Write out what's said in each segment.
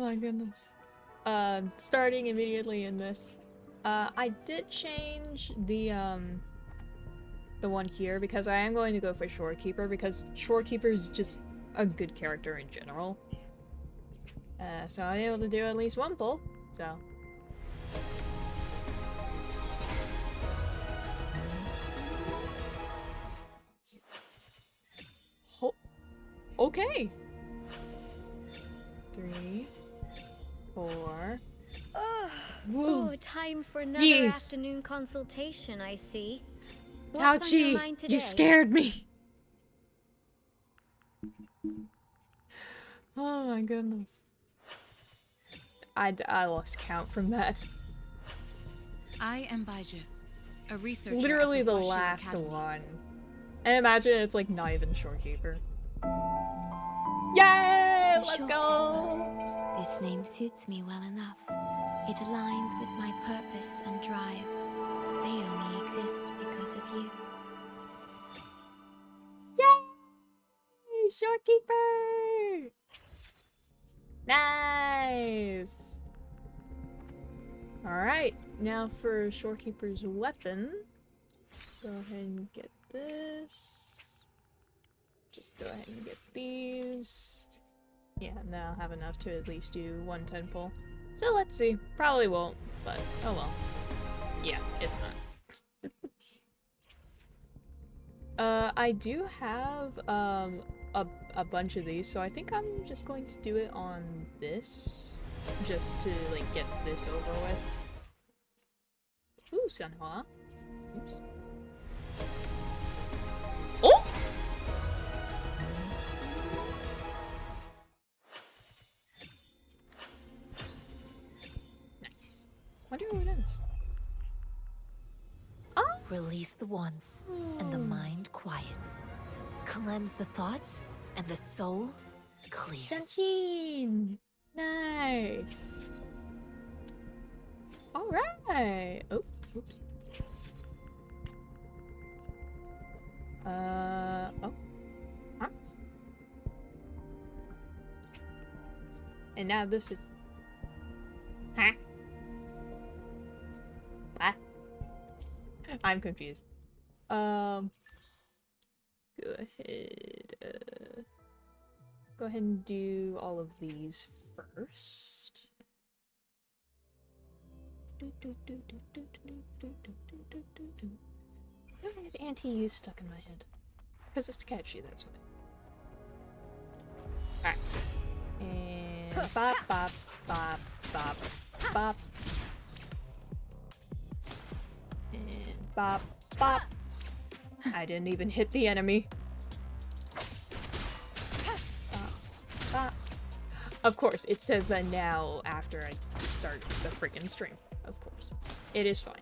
my goodness. Starting immediately in this. I did change the one here because I am going to go for Shorekeeper because Shorekeeper is just a good character in general. So I'm able to do at least one pull, so. Okay. 3, 4. Oh, time for another afternoon consultation, I see. What's on your mind today? You scared me. Oh my goodness. I lost count from that. I am Baiju, a researcher. Literally at the last Academy. one. And imagine it's like not even Shorekeeper. Yay! Let's go! This name suits me well enough. It aligns with my purpose and drive. They only exist because of you. Yay! Shorekeeper! Nice! Alright, now for Shorekeeper's weapon. Go ahead and get this. Just go ahead and get these. Yeah, and then I'll have enough to at least do 1 10 pull. So let's see. Probably won't, but oh well. Yeah, it's not. I do have a bunch of these, so I think I'm just going to do it on this. Just to like get this over with. Ooh, Sunhwa. Oops. Oh! Nice. Wonder who it is. Oh! Release the wands, and the mind quiets. Cleanse the thoughts, and the soul clears. Janshin! Nice! Alright! Oh, oops. Oh. Huh? And now this is... Huh? What? I'm confused. Go ahead and do all of these first. I have anti-use stuck in my head. Because it's catchy, that's why. Alright. And bop, bop, bop, bop, bop. And bop, bop. I didn't even hit the enemy. Bop, bop. Of course, it says that now after I start the freaking stream. Of course. It is fine.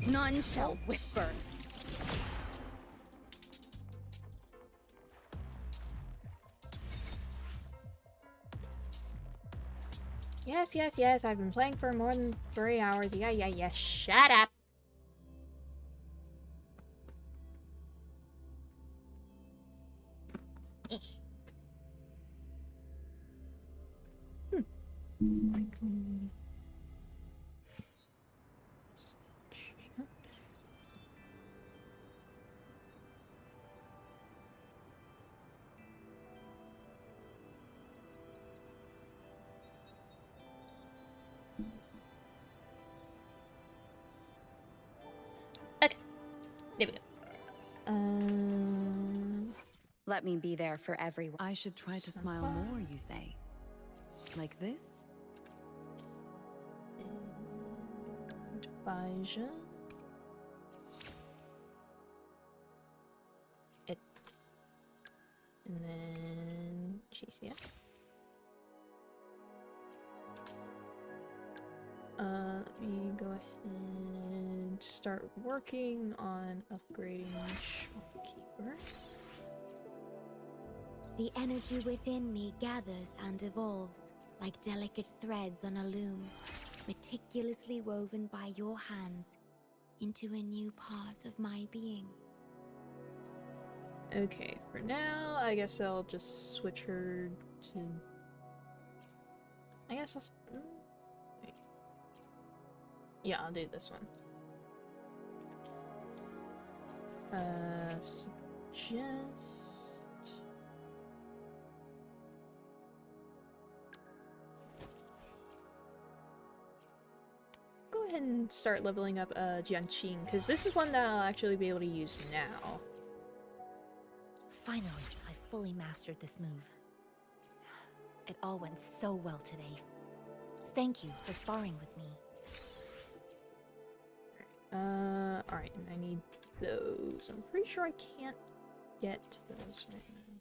None shall whisper. Yes, yes, yes, I've been playing for more than 3 hours. Yeah, yeah, yeah, shut up! Okay, there we go. Let me be there for everyone. I should try to smile more, you say? Like this? And Baija. It. And then Chisia. Let me go ahead and start working on upgrading Shopkeeper. The energy within me gathers and evolves, like delicate threads on a loom, meticulously woven by your hands into a new part of my being. Okay, for now, I guess I'll just switch her to... I guess I'll... wait. Yeah, I'll do this one. Suggest... Go ahead and start leveling up Jianqing, because this is one that I'll actually be able to use now. Finally, I fully mastered this move. It all went so well today. Thank you for sparring with me. Alright, and I need those. I'm pretty sure I can't get those right now.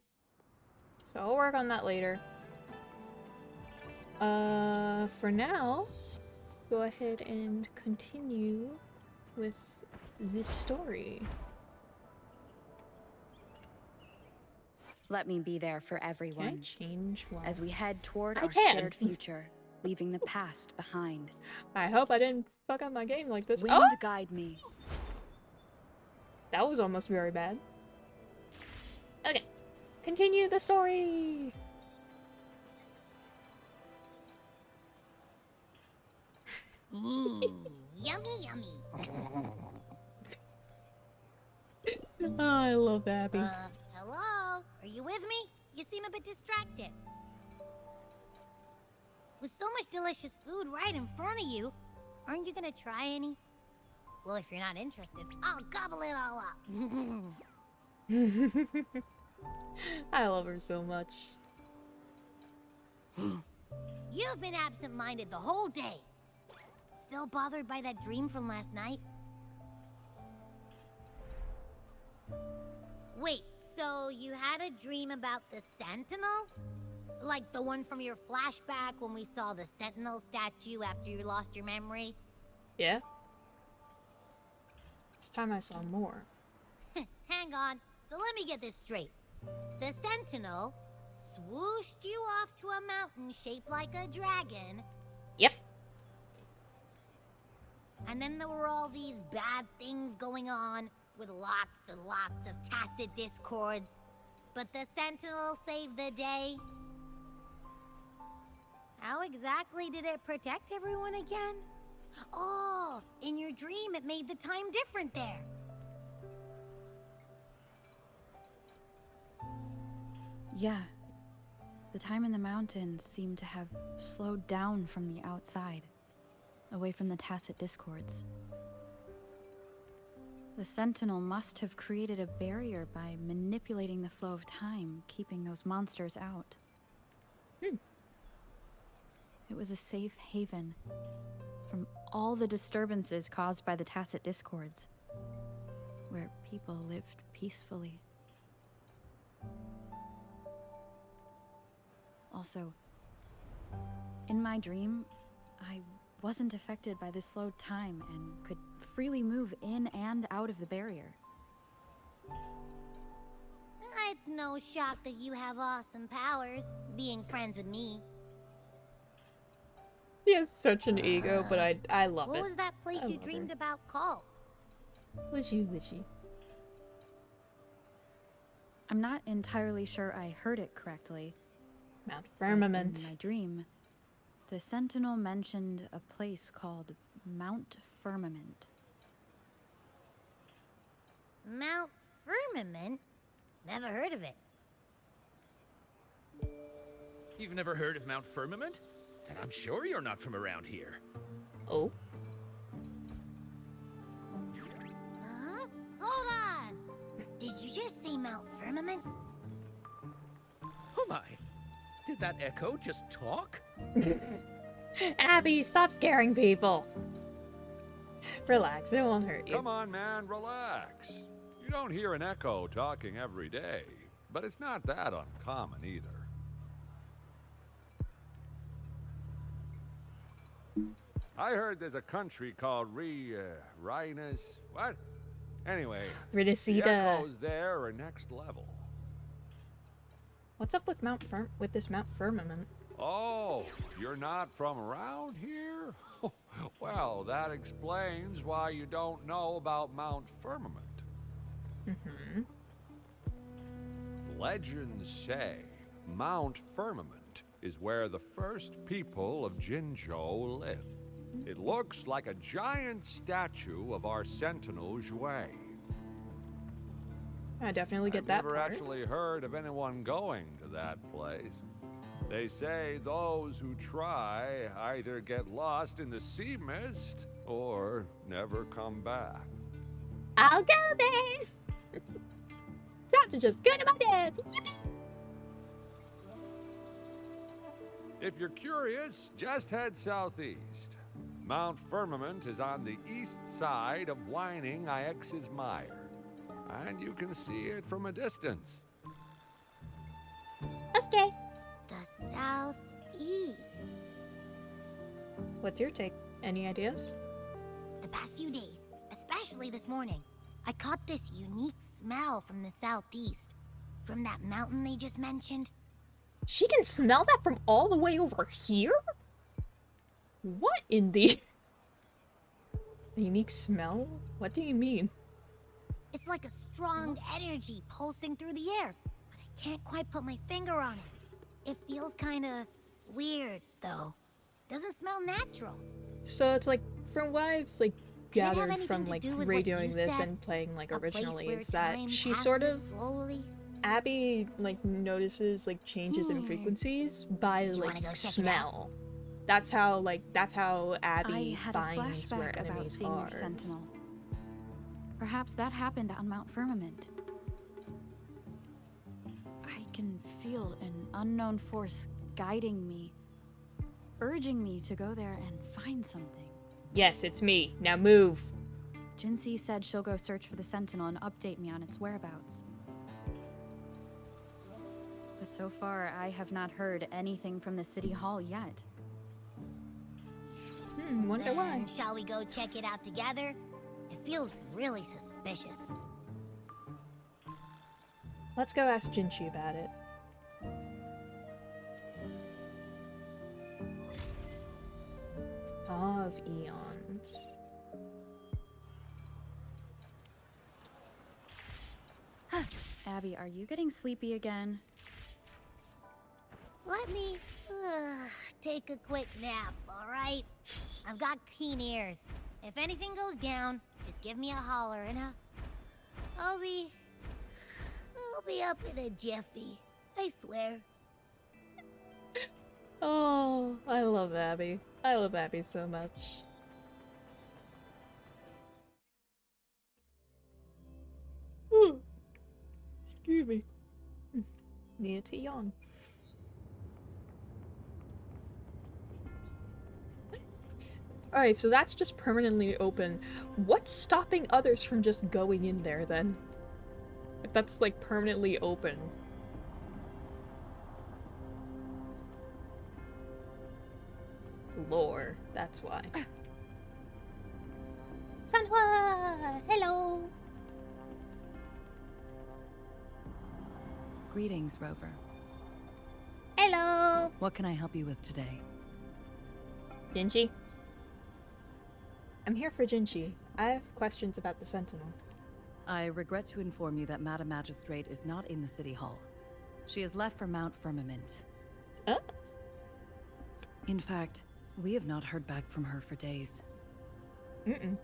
So I'll work on that later. For now, let's go ahead and continue with this story. Let me be there for Can I everyone change one? as we head toward I our can. shared future, leaving the past behind. I hope I didn't fuck up my game like this. Wind Oh! guide me. That was almost very bad. Okay. Continue the story! Yummy, yummy. Oh, I love Abby. Hello? Are you with me? You seem a bit distracted. With so much delicious food right in front of you, aren't you gonna try any? Well, if you're not interested, I'll gobble it all up. I love her so much. You've been absent-minded the whole day. Still bothered by that dream from last night? Wait, so you had a dream about the Sentinel? Like the one from your flashback when we saw the Sentinel statue after you lost your memory? Yeah? This time I saw more. Hang on, so let me get this straight. The Sentinel swooshed you off to a mountain shaped like a dragon, Yep. and then there were all these bad things going on, with lots and lots of tacit discords. But the Sentinel saved the day. How exactly did it protect everyone again? Oh, in your dream it made the time different there. Yeah. The time in the mountains seemed to have slowed down from the outside, away from the tacit discords. The Sentinel must have created a barrier by manipulating the flow of time, keeping those monsters out. It was a safe haven from all the disturbances caused by the tacit discords, where people lived peacefully. Also, in my dream, I wasn't affected by the slowed time and could freely move in and out of the barrier. It's no shock that you have awesome powers, being friends with me. He has such an ego, but I love What it. was that place I you love her. dreamed about called? Wishy. I'm not entirely sure I heard it correctly. Mount but Firmament. in my dream, the Sentinel mentioned a place called Mount Firmament. Mount Firmament? Never heard of it. You've never heard of Mount Firmament? And I'm sure you're not from around here. Oh. Huh? Hold on! Did you just say Mount Firmament? Oh my. Did that echo just talk? Abby, stop scaring people. Relax, it won't hurt you. Come on, man, relax. You don't hear an echo talking every day, but it's not that uncommon either. I heard there's a country called Rhinus. What? Anyway, the Ridicida. echoes there are next level. What's up with this Mount Firmament? Oh, you're not from around here? Well, that explains why you don't know about Mount Firmament. Mm-hmm. Legends say Mount Firmament is where the first people of Jinzhou lived. It looks like a giant statue of our sentinel Zhui. I definitely get I've that never part. actually heard of anyone going to that place. They say those who try either get lost in the sea mist or never come back. I'll go then! Time to just go to my dad's! Yippee! If you're curious, just head southeast. Mount Firmament is on the east side of Whining Ix's Mire, and you can see it from a distance. Okay. The southeast. What's your take? Any ideas? The past few days, especially this morning, I caught this unique smell from the southeast. From that mountain they just mentioned. She can smell that from all the way over here? What in the... Unique smell? What do you mean? It's like a strong energy pulsing through the air, but I can't quite put my finger on it. It feels kinda weird, though. Doesn't smell natural. So it's like, from what I've like Could it have gathered anything from to like do with what radioing you this said? and playing like A place originally, where is that time she sort of... passes slowly? Abby like notices like changes in frequencies by you like wanna go check it out? smell. That's how I Abby had a finds where flashback about enemies seeing are. your sentinel. Perhaps that happened on Mount Firmament. I can feel an unknown force guiding me, urging me to go there and find something. Yes, it's me. Now move. Jinxie said she'll go search for the sentinel and update me on its whereabouts. But so far, I have not heard anything from the city hall yet. Wonder why. Then shall we go check it out together? It feels really suspicious. Let's go ask Jinchi about it. Thaw of Eons. Abby, are you getting sleepy again? Let me take a quick nap, alright? I've got keen ears. If anything goes down, just give me a holler and I'll be up in a jiffy. I swear. Oh, I love Abby. I love Abby so much. Ooh. Excuse me. Need to yawn. Alright, so that's just permanently open. What's stopping others from just going in there then? If that's like permanently open. Lore, that's why. Sanhua! Hello! Greetings, Rover. Hello! What can I help you with today? Jinchi? I'm here for Jinchi. I have questions about the Sentinel. I regret to inform you that Madam Magistrate is not in the City Hall. She has left for Mount Firmament. Huh? In fact, we have not heard back from her for days. Mm-mm.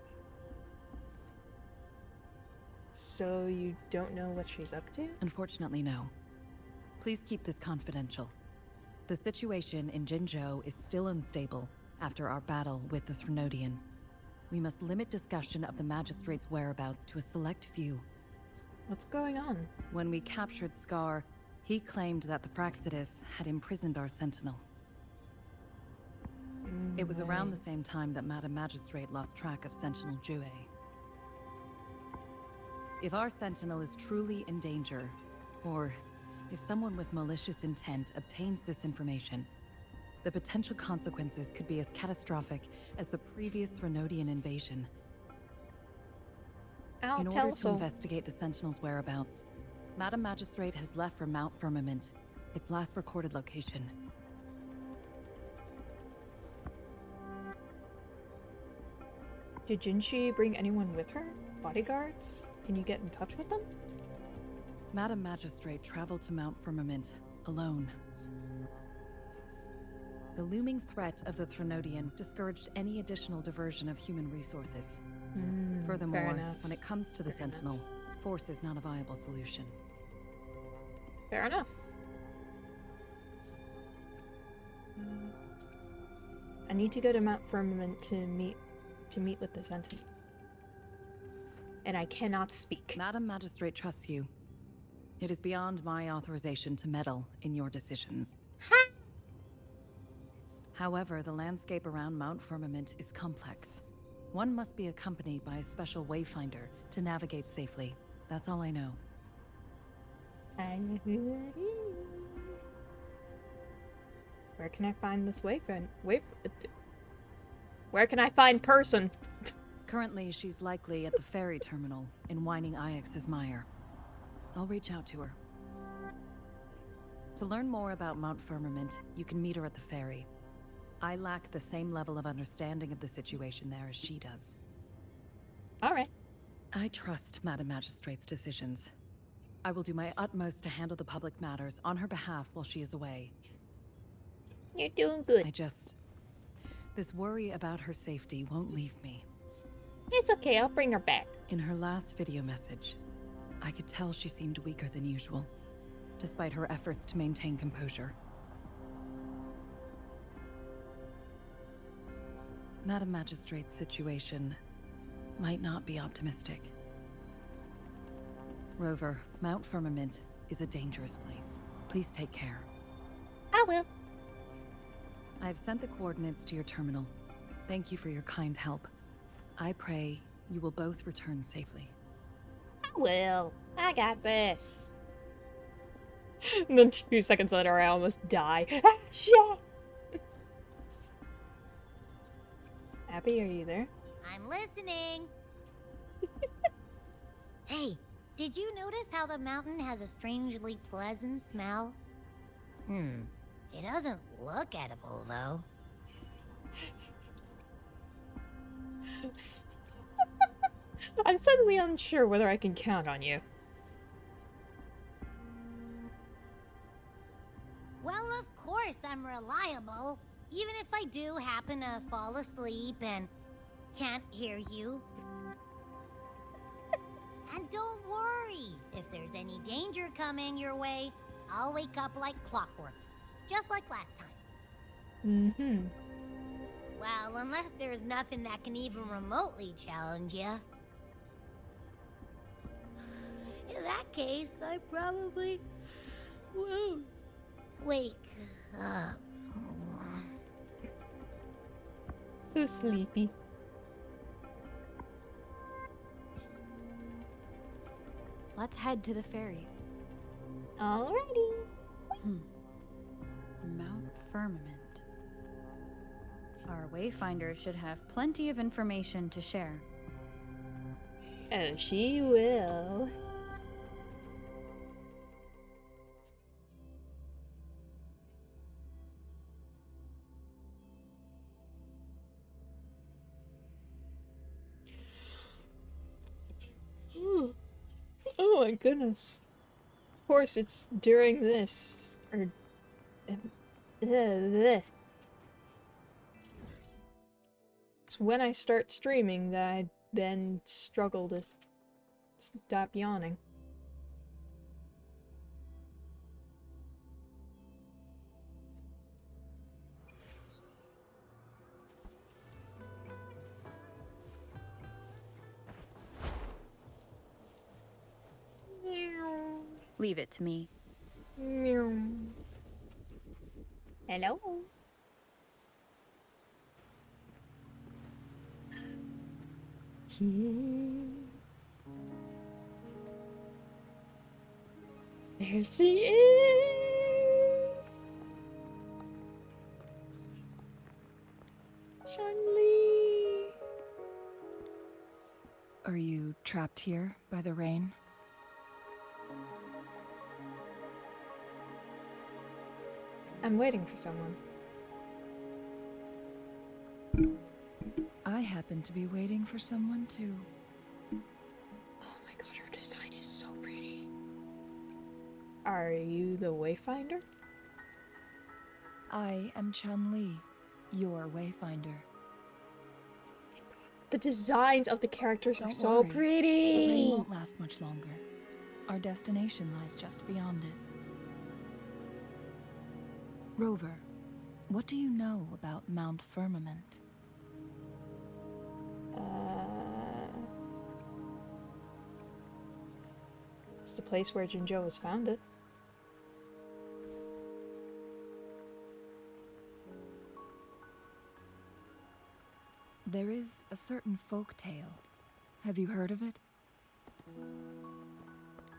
So you don't know what she's up to? Unfortunately, no. Please keep this confidential. The situation in Jinzhou is still unstable after our battle with the Threnodian. We must limit discussion of the Magistrate's whereabouts to a select few. What's going on? When we captured Scar, he claimed that the Fraxidus had imprisoned our Sentinel. It was around the same time that Madam Magistrate lost track of Sentinel Jue. If our Sentinel is truly in danger, or if someone with malicious intent obtains this information, the potential consequences could be as catastrophic as the previous Threnodian invasion. In order to investigate the Sentinel's whereabouts, Madam Magistrate has left for Mount Firmament, its last recorded location. Did Jinshi bring anyone with her? Bodyguards? Can you get in touch with them? Madam Magistrate traveled to Mount Firmament alone. The looming threat of the Threnodian discouraged any additional diversion of human resources. Fair Furthermore, enough. when it comes to the Fair enough. Sentinel, force is not a viable solution. Fair enough. I need to go to Mount Firmament to meet with the Sentinel. And I cannot speak. Madam Magistrate trusts you. It is beyond my authorization to meddle in your decisions. However, the landscape around Mount Firmament is complex. One must be accompanied by a special wayfinder to navigate safely. That's all I know. Where can I find this wayfinder? Where can I find person? Currently, she's likely at the ferry terminal in Whining Ix's Mire. I'll reach out to her. To learn more about Mount Firmament, you can meet her at the ferry. I lack the same level of understanding of the situation there as she does. Alright. I trust Madam Magistrate's decisions. I will do my utmost to handle the public matters on her behalf while she is away. You're doing good. This worry about her safety won't leave me. It's okay, I'll bring her back. In her last video message, I could tell she seemed weaker than usual, despite her efforts to maintain composure. Madam Magistrate's situation might not be optimistic. Rover, Mount Firmament is a dangerous place. Please take care. I will. I've sent the coordinates to your terminal. Thank you for your kind help. I pray you will both return safely. I will. I got this. And then 2 seconds later, I almost die. Ah, shit! Abby, are you there? I'm listening. Hey, did you notice how the mountain has a strangely pleasant smell? It doesn't look edible, though. I'm suddenly unsure whether I can count on you. Well, of course I'm reliable. Even if I do happen to fall asleep and can't hear you. And don't worry, if there's any danger coming your way, I'll wake up like clockwork. Just like last time. Mm-hmm. Well, unless there's nothing that can even remotely challenge you. In that case, I probably won't wake up. So sleepy. Let's head to the ferry. Alrighty. Mount Firmament. Our wayfinder should have plenty of information to share. Oh, she will. Oh my goodness. Of course, it's during this, or... It's when I start streaming that I then struggle to stop yawning. Leave it to me. Hello? There she is! Chun-Li! Are you trapped here by the rain? I'm waiting for someone. I happen to be waiting for someone too. Oh my god, her design is so pretty. Are you the Wayfinder? I am Chun-Li, your wayfinder. The designs of the characters are Don't so worry, the rain pretty! won't last much longer. Our destination lies just beyond it. Rover, what do you know about Mount Firmament? It's the place where Jinzhou was founded. There is a certain folk tale. Have you heard of it?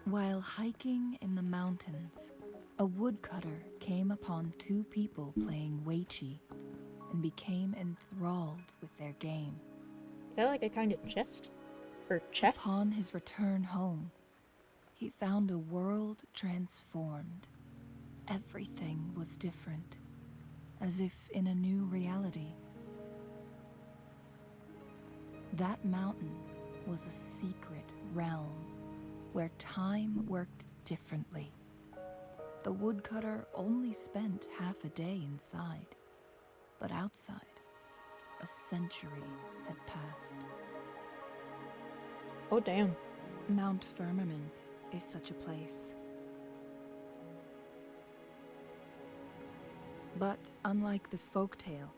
While hiking in the mountains, a woodcutter came upon two people playing Weiqi and became enthralled with their game. Is that like a kind of chest? Or chess? Upon his return home, he found a world transformed. Everything was different, as if in a new reality. That mountain was a secret realm where time worked differently. The woodcutter only spent half a day inside, but outside, a century had passed. Oh damn. Mount Firmament is such a place. But unlike this folktale,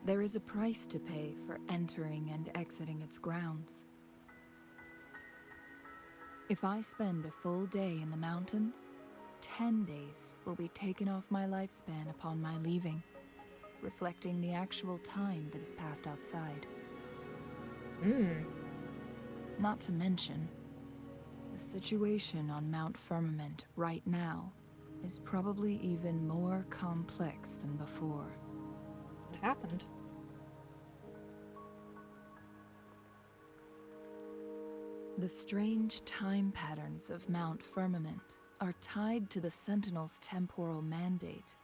there is a price to pay for entering and exiting its grounds. If I spend a full day in the mountains, 10 days will be taken off my lifespan upon my leaving, reflecting the actual time that is passed outside. Not to mention, the situation on Mount Firmament right now is probably even more complex than before. What happened? The strange time patterns of Mount Firmament are tied to the Sentinel's temporal mandate.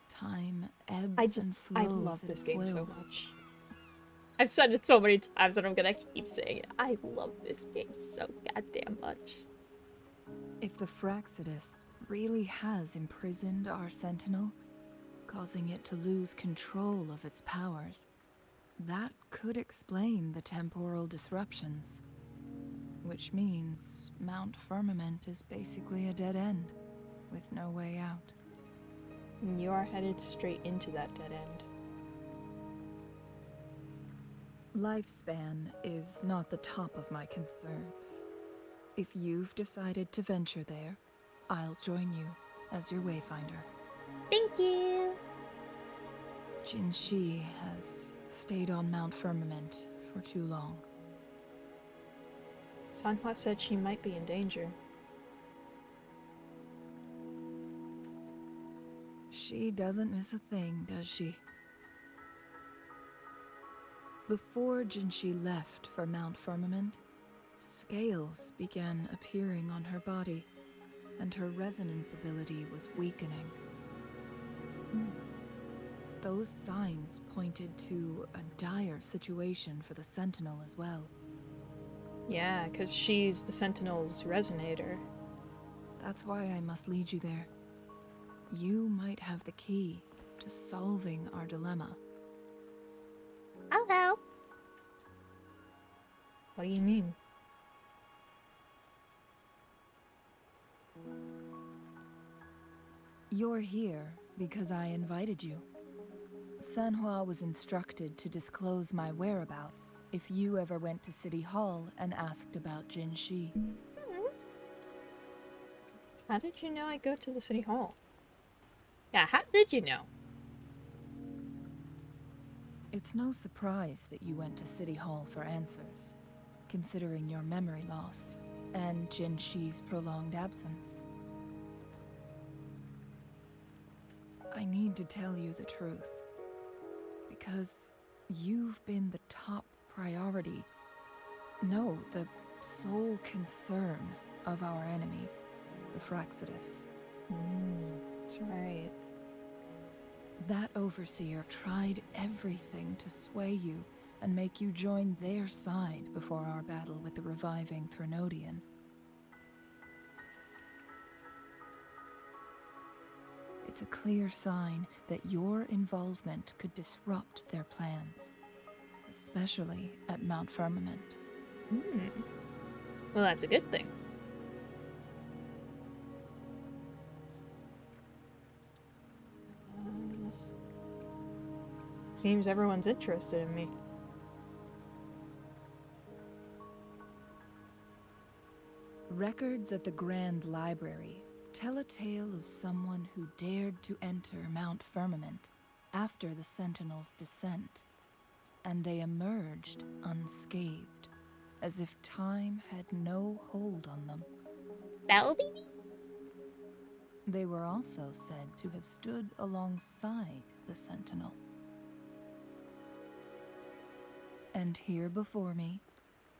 Time ebbs and flows I love at this its game so will. much. I've said it so many times that I'm gonna keep saying it. I love this game so goddamn much. If the Fraxidus really has imprisoned our Sentinel, causing it to lose control of its powers, that could explain the temporal disruptions. Which means Mount Firmament is basically a dead end, with no way out. You are headed straight into that dead end. Lifespan is not the top of my concerns. If you've decided to venture there, I'll join you as your wayfinder. Thank you! Jin Shi has stayed on Mount Firmament for too long. Sanhua said she might be in danger. She doesn't miss a thing, does she? Before Jinshi left for Mount Firmament, scales began appearing on her body, and her resonance ability was weakening. Those signs pointed to a dire situation for the Sentinel as well. Yeah, because she's the Sentinel's resonator. That's why I must lead you there. You might have the key to solving our dilemma. I'll help! What do you mean? You're here because I invited you. Sanhua was instructed to disclose my whereabouts if you ever went to City Hall and asked about Jin Shi. How did you know I go to the city hall? Yeah, how did you know? It's no surprise that you went to City Hall for answers, considering your memory loss and Jin Shi's prolonged absence. I need to tell you the truth, because you've been the top priority. No, the sole concern of our enemy, the Fraxidus. That's right. That overseer tried everything to sway you and make you join their side before our battle with the reviving Threnodian. It's a clear sign that your involvement could disrupt their plans, especially at Mount Firmament. Well, that's a good thing. Seems everyone's interested in me. Records at the Grand Library tell a tale of someone who dared to enter Mount Firmament after the Sentinels' descent, and they emerged unscathed, as if time had no hold on them. That'll be me. They were also said to have stood alongside the Sentinel. And here before me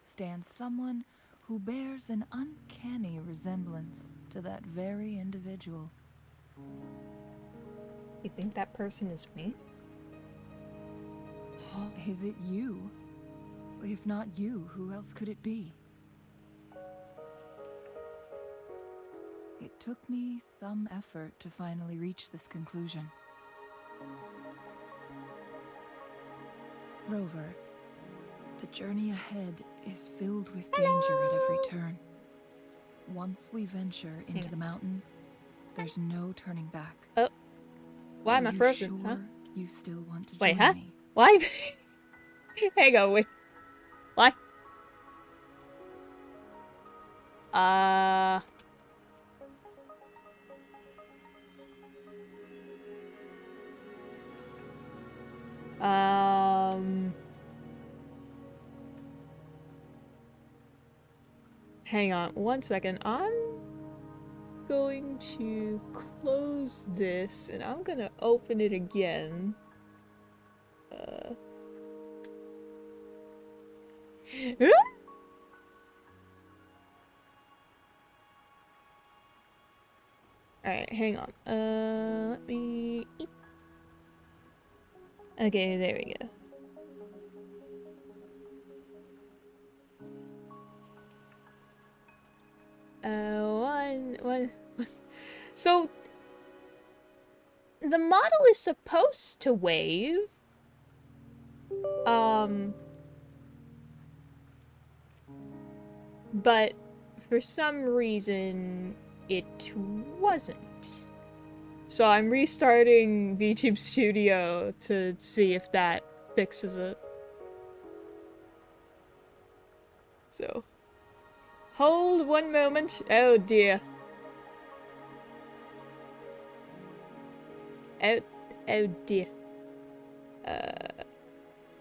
stands someone who bears an uncanny resemblance to that very individual. You think that person is me? Is it you? If not you, who else could it be? It took me some effort to finally reach this conclusion. Rover, the journey ahead is filled with danger at every turn. Once we venture into the mountains, there's no turning back. Oh. Why am I Are you frozen? sure Huh? you still want to Wait, join huh? me? Why? Hang on, wait. Why? Hang on one second. I'm going to close this and I'm gonna open it again. Alright, hang on. Let me... Okay, there we go. So, the model is supposed to wave. But for some reason, it wasn't. So I'm restarting VTube Studio to see if that fixes it. So, hold one moment. Oh dear. Oh dear.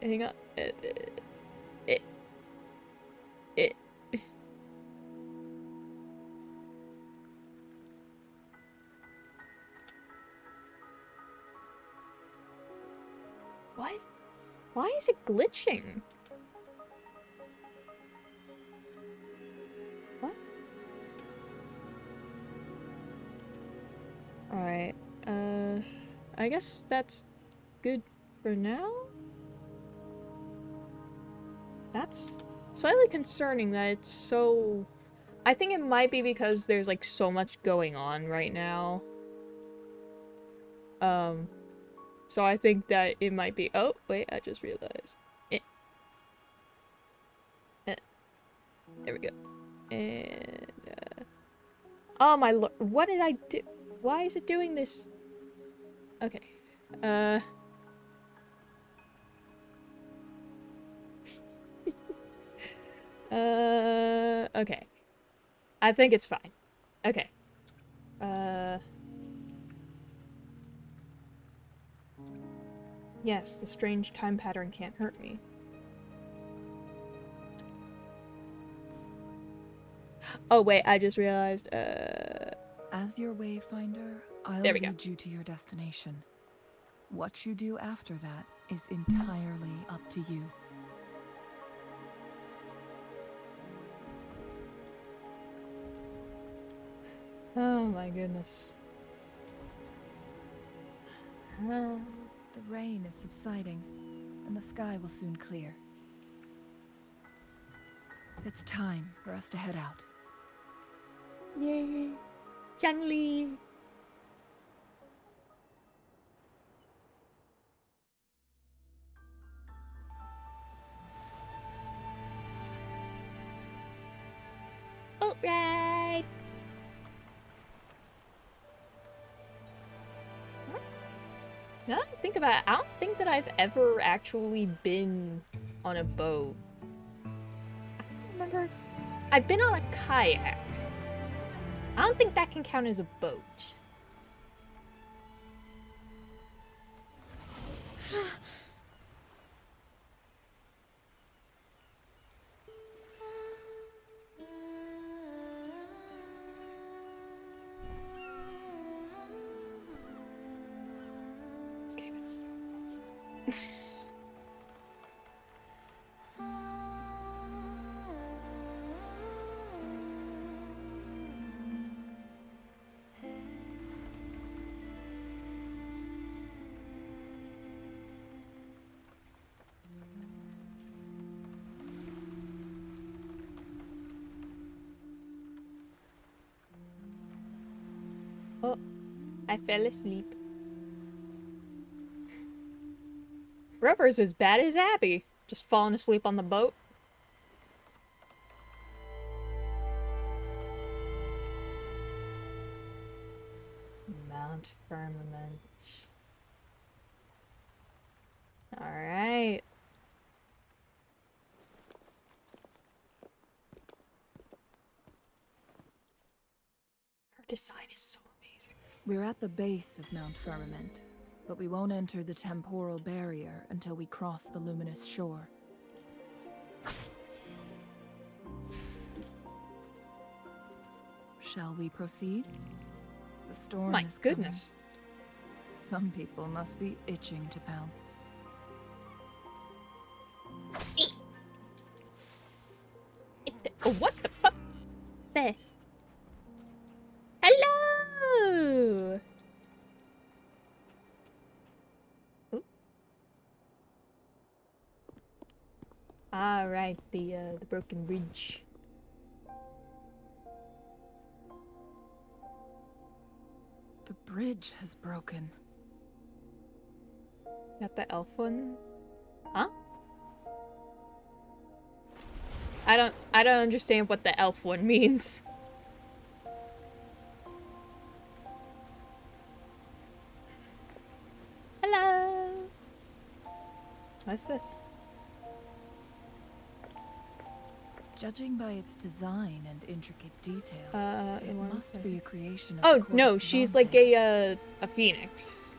Hang on. What? Why is it glitching? What? Alright, I guess that's good for now? That's slightly concerning that it's so... I think it might be because there's like so much going on right now. So I think that it might be- oh, wait, I just realized. There we go. And, oh my lord, what did I do? Why is it doing this? Okay. Okay. I think it's fine. Okay. Yes, the strange time pattern can't hurt me. Oh wait, I just realized, As your wayfinder, I'll There we go. lead you to your destination. What you do after that is entirely up to you. oh my goodness. The rain is subsiding, and the sky will soon clear. It's time for us to head out. Yay! Changli! Alright! Now that I think about it, I don't think that I've ever actually been on a boat. I don't remember if... I've been on a kayak. I don't think that can count as a boat. This game is so Oh, I fell asleep. Rover's as bad as Abby. Just falling asleep on the boat. Mount Firmament. Alright. Her design is so amazing. We're at the base of Mount Firmament, but we won't enter the temporal barrier until we cross the luminous shore. Shall we proceed? The storm My is coming. goodness. Some people must be itching to pounce. Oh, what the fuck? There. Hello! Ooh. Alright, the broken bridge. The bridge has broken. Got the elf one? Huh? I don't understand what the elf one means. Hello. What's this? Judging by its design and intricate details, it one must second. be a creation of the Oh court no, of she's Savante. like a phoenix.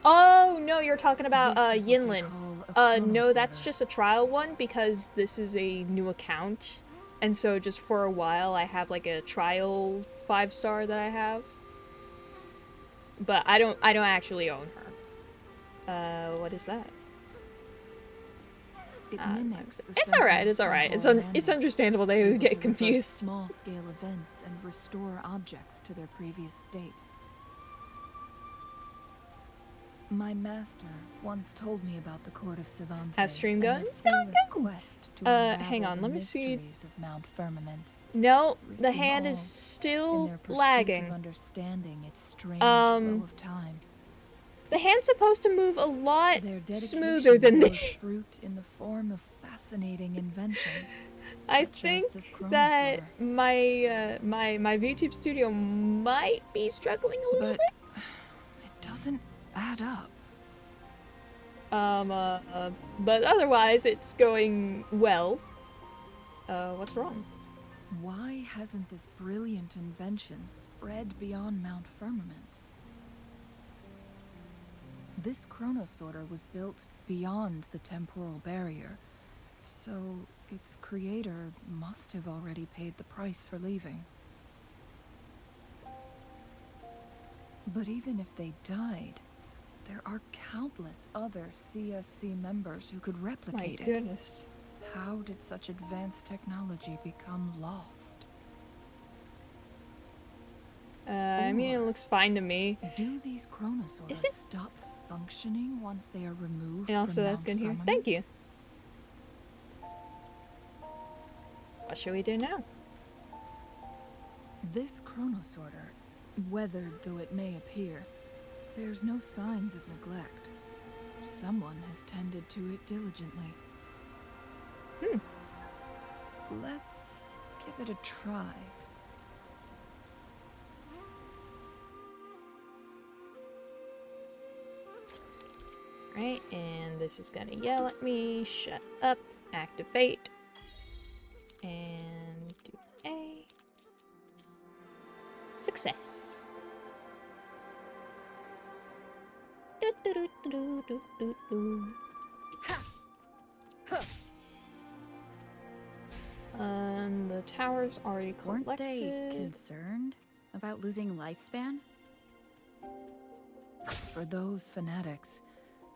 Oh no, you're talking about This is what they Yinlin. call a No, that's chronosorter. just a trial one because this is a new account. And so just for a while I have like a trial 5-star that I have. But I don't actually own her. What is that? It mimics the It's alright, it's Sentinel's alright. temporal It's landing, understandable they able would to get reverse confused. small-scale events and restore objects to their previous state. My master once told me about the court of Savante. Have stream and their going? It's going fearless good. quest to unravel Hang on, the let me see. mysteries of Mount Firmament. No, the Risking hand all is in still their pursuit lagging. of understanding its strange flow of time. The hand's supposed to move a lot Their dedication smoother than bore this. fruit in the form of fascinating inventions. I such as think this that chronosorter. my VTube studio might be struggling a little But it doesn't add up. bit. But otherwise it's going well. What's wrong? Why hasn't this brilliant invention spread beyond Mount Firmament? This chronosorter was built beyond the temporal barrier, so its creator must have already paid the price for leaving. But even if they died, there are countless other CSC members who could My replicate it. goodness. How did such advanced technology become lost? I mean, it looks fine to me. Do these chronosaurs Is it- stop functioning once they are removed And also, from that's good Mount here. Firmament? Thank you. What should we do now? This chronosorter, weathered though it may appear, bears no signs of neglect. Someone has tended to it diligently. Let's give it a try. Right, and this is gonna yell at me. Shut up. Activate. And do a success. Do, do, do, do, do, do, do. And the tower's already collected. Weren't they concerned about losing lifespan? For those fanatics,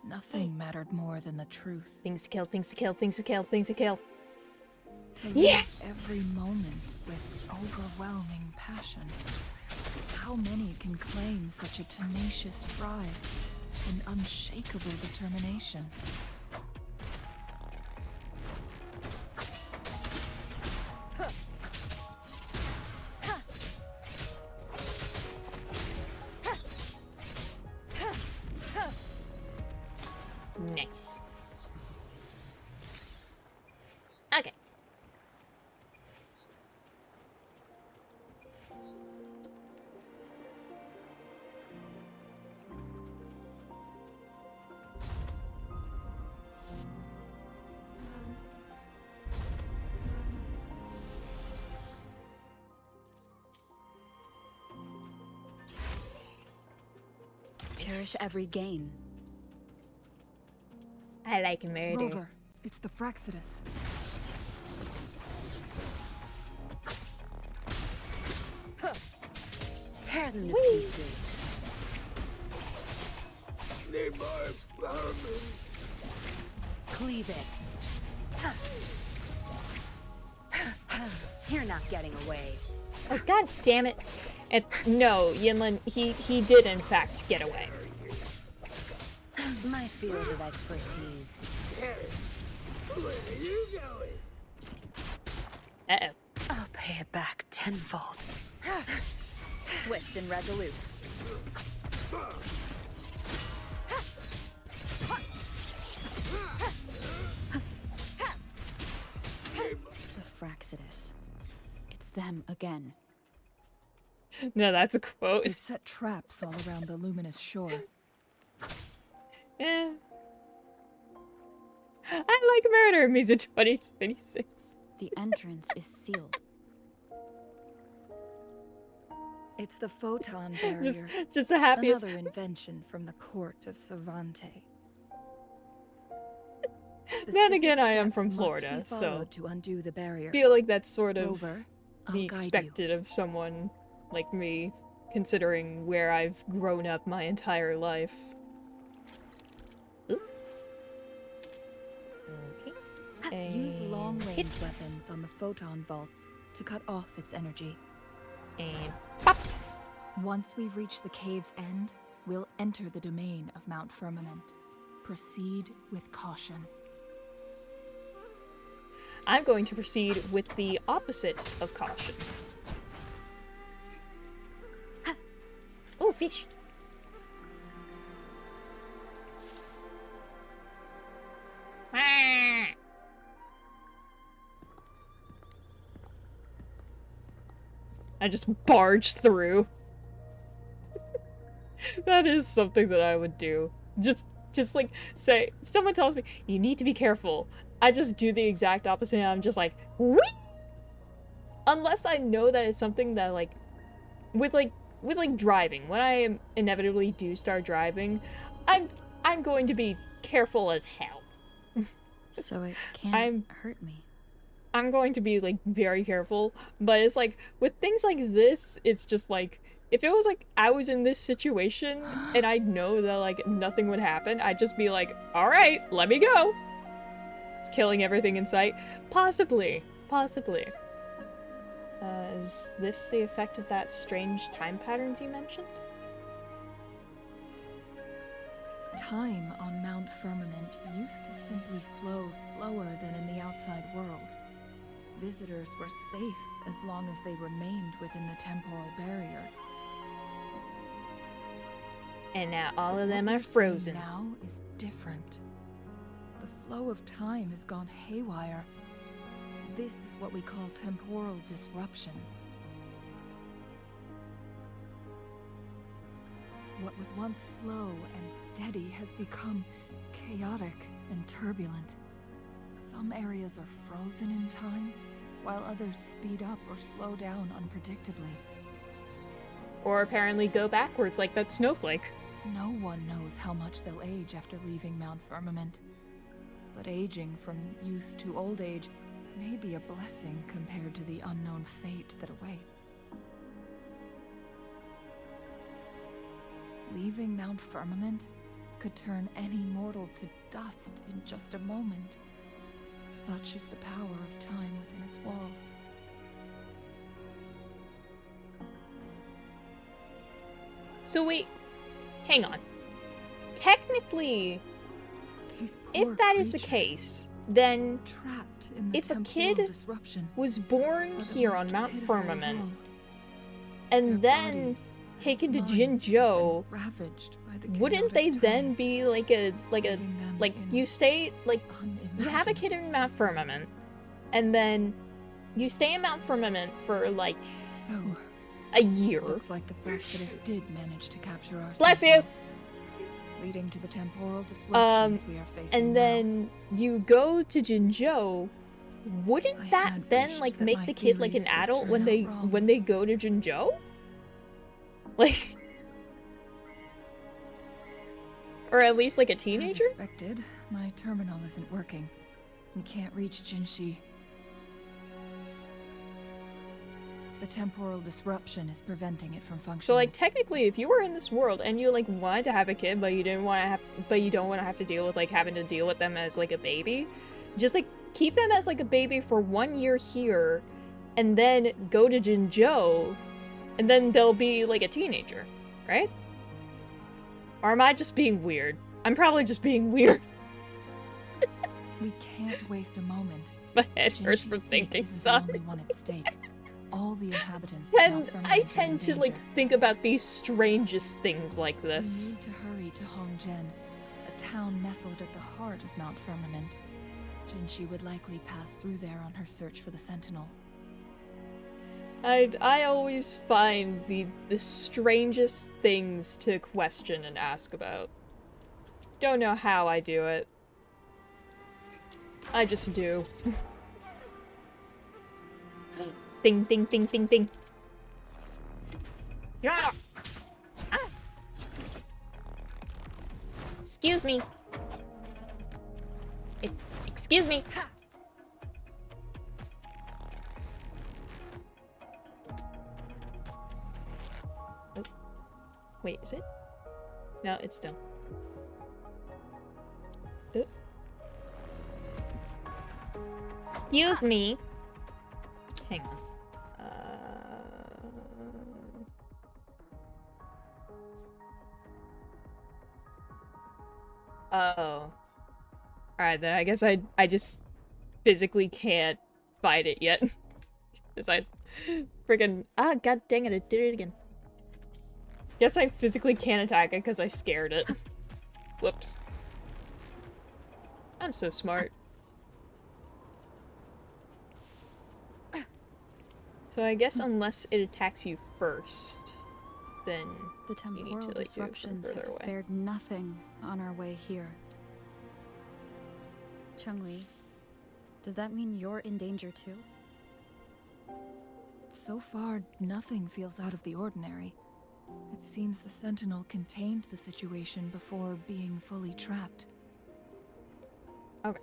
nothing mattered more than the truth. Things to kill, things to kill, things to kill, things to kill. To Yeah! live every moment with overwhelming passion. How many can claim such a tenacious drive and unshakable determination? Nice. Okay. Cherish every gain. I like murder. Rover, it's the Fraxidus. Tear them to pieces. Cleave it. You're not getting away. Oh, god damn it. No, Yinlin, he did in fact get away. My field of expertise. Uh-oh. I'll pay it back tenfold. Swift and resolute. The Fraxidus. It's them again. No, that's a quote. They've set traps all around the luminous shore. Eh. I like murder, Misa 2026. The entrance is sealed. It's the photon barrier. Just the happiest. Another invention from the court of Savante. Then again, Specific I am steps from must be Florida, so followed to undo the barrier. I feel like that's sort of Rover, I'll the guide you. expected of someone like me, considering where I've grown up my entire life. Oop. Okay. Use And long-range hit. weapons on the photon vaults to cut off its energy. And pop! Once we've reached the cave's end, we'll enter the domain of Mount Firmament. Proceed with caution. I'm going to proceed with the opposite of caution. Oh, fish. Ah. I just barged through. That is something that I would do. Just like say, someone tells me, you need to be careful. I just do the exact opposite and I'm just like, whee! Unless I know that it's something that like, with driving, when I inevitably do start driving, I'm going to be careful as hell. So it can't I'm- hurt me. I'm going to be like very careful, but it's like with things like this, it's just like if it was like I was in this situation and I know that like nothing would happen, I'd just be like, all right, let me go. It's killing everything in sight. Possibly. Is this the effect of that strange time patterns you mentioned? Time on Mount Firmament used to simply flow slower than in the outside world. Visitors were safe as long as they remained within the temporal barrier. And now all But of them what are we're seeing frozen. now is different. The flow of time has gone haywire. This is what we call temporal disruptions. What was once slow and steady has become chaotic and turbulent. Some areas are frozen in time, while others speed up or slow down unpredictably. Or apparently go backwards like that snowflake. No one knows how much they'll age after leaving Mount Firmament. But aging from youth to old age may be a blessing compared to the unknown fate that awaits. Leaving Mount Firmament could turn any mortal to dust in just a moment. Such is the power of time within its walls. So wait, hang on. Technically, These poor if that is the creatures, case, then trapped in the if a temporal kid disruption, was born are the here most on Mount pitiful of Firmament all. and Their then bodies, taken to minds have been Jinzhou, ravaged by the wouldn't they chaotic then time, be like leaving them in you stay like you have a kid in unimaginable Mount suffering. Firmament, and then you stay in Mount Firmament for like So, a year. looks like the Fractidus did manage to capture our Bless you. sentinel, leading to the temporal disruptions we are facing And now. then you go to Jinzhou. Wouldn't I that had then wished like that make my the kid like an theories would adult turn when out they wrong. go to Jinzhou? Like, or at least like a As teenager? expected, my terminal isn't working. We can't reach Jinshi. The temporal disruption is preventing it from functioning. So like technically, if you were in this world and you like wanted to have a kid, but you didn't want to have, but you don't want to have to deal with like having to deal with them as like a baby, just like keep them as like a baby for 1 year here, and then go to Jinzhou, and then they'll be like a teenager, right? Or am I just being weird? I'm probably just being weird. We can't waste a moment. My head hurts Jinshi's for fate thinking, isn't the sorry. only one at stake. All the inhabitants of And Mount I Firmament are in tend to like danger. think about these strangest things like We this. need to hurry to Hongzhen, a town nestled at the heart of Mount Firmament. Jinshi would likely pass through there on her search for the Sentinel. I always find the strangest things to question and ask about. Don't know how I do it. I just do. Ding ding ding ding ding. Yeah. Ah. Excuse me. Excuse me. Oh. Wait, is it? No, it's still. Oh. Excuse me. Hang on. Oh. Alright, then I guess I just physically can't fight it yet. Cause I friggin' god dang it, I did it again. Guess I physically can't attack it because I scared it. Whoops. I'm so smart. So I guess unless it attacks you first, then The you need temporal to like do it from disruptions further have away. spared nothing on our way here. Chungli, does that mean you're in danger too? So far, nothing feels out of the ordinary. It seems the Sentinel contained the situation before being fully trapped. Okay.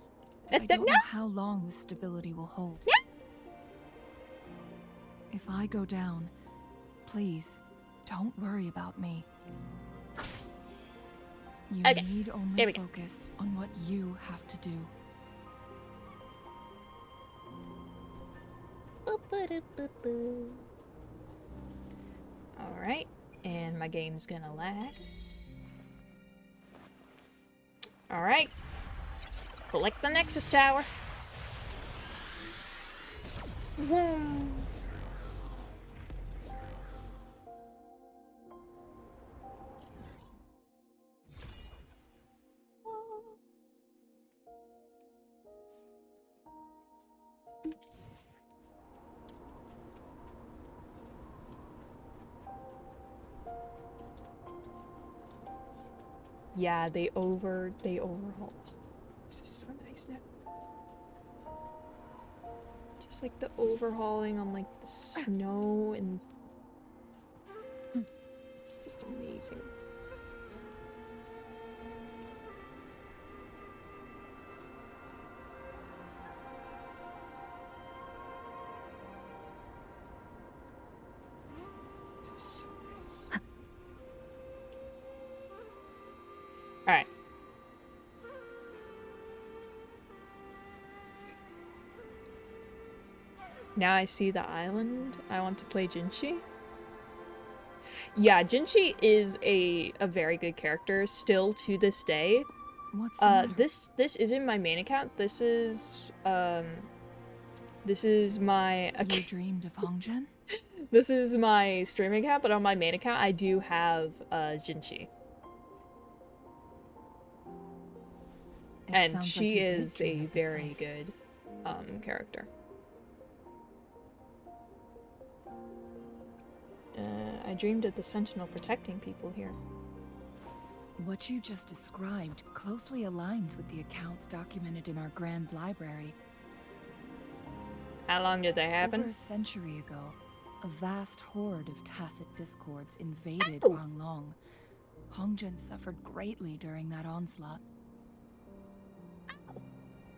But I don't know how long this stability will hold. If I go down, please, don't worry about me. You Okay, need there only we go. focus on what you have to do. Boop. Alright, and my game's gonna lag. Alright. Collect the Nexus Tower. Vroom. Yeah, they overhaul. This is so nice now. Just like the overhauling on like the snow and it's just amazing. This is so nice. Alright. Now I see the island. I want to play Jinshi. Yeah, Jinshi is a very good character still to this day. What's the matter? This isn't my main account. This is my You dreamed of Hongzhen? this is my streaming account, but on my main account I do have Jinshi. It And sounds like she you did is dream a of this very place. good character. I dreamed of the Sentinel protecting people here. What you just described closely aligns with the accounts documented in our Grand Library. How long did they Over happen? a century ago, a vast horde of Tacit Discords invaded Oh. Huanglong. Hongzhen suffered greatly during that onslaught.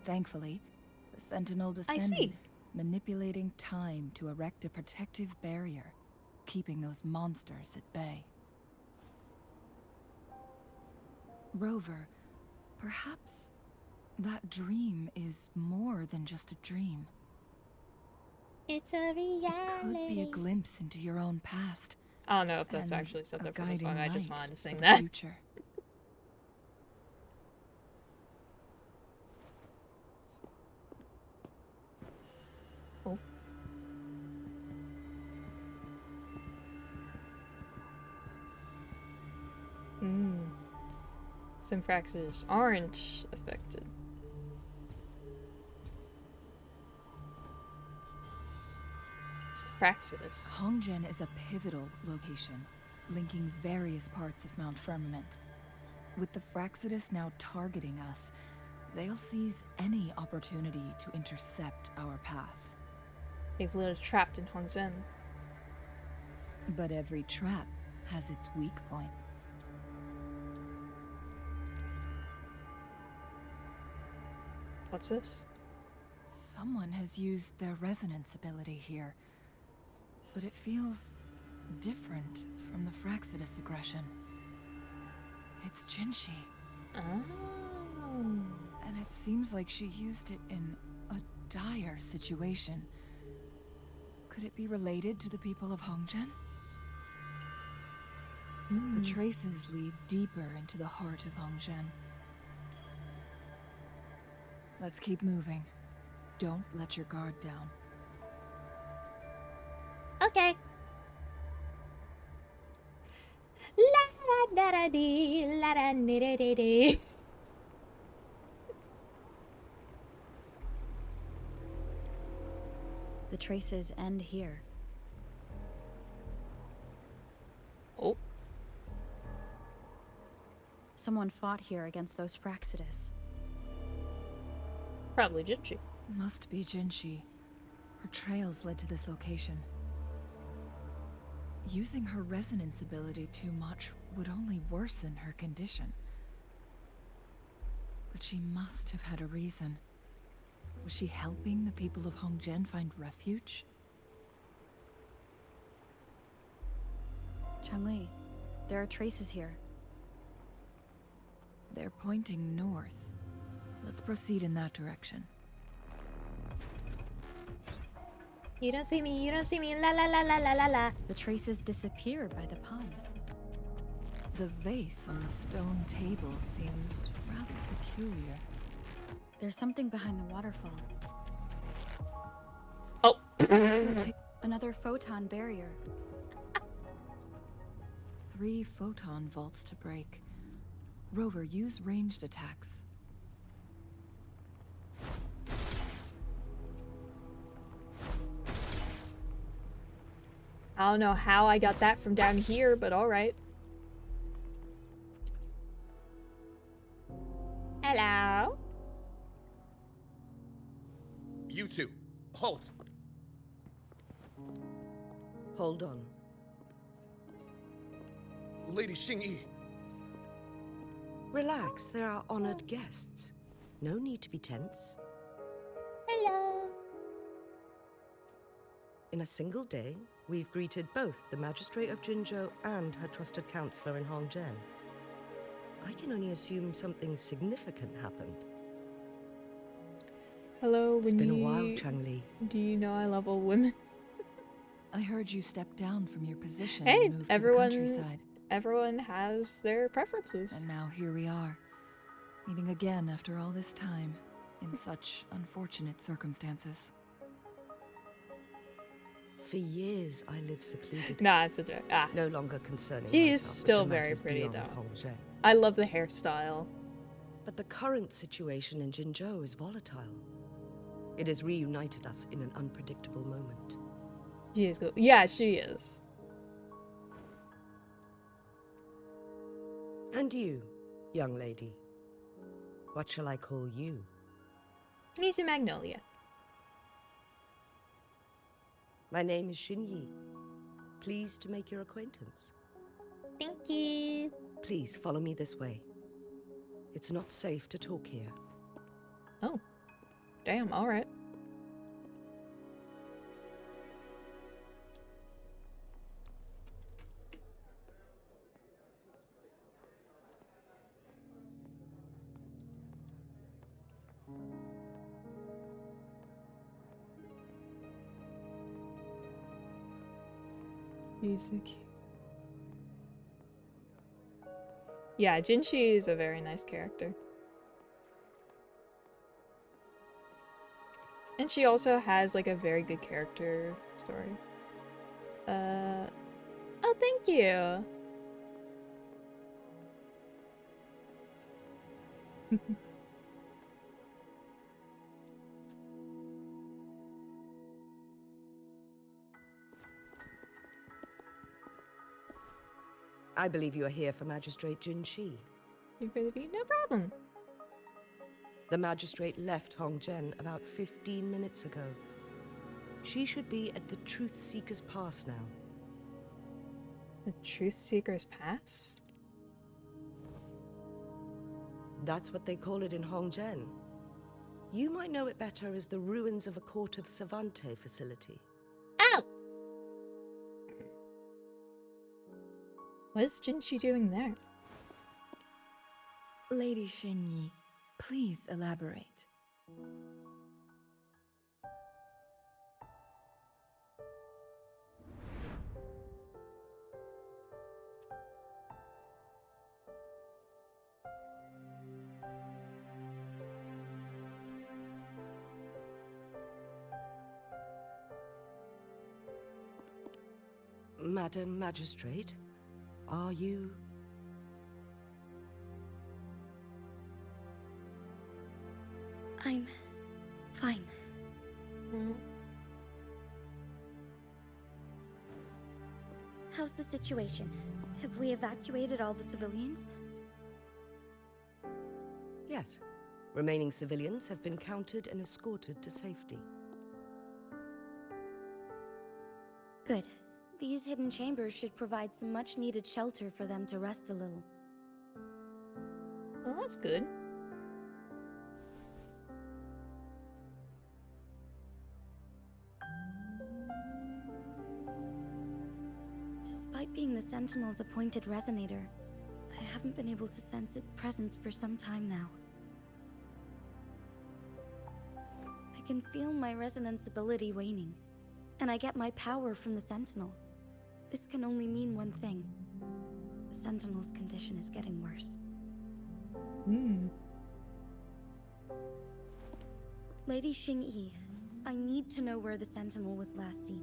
Thankfully, the Sentinel I descended, see. manipulating time to erect a protective barrier, keeping those monsters at bay. Rover, perhaps that dream is more than just a dream. It's a reality. It could be a glimpse into your own past. I don't know if that's and actually set a up for the guiding song. I just light wanted to sing for the that. future. Oh. Symphraxes aren't affected. It's the Fraxidus. Hongzhen is a pivotal location, linking various parts of Mount Firmament. With the Fraxidus now targeting us, they'll seize any opportunity to intercept our path. They've lived trapped in Hongzhen. But every trap has its weak points. What's this? Someone has used their resonance ability here, but it feels different from the Fraxidus aggression. It's Jinshi, Oh. and it seems like she used it in a dire situation. Could it be related to the people of Hongzhen? The traces lead deeper into the heart of Hongzhen. Let's keep moving. Don't let your guard down. Okay. La da da dee, la da dee dee dee dee. The traces end here. Oh. Someone fought here against those Fraxidus. Probably Jinshi. Must be Jinshi. Her trails led to this location. Using her resonance ability too much would only worsen her condition. But she must have had a reason. Was she helping the people of Hongzhen find refuge? Changli, there are traces here. They're pointing north. Let's proceed in that direction. You don't see me, you don't see me, la la la la la la la. The traces disappear by the pond. The vase on the stone table seems rather peculiar. There's something behind the waterfall. Oh! Let's go take Another photon barrier. 3 photon vaults to break. Rover, use ranged attacks. I don't know how I got that from down here, but alright. Hello? You two, halt! Hold on. Lady Xingyi. Relax, they're our honored guests. No need to be tense. Hello. In a single day, we've greeted both the Magistrate of Jinzhou and her trusted counselor in Hongzhen. I can only assume something significant happened. Hello, It's been a while, Changli. Do you know I love all women? I heard you stepped down from your position Hey, and moved everyone- to the countryside. Everyone has their preferences. And now here we are, meeting again after all this time, in such unfortunate circumstances. For years, I lived secluded. Nah, it's a joke. Ah, No longer concerning she is myself with still the very matters pretty beyond though. Hongzhen. I love the hairstyle. But the current situation in Jinzhou is volatile. It has reunited us in an unpredictable moment. She is good. Yeah, she is. And you, young lady. What shall I call you? Mizu Magnolia. My name is Xinyi. Pleased to make your acquaintance. Thank you. Please follow me this way. It's not safe to talk here. Oh. Damn, alright. Music. Yeah, Jinshi is a very nice character. And she also has like a very good character story. Oh, thank you. I believe you are here for Magistrate Jinshi. You for the beat? No problem. The magistrate left Hongzhen about 15 minutes ago. She should be at the Truth Seeker's Pass now. The Truth Seeker's Pass? That's what they call it in Hongzhen. You might know it better as the ruins of a Court of Savante facility. Ow! What is Jinshi doing there? Lady Xingyi, please elaborate. Madam Magistrate, are you... I'm fine. How's the situation? Have we evacuated all the civilians? Yes. Remaining civilians have been counted and escorted to safety. Good. These hidden chambers should provide some much-needed shelter for them to rest a little. Well, that's good. Despite being the Sentinel's appointed resonator, I haven't been able to sense its presence for some time now. I can feel my resonance ability waning. And I get my power from the Sentinel. This can only mean one thing. The Sentinel's condition is getting worse. Lady Xingyi, I need to know where the Sentinel was last seen.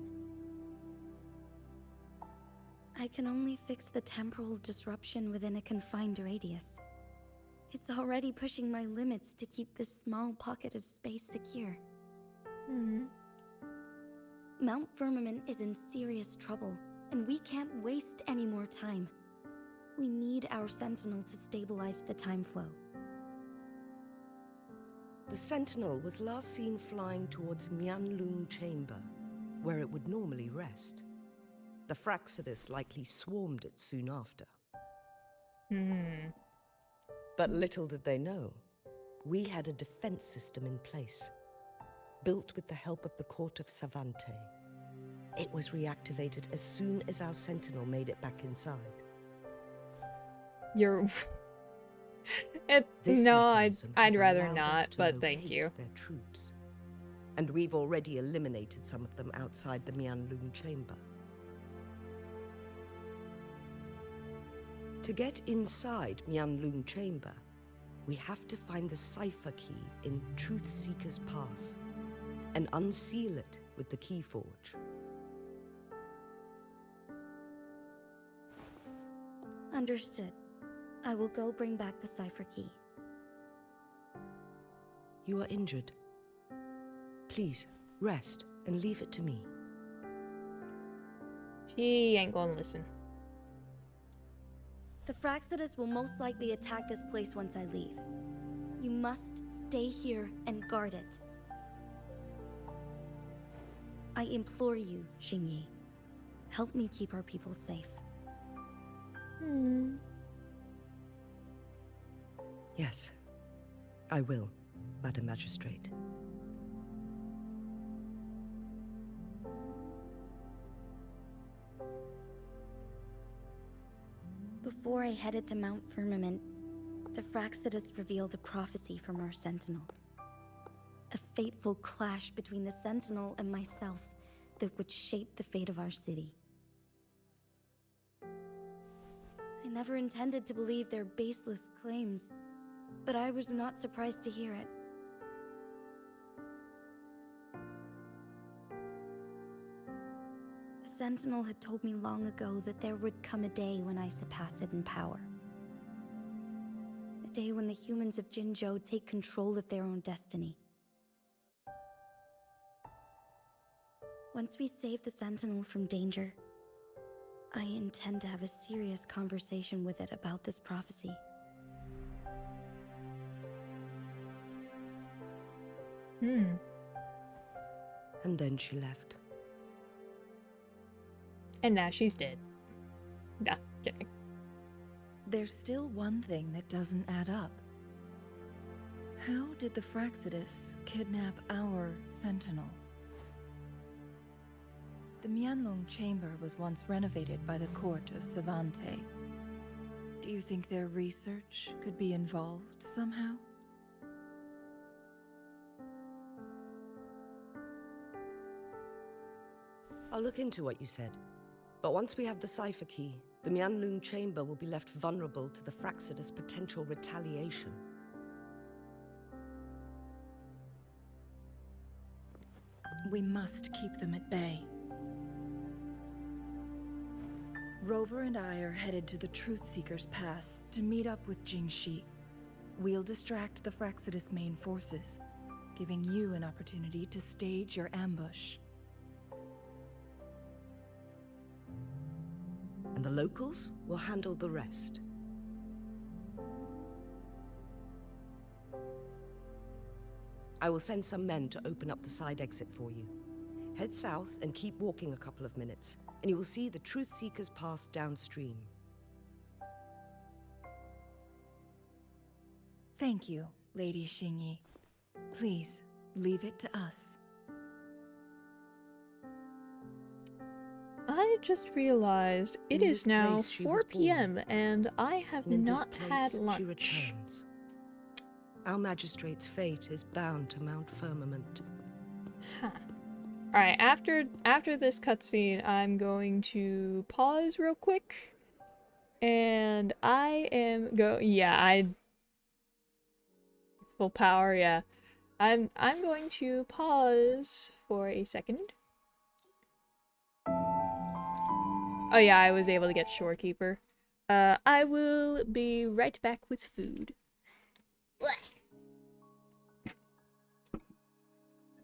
I can only fix the temporal disruption within a confined radius. It's already pushing my limits to keep this small pocket of space secure. Mount Firmament is in serious trouble, and we can't waste any more time. We need our Sentinel to stabilize the time flow. The Sentinel was last seen flying towards Mianlung Chamber, where it would normally rest. The Fraxidus likely swarmed it soon after. But little did they know, we had a defense system in place, built with the help of the court of Savante. It was reactivated as soon as our Sentinel made it back inside. You're... This no, mechanism I'd has rather allowed us not, to but thank locate you. their troops. And we've already eliminated some of them outside the Mianlung Chamber. To get inside Mianlung Chamber, we have to find the cipher key in Truth Seeker's Pass and unseal it with the Keyforge. Understood. I will go bring back the cipher key. You are injured. Please, rest and leave it to me. She ain't gonna listen. The Fraxidus will most likely attack this place once I leave. You must stay here and guard it. I implore you, Xingyi. Help me keep our people safe. Yes, I will, Madam Magistrate. Before I headed to Mount Firmament, the Fraxidus revealed a prophecy from our Sentinel. A fateful clash between the Sentinel and myself that would shape the fate of our city. I never intended to believe their baseless claims, but I was not surprised to hear it. The Sentinel had told me long ago that there would come a day when I surpass it in power. A day when the humans of Jinzhou take control of their own destiny. Once we save the Sentinel from danger, I intend to have a serious conversation with it about this prophecy. And then she left. And now she's dead. Nah, kidding. There's still one thing that doesn't add up. How did the Fraxidus kidnap our Sentinel? The Mianlong Chamber was once renovated by the court of Savante. Do you think their research could be involved somehow? I'll look into what you said. But once we have the cipher key, the Mianlung Chamber will be left vulnerable to the Fraxidus' potential retaliation. We must keep them at bay. Rover and I are headed to the Truth Seeker's Pass to meet up with Jingxi. We'll distract the Fraxidus' main forces, giving you an opportunity to stage your ambush. And the locals will handle the rest. I will send some men to open up the side exit for you. Head south and keep walking a couple of minutes, and you will see the Truth Seekers Pass downstream. Thank you, Lady Xingyi. Please, leave it to us. I just realized it In is this now place she 4 was born, p.m. and I have And in not this had place lunch. she returns. Our magistrate's fate is bound to Mount Firmament. Huh. Alright, after this cutscene, I'm going to pause real quick. And I am full power, yeah. I'm going to pause for a second. Oh yeah, I was able to get Shorekeeper. I will be right back with food.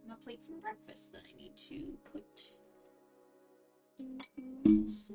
My plate from breakfast that I need to put into this.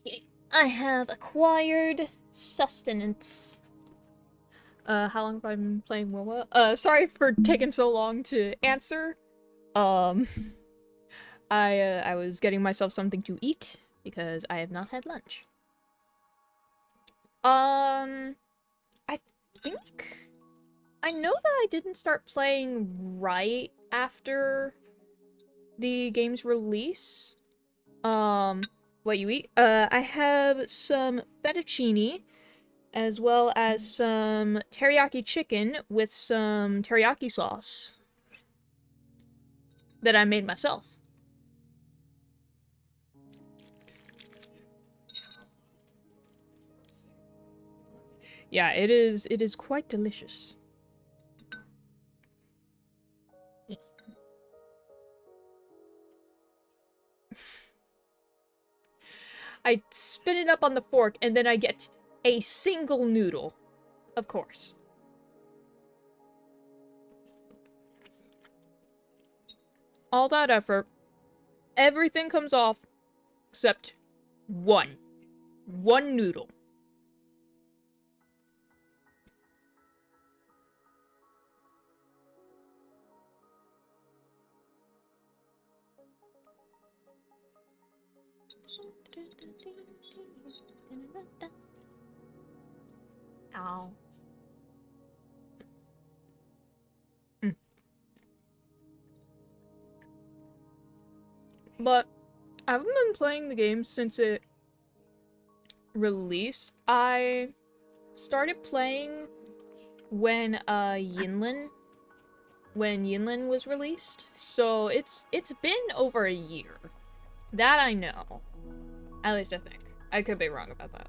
Okay. I have acquired sustenance. How long have I been playing WoW? Sorry for taking so long to answer. I was getting myself something to eat because I have not had lunch. I think I know that I didn't start playing right after the game's release. What you eat? I have some fettuccine, as well as some teriyaki chicken with some teriyaki sauce that I made myself. Yeah, it is quite delicious. I spin it up on the fork, and then I get a single noodle. Of course. All that effort. Everything comes off except one. One noodle. Ow. But I haven't been playing the game since it released. I started playing when Yinlin was released. So it's been over a year. That I know. At least I think. I could be wrong about that.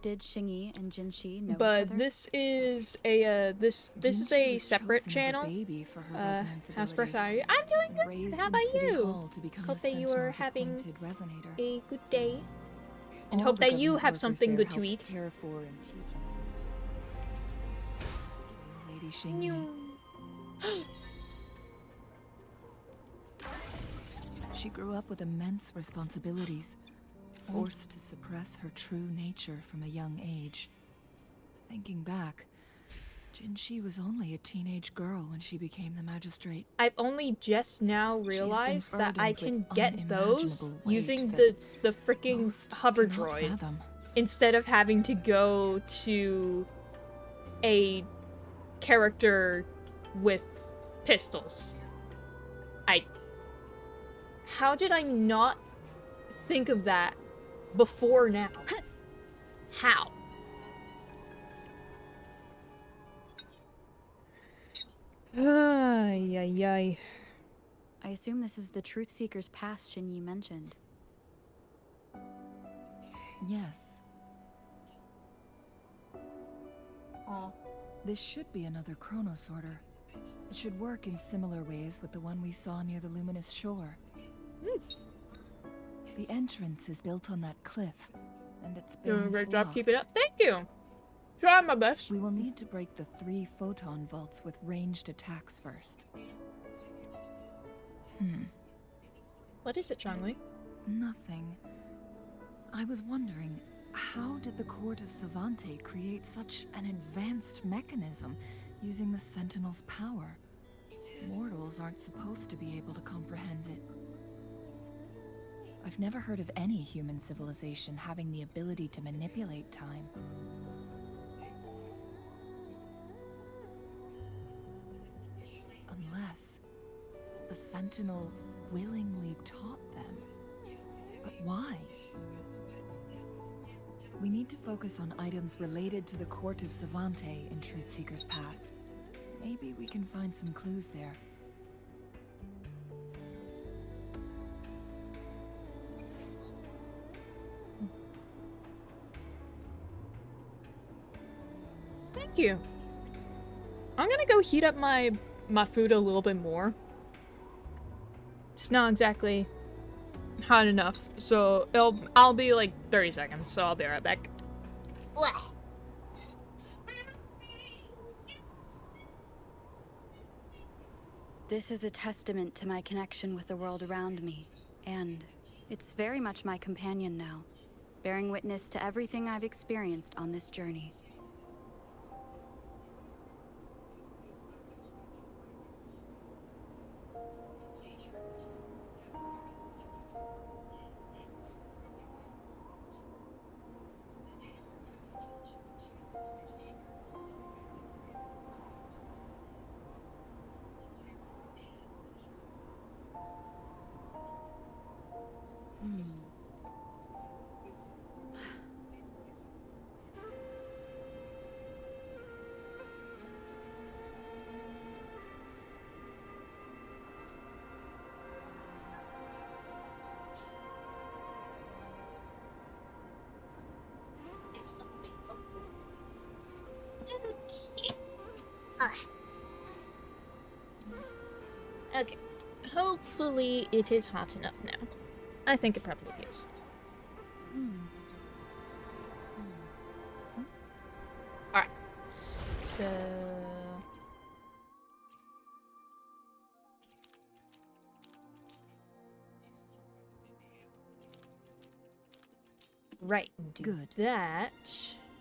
Did Xingyi and Jinshi know each But other? this is a this is Jinshi a was separate chosen as a channel. baby for her resonance As per ability, sorry, I'm doing and good. raised How in about City you? Hall to become Hope the that you are Sentinel's having appointed resonator. a good day, and All hope the that you government have workers something there good to helped eat. care for and teach Lady Xingyi. She grew up with immense responsibilities, forced to suppress her true nature from a young age. Thinking back, Jinshi was only a teenage girl when she became the magistrate. I've only just now She has been realized that I burdened can with get those unimaginable weight using that the freaking most hover cannot droid fathom. instead of having to go to a character with pistols. How did I not think of that before now? How? Ay, ay, ay. I assume this is the Truth Seeker's past Xingyi mentioned. Yes. Oh. This should be another chronosorter. It should work in similar ways with the one we saw near the luminous shore. The entrance is built on that cliff, and it's been Doing a great job. blocked. Keep it up. Thank you. Try my best. We will need to break the 3 photon vaults with ranged attacks first. What is it, Changli? Nothing. I was wondering, how did the court of Savante create such an advanced mechanism using the Sentinel's power? Mortals aren't supposed to be able to comprehend it. I've never heard of any human civilization having the ability to manipulate time. Unless the Sentinel willingly taught them. But why? We need to focus on items related to the court of Savante in Truthseeker's Pass. Maybe we can find some clues there. Thank you. I'm gonna go heat up my food a little bit more. It's not exactly hot enough, so I'll be like 30 seconds, so I'll be right back. This is a testament to my connection with the world around me, and it's very much my companion now, bearing witness to everything I've experienced on this journey. Okay. Hopefully it is hot enough now. I think it probably is. Alright. So... Right, do Good. that.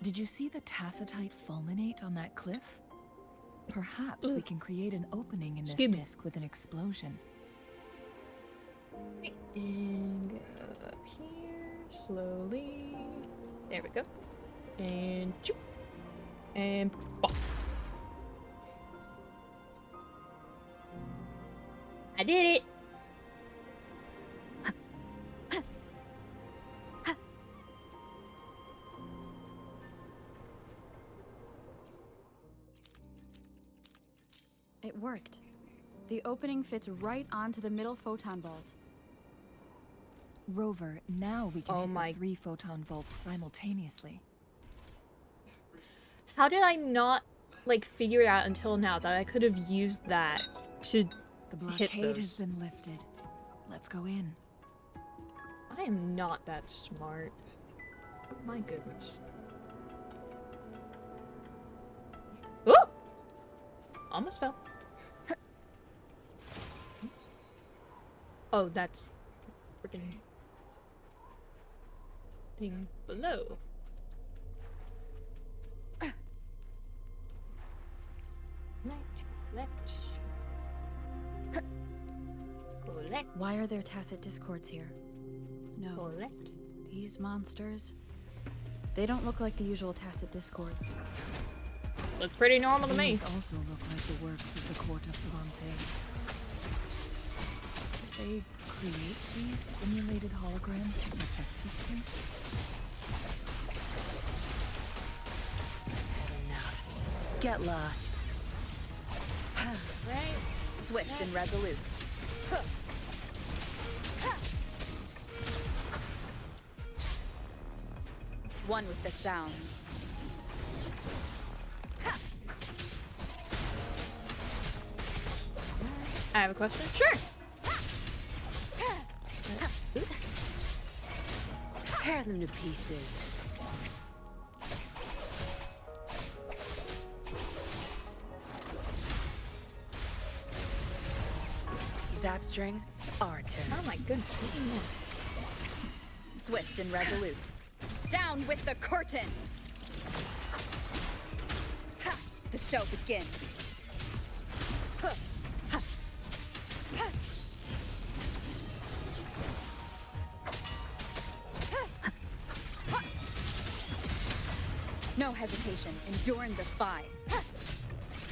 Did you see the tacitite fulminate on that cliff? Perhaps we can create an opening in this Excuse me. disk with an explosion. And go up here, slowly. There we go. And choop. And pop. I did it! It worked. The opening fits right onto the middle photon vault. Rover, now we can Oh hit my- the 3 photon vaults simultaneously. How did I not, like, figure it out until now that I could have used that to The hit blockade has those? been lifted. Let's go in. I am not that smart. My goodness. Oh! Almost fell. Oh, that's freaking thing below. Collect. Collect. Why are there tacit discords here? No. Collect. These monsters... They don't look like the usual tacit discords. Looks pretty normal to me. These also look like the works of the court of Savante. They create these simulated holograms to protect this place? Enough. Get lost. Right? Swift and resolute. One with the sounds. I have a question. Sure. Tear them to pieces. Zapstring, our turn. Oh my goodness. look at that. Swift and resolute. Down with the curtain! Ha! The show begins. Huh. Ha. Ha. Ha. No hesitation. Endure and defy. Ha.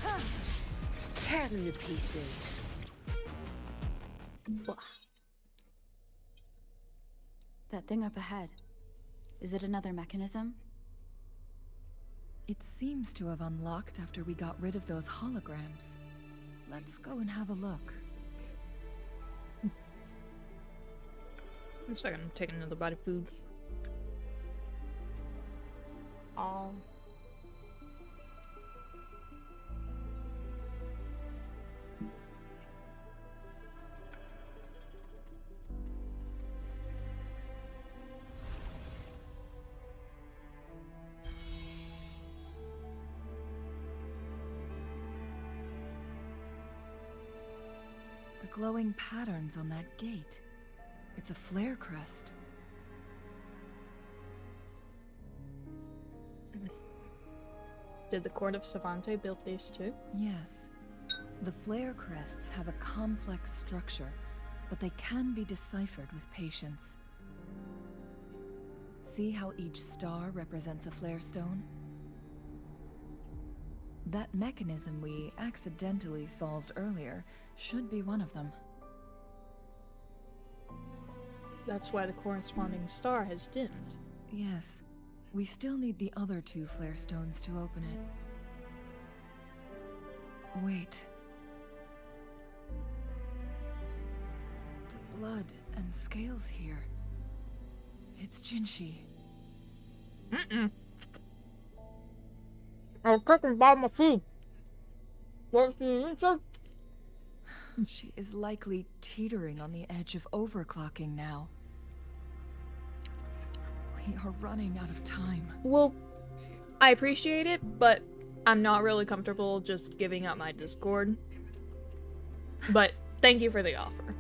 Ha. Tear them to pieces. That thing up ahead. Is it another mechanism? It seems to have unlocked after we got rid of those holograms. Let's go and have a look. Looks like I'm taking another bite of food. glowing patterns on that gate. It's a flare crest. Did the Court of Savante build these too? Yes. The flare crests have a complex structure, but they can be deciphered with patience. See how each star represents a flare stone? That mechanism we accidentally solved earlier should be one of them. That's why the corresponding star has dimmed. Yes. We still need the other 2 flare stones to open it. Wait. The blood and scales here. It's Jinshi. I'll cook and buy my food. What's the answer? She is likely teetering on the edge of overclocking now. We are running out of time. Well, I appreciate it, but I'm not really comfortable just giving up my Discord. But thank you for the offer.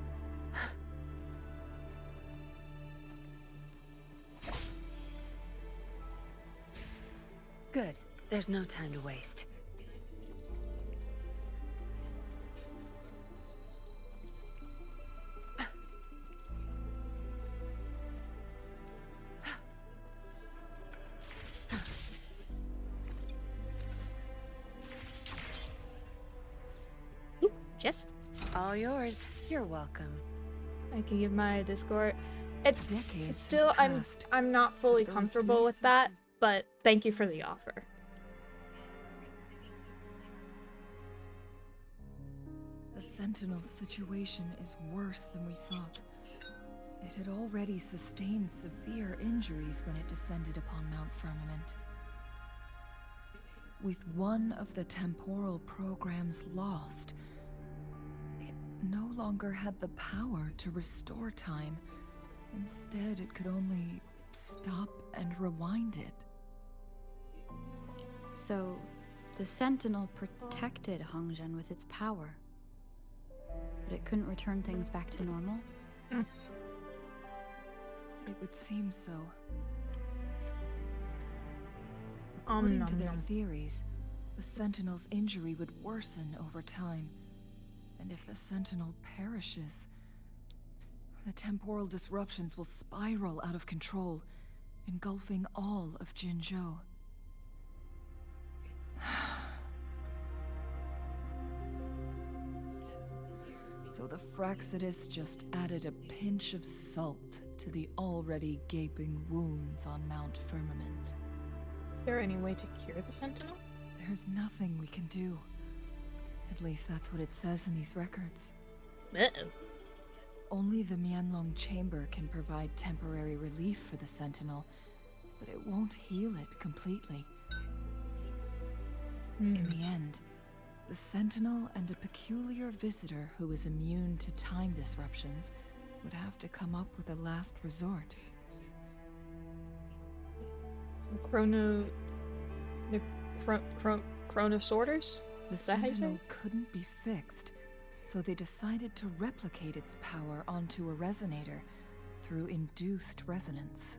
Good. There's no time to waste. Yes? All yours. You're welcome. I can give my Discord. Decades It's still, have passed, I'm not fully but those comfortable with that, researchers- but thank you for the offer. The Sentinel's situation is worse than we thought. It had already sustained severe injuries when it descended upon Mount Firmament. With one of the temporal programs lost, it no longer had the power to restore time. Instead, it could only stop and rewind it. So, the Sentinel protected Hongzhen with its power. But it couldn't return things back to normal? It would seem so. According to their theories, the Sentinel's injury would worsen over time. And if the Sentinel perishes, the temporal disruptions will spiral out of control, engulfing all of Jinzhou. So the Fraxidus just added a pinch of salt to the already gaping wounds on Mount Firmament. Is there any way to cure the Sentinel? There's nothing we can do. At least that's what it says in these records. Uh-oh. Only the Mianlong Chamber can provide temporary relief for the Sentinel, but it won't heal it completely. In the end, the Sentinel and a peculiar visitor who is immune to time disruptions would have to come up with a last resort. Chronosorters? The Is that how you say Sentinel it? couldn't be fixed, so they decided to replicate its power onto a resonator through induced resonance.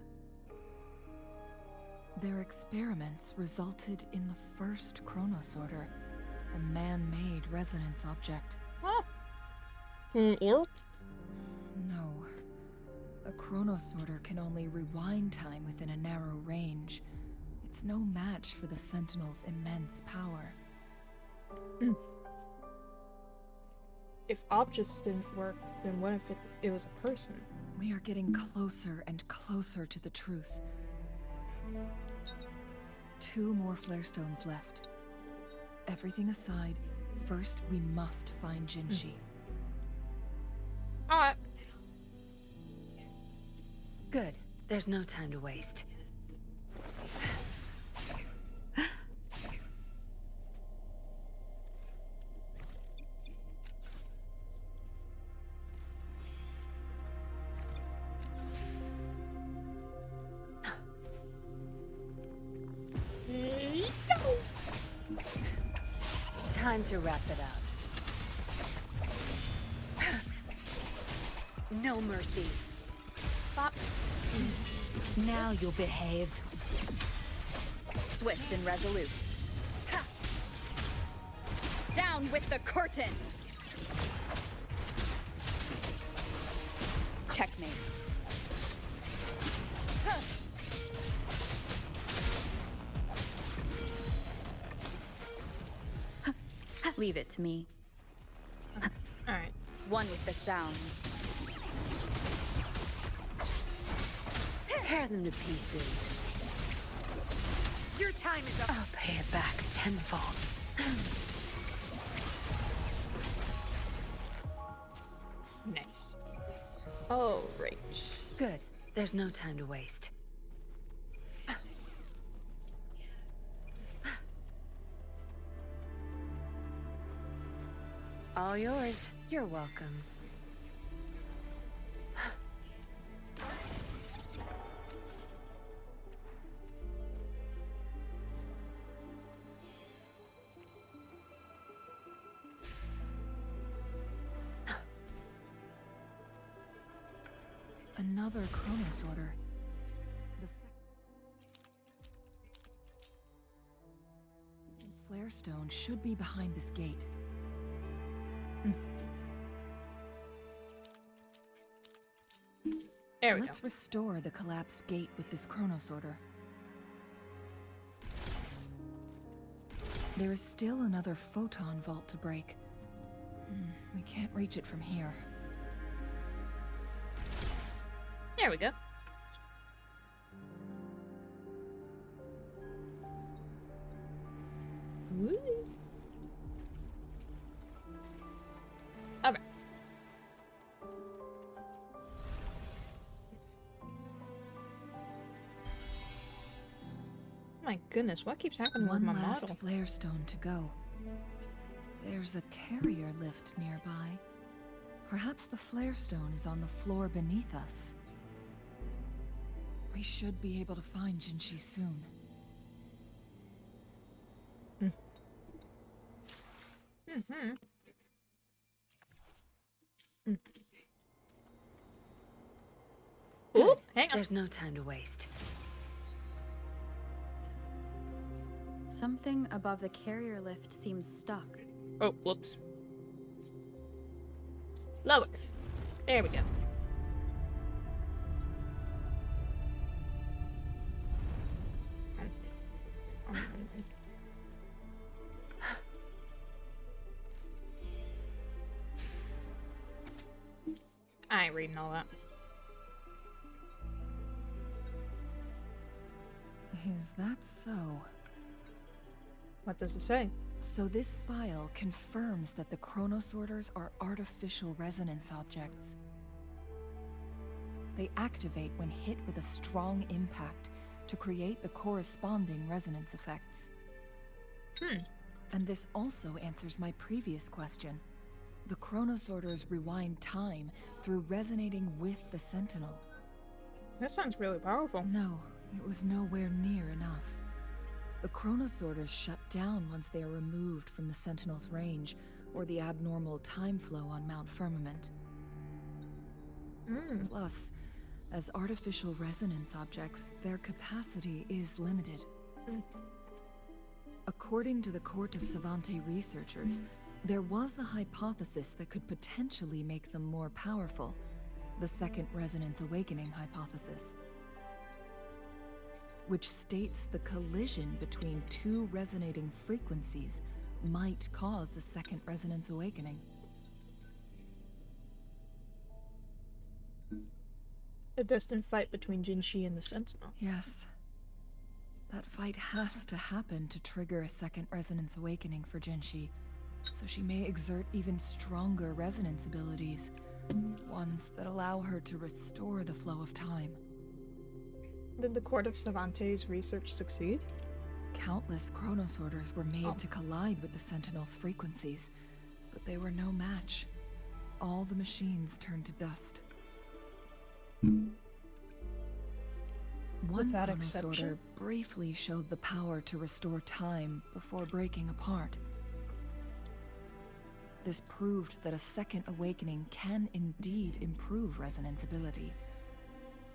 Their experiments resulted in the first Chronosorter, a man-made resonance object. Ew. No. A Chronosorter can only rewind time within a narrow range. It's no match for the Sentinel's immense power. If objects didn't work, then what if it was a person? We are getting closer and closer to the truth. 2 more flare stones left. Everything aside, first we must find Jinshi. Alright. Good. There's no time to waste. Time to wrap it up. no mercy. Stop. Now you'll behave. Swift and resolute. Ha! Down with the curtain! Checkmate. Huh. Leave it to me. Alright. One with the sounds. Tear them to pieces. Your time is up. I'll pay it back tenfold. Nice. Alright. Good. There's no time to waste. All yours. You're welcome. Another Chronos Order. The Flare Stone should be behind this gate. There we Let's go. restore the collapsed gate with this Chronos Order. There is still another photon vault to break. We can't reach it from here. There we go. Woo. Alright. My goodness, what keeps happening with One my last model? flare stone to go. There's a carrier lift nearby. Perhaps the flare stone is on the floor beneath us. We should be able to find Jinshi soon. Mm-hmm. Ooh, Good. hang on. There's no time to waste. Something above the carrier lift seems stuck. Oh, whoops. Lower. There we go. I ain't reading all that. Is that so? What does it say? So this file confirms that the chronosorters are artificial resonance objects. They activate when hit with a strong impact to create the corresponding resonance effects. And this also answers my previous question. The chronosorters rewind time through resonating with the Sentinel. That sounds really powerful. No, it was nowhere near enough. The chronosorters shut down once they are removed from the Sentinel's range, or the abnormal time flow on Mount Firmament. Plus, as artificial resonance objects, their capacity is limited. According to the Court of Savante researchers, there was a hypothesis that could potentially make them more powerful, the Second Resonance Awakening hypothesis, which states the collision between two resonating frequencies might cause a Second Resonance Awakening. A destined fight between Jinshi and the Sentinel. Yes. That fight has to happen to trigger a Second Resonance Awakening for Jinshi, so she may exert even stronger resonance abilities, ones that allow her to restore the flow of time. Did the Court of Savante's research succeed? Countless chronosorters were made to collide with the Sentinel's frequencies, but they were no match. All the machines turned to dust. One Without chronosorter exception? briefly showed the power to restore time before breaking apart. This proved that a second awakening can indeed improve resonance ability.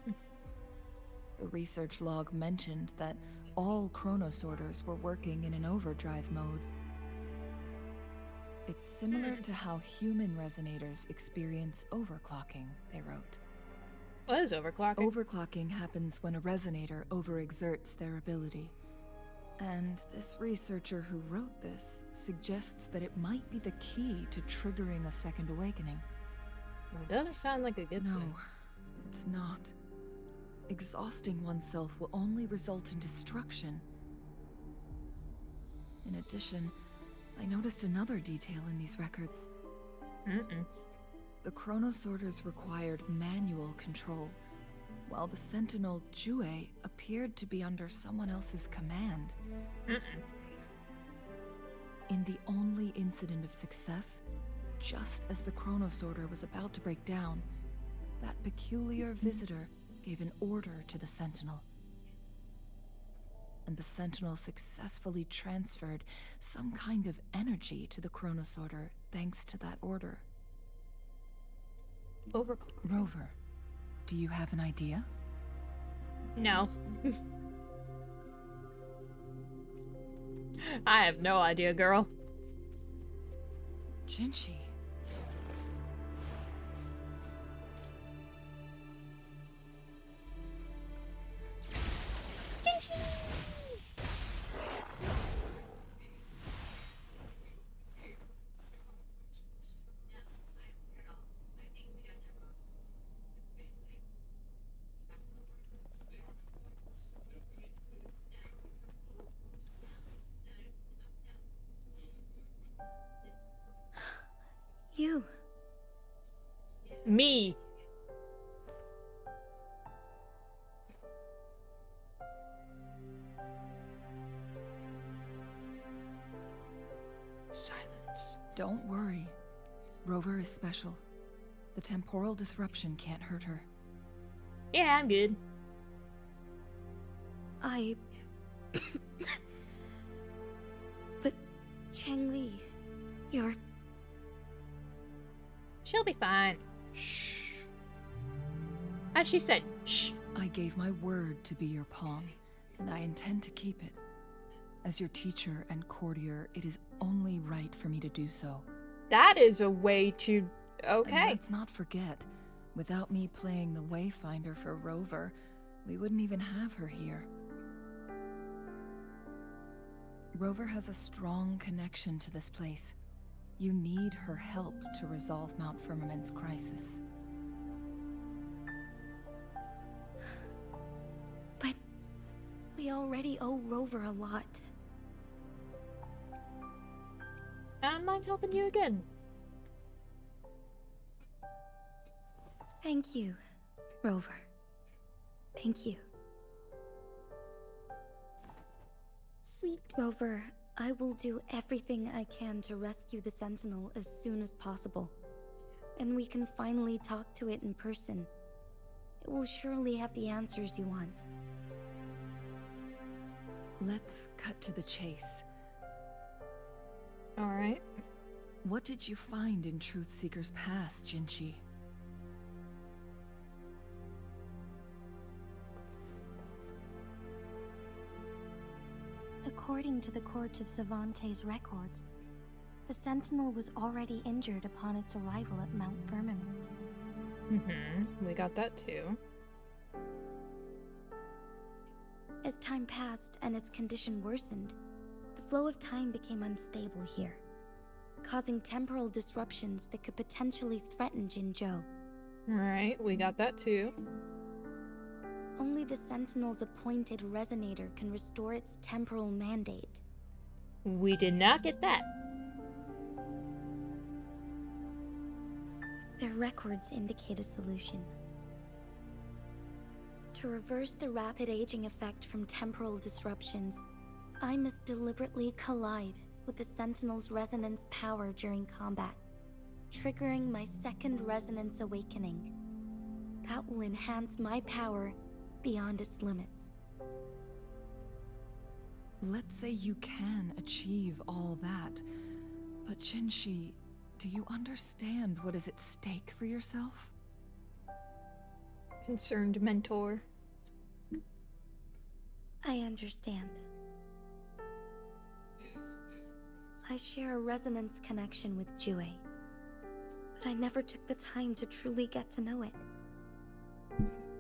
The research log mentioned that all chronosorters were working in an overdrive mode. It's similar to how human resonators experience overclocking, they wrote. What is overclocking? Overclocking happens when a resonator overexerts their ability. And this researcher who wrote this suggests that it might be the key to triggering a second awakening. It doesn't sound like a good No, thing. it's not. Exhausting oneself will only result in destruction. In addition, I noticed another detail in these records. The chronosorters required manual control, while the sentinel Jue appeared to be under someone else's command. In the only incident of success, just as the chronosorter was about to break down, that peculiar visitor gave an order to the sentinel. And the sentinel successfully transferred some kind of energy to the chronosorter thanks to that order. Overclock. Rover, do you have an idea? No. I have no idea, girl. Jinchi. You. Me. Silence. Don't worry. Rover is special. The temporal disruption can't hurt her. Yeah, I'm good. But Changli, you're... She'll be fine. Shh. As she said, shh. I gave my word to be your pawn, and I intend to keep it. As your teacher and courtier, it is only right for me to do so. That is a way to... Okay. And let's not forget, without me playing the Wayfinder for Rover, we wouldn't even have her here. Rover has a strong connection to this place. You need her help to resolve Mount Firmament's crisis. But we already owe Rover a lot. I don't mind helping you again. Thank you, Rover. Thank you. Sweet. Rover, I will do everything I can to rescue the Sentinel as soon as possible. And we can finally talk to it in person. It will surely have the answers you want. Let's cut to the chase. Alright. What did you find in Truthseeker's past, Jinchi? According to the Court of Savante's records, the Sentinel was already injured upon its arrival at Mount Firmament. We got that too. As time passed and its condition worsened, the flow of time became unstable here, causing temporal disruptions that could potentially threaten Jinzhou. Alright, we got that too. Only the Sentinel's appointed resonator can restore its temporal mandate. We did not get that. Their records indicate a solution. To reverse the rapid aging effect from temporal disruptions, I must deliberately collide with the Sentinel's resonance power during combat, triggering my second resonance awakening. That will enhance my power beyond its limits. Let's say you can achieve all that, but Jinshi, Do you understand what is at stake for yourself? Concerned mentor. I understand. I share a resonance connection with Jue, but I never took the time to truly get to know it.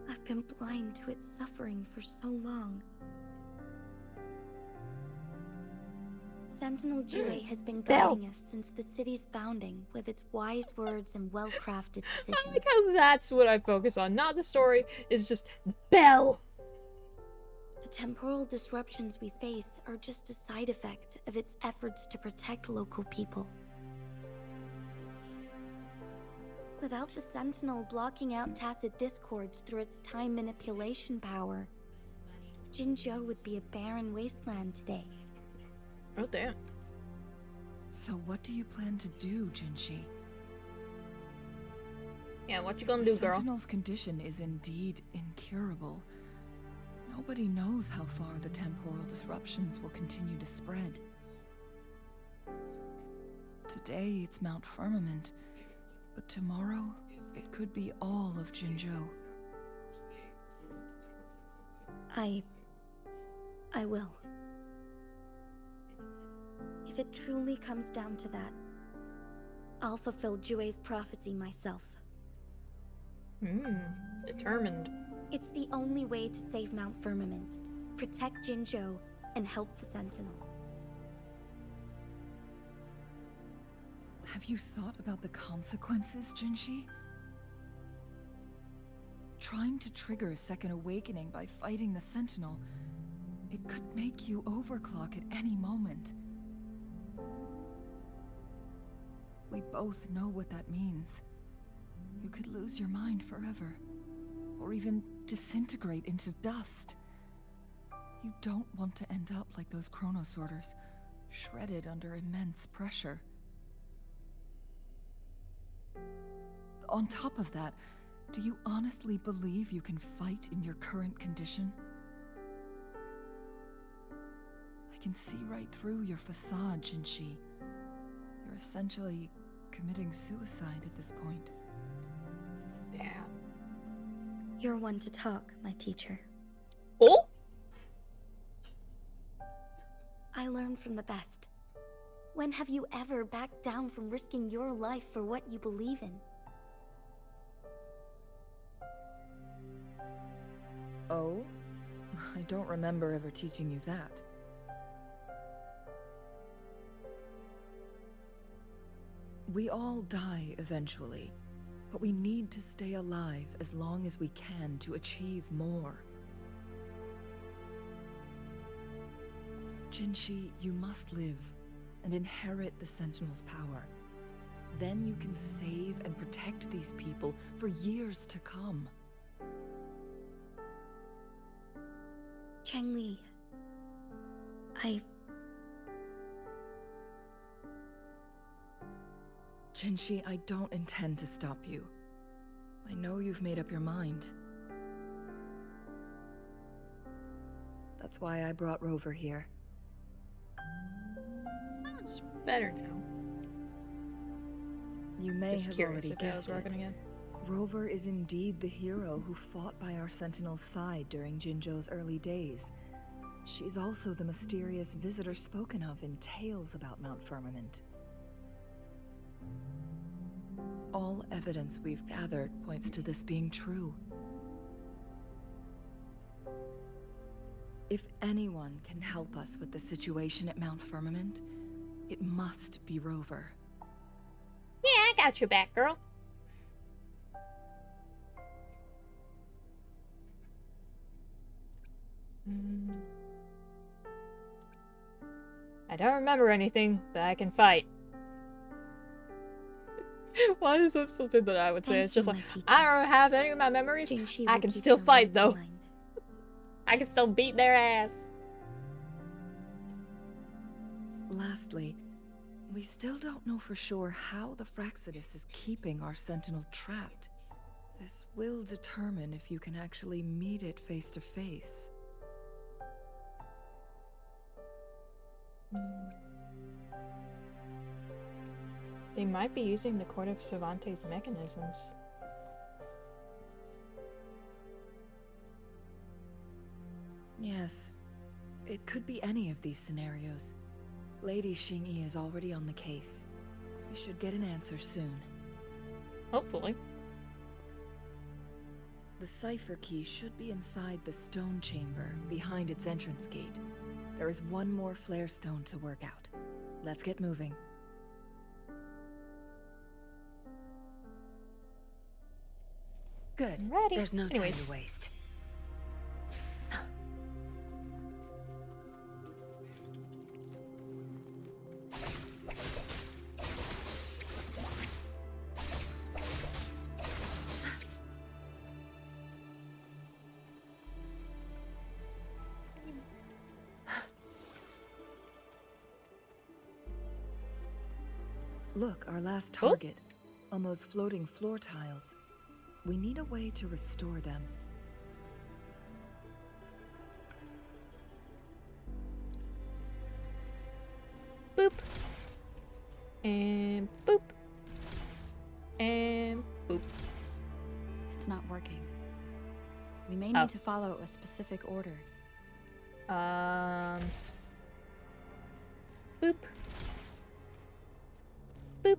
I've been blind to its suffering for so long. Sentinel Jue has been guiding us since the city's founding with its wise words and well-crafted I decisions. like how that's what I focus on, not the story. It's just Belle. The temporal disruptions we face are just a side effect of its efforts to protect local people. Without the Sentinel blocking out tacit discords through its time manipulation power, Jinzhou would be a barren wasteland today. Oh damn. So what do you plan to do, Jinshi? Yeah, what you gonna do, girl? Sentinel's condition is indeed incurable. Nobody knows how far the temporal disruptions will continue to spread. Today it's Mount Firmament, but tomorrow it could be all of Jinzhou. I will. If it truly comes down to that, I'll fulfill Jue's prophecy myself. Determined. It's the only way to save Mount Firmament, protect Jinzhou, and help the Sentinel. Have you thought about the consequences, Jinshi? Trying to trigger a second awakening by fighting the Sentinel, it could make you overclock at any moment. We both know what that means. You could lose your mind forever, or even disintegrate into dust. You don't want to end up like those chronosorters, shredded under immense pressure. On top of that, do you honestly believe you can fight in your current condition? I can see right through your facade, Jinshi. You're essentially committing suicide at this point. Yeah. You're one to talk, my teacher. Oh? I learn from the best. When have you ever backed down from risking your life for what you believe in? Oh? I don't remember ever teaching you that. We all die eventually, but we need to stay alive as long as we can to achieve more. Jinshi, you must live and inherit the Sentinel's power. Then you can save and protect these people for years to come. Changli, Jinshi, I don't intend to stop you. I know you've made up your mind. That's why I brought Rover here. That's better now. You may Just have curious already if I was guessed rocking it. again. Rover is indeed the hero who fought by our Sentinel's side during Jinzhou's early days. She's also the mysterious visitor spoken of in tales about Mount Firmament. All evidence we've gathered points to this being true. If anyone can help us with the situation at Mount Firmament, it must be Rover. Yeah, I got your back, girl. I don't remember anything, but I can fight. Why is that something that I would say? Thank It's just you, like, my teacher. I don't have any of my memories. Jinshi I will can keep still your fight, words though. in mind. I can still beat their ass. Lastly, we still don't know for sure how the Fraxidus is keeping our Sentinel trapped. This will determine if you can actually meet it face to face. They might be using the Court of Cervantes mechanisms. Yes. It could be any of these scenarios. Lady Xingyi is already on the case. We should get an answer soon. Hopefully. The cipher key should be inside the stone chamber, behind its entrance gate. There is one more flare stone to work out. Let's get moving. Good. Ready. There's no Anyways. time to waste. Look, our last target. On those floating floor tiles. We need a way to restore them. Boop. And boop. And boop. It's not working. We may need to follow a specific order. Boop. Boop.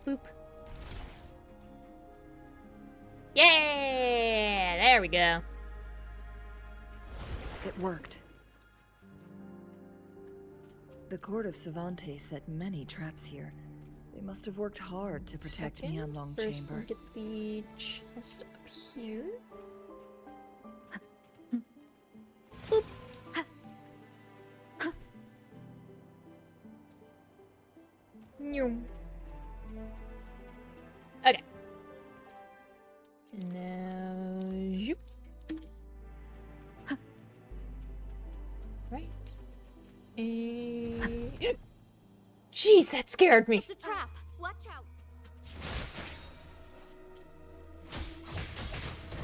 Boop. Yeah! There we go. It worked. The Court of Cervantes set many traps here. They must have worked hard to protect Mianlong First, Chamber. get the chest up here. Boop. Nyum. Okay. Now, zoop. Right. And jeez, that scared me. It's a trap. Watch out.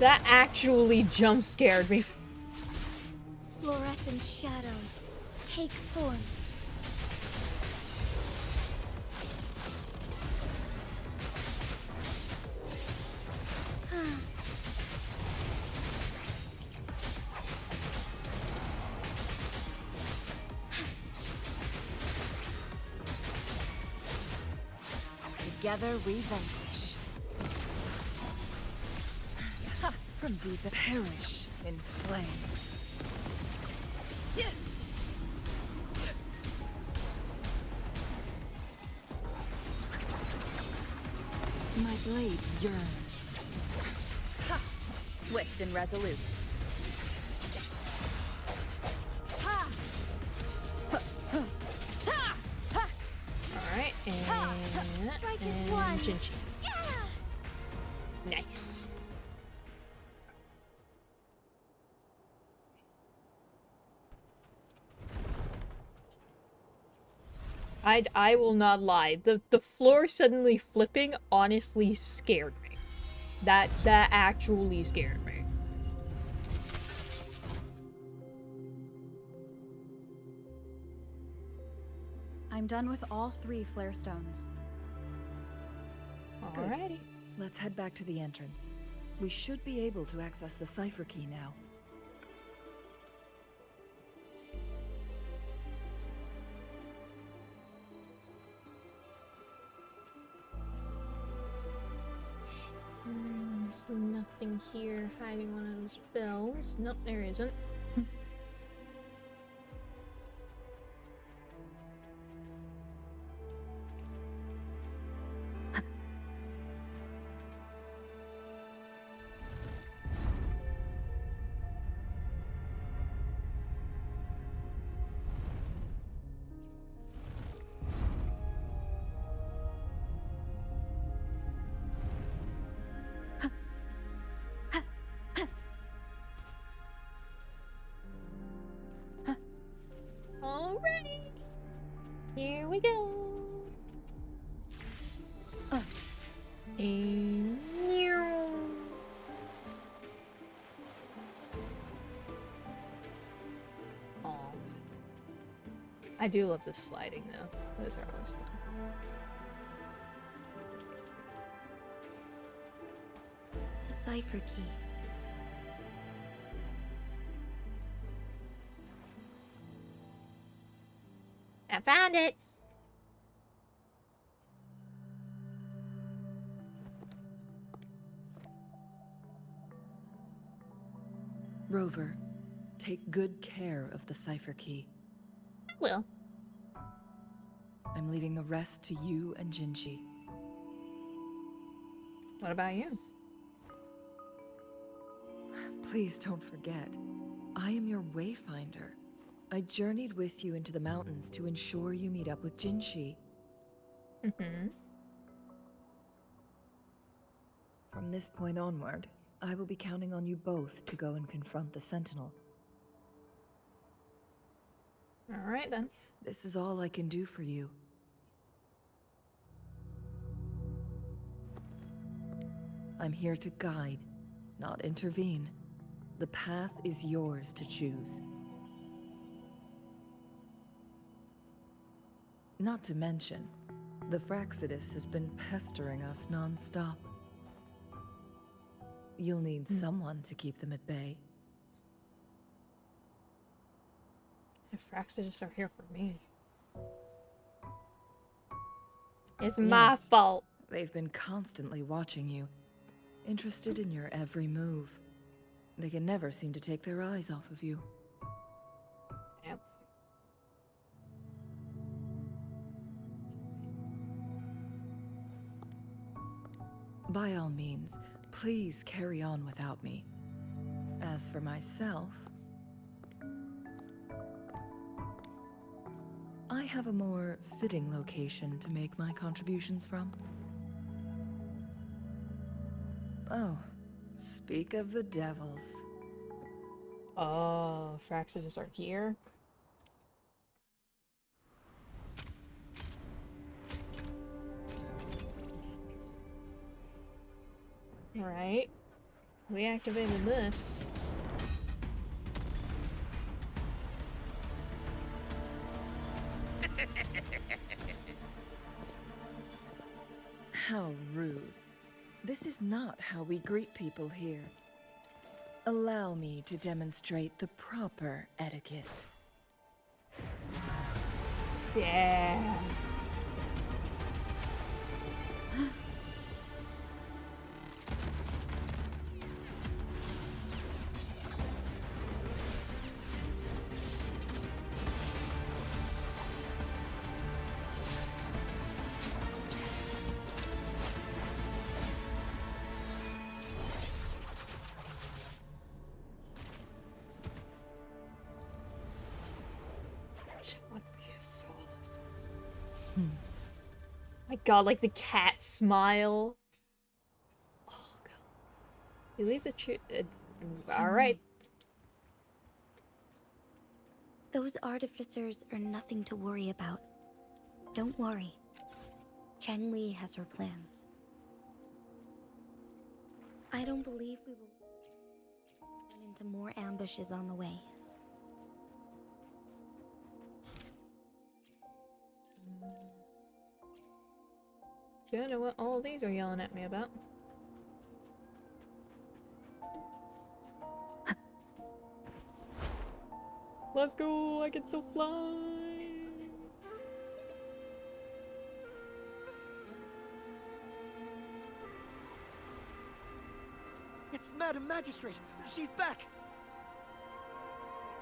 That actually jump scared me. Fluorescent shadows take form. Together we vanquish. From deep perish in flames. My blade yearns. Swift and resolute. Alright, and Strike is one. Jinchi. Yeah. Nice. I will not lie. The floor suddenly flipping honestly scared me. That actually scared me. I'm done with all 3 flare stones. Alrighty. Let's head back to the entrance. We should be able to access the cipher key now. There's nothing here hiding one of those bells. Nope, there isn't. Alright, here we go. And I do love this sliding though. Those are always fun. The cipher key. I found it! Rover, take good care of the cipher key. I will. I'm leaving the rest to you and Jinji. What about you? Please don't forget, I am your wayfinder. I journeyed with you into the mountains to ensure you meet up with Jinshi. Mm-hmm. From this point onward, I will be counting on you both to go and confront the Sentinel. Alright then. This is all I can do for you. I'm here to guide, not intervene. The path is yours to choose. Not to mention, the Fraxidus has been pestering us non-stop. You'll need someone to keep them at bay. If Fraxidus are here for me. It's my Yes, fault. They've been constantly watching you, interested in your every move. They can never seem to take their eyes off of you. Yep. By all means, please carry on without me. As for myself, I have a more fitting location to make my contributions from. Oh, speak of the devils. Oh, Fraxidus are here? Alright. We activated this. How rude. This is not how we greet people here. Allow me to demonstrate the proper etiquette. Yeah. My god, like the cat smile. Oh god. You leave the alright. Those artificers are nothing to worry about. Don't worry. Cheng Li has her plans. I don't believe we will run into more ambushes on the way. Don't know what all these are yelling at me about. Let's go! I can still fly! It's Madam Magistrate! She's back!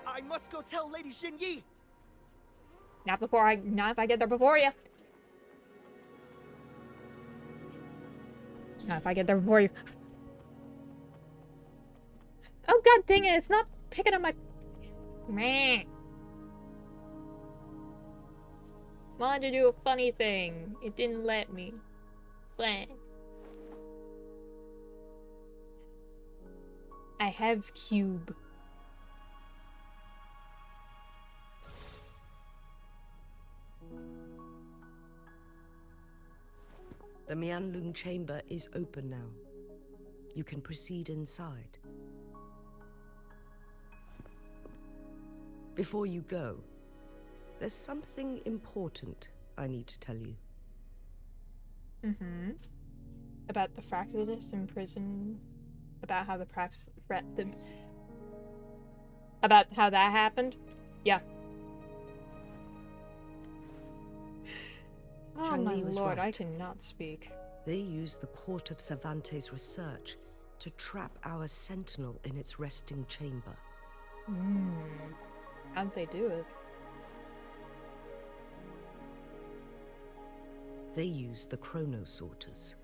I must go tell Lady Xinyi! Not if I get there before you. Not if I get there before you. Oh god dang it, it's not picking up my... Meh. Wanted to do a funny thing. It didn't let me. Bleh. I have cube. The Mianlung chamber is open now. You can proceed inside. Before you go, There's something important I need to tell you. Mm-hmm. About the Fraxidus in prison. About how about how that happened? Yeah. Oh my Chang-Li was lord, I right. cannot speak. They used the Court of Cervantes' research to trap our sentinel in its resting chamber. How'd they do it? They used the chronosorters.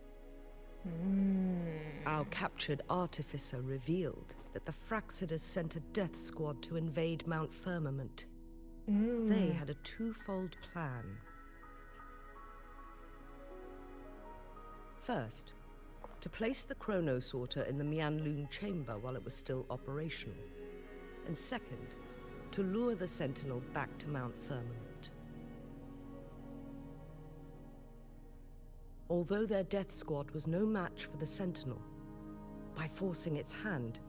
Our captured artificer revealed that the Fraxidus sent a death squad to invade Mount Firmament. They had a twofold plan. First, to place the chronosorter in the Mianlun chamber while it was still operational. And second, to lure the Sentinel back to Mount Firmament. Although their death squad was no match for the Sentinel, by forcing its hand,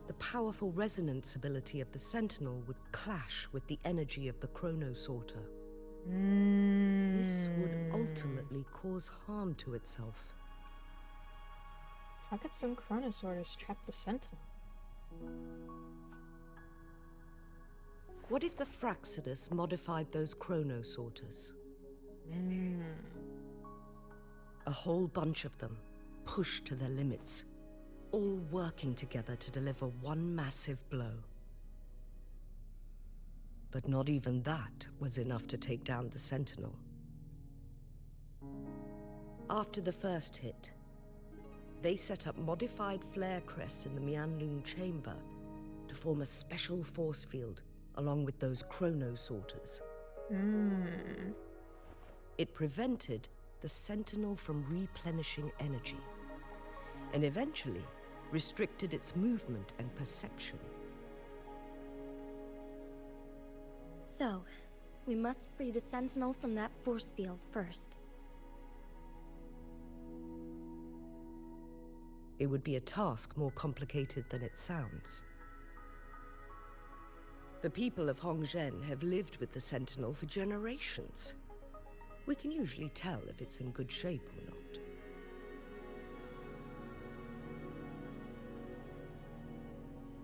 the powerful resonance ability of the Sentinel would clash with the energy of the chronosorter. This would ultimately cause harm to itself. How could some chronosorters trap the Sentinel? What if the Fraxidus modified those chronosorters? A whole bunch of them, pushed to their limits, all working together to deliver one massive blow. But not even that was enough to take down the Sentinel. After the first hit, they set up modified flare crests in the Mianlun chamber to form a special force field along with those chronosorters. It prevented the Sentinel from replenishing energy, and eventually restricted its movement and perception. So, we must free the Sentinel from that force field first. It would be a task more complicated than it sounds. The people of Hongzhen have lived with the Sentinel for generations. We can usually tell if it's in good shape or not.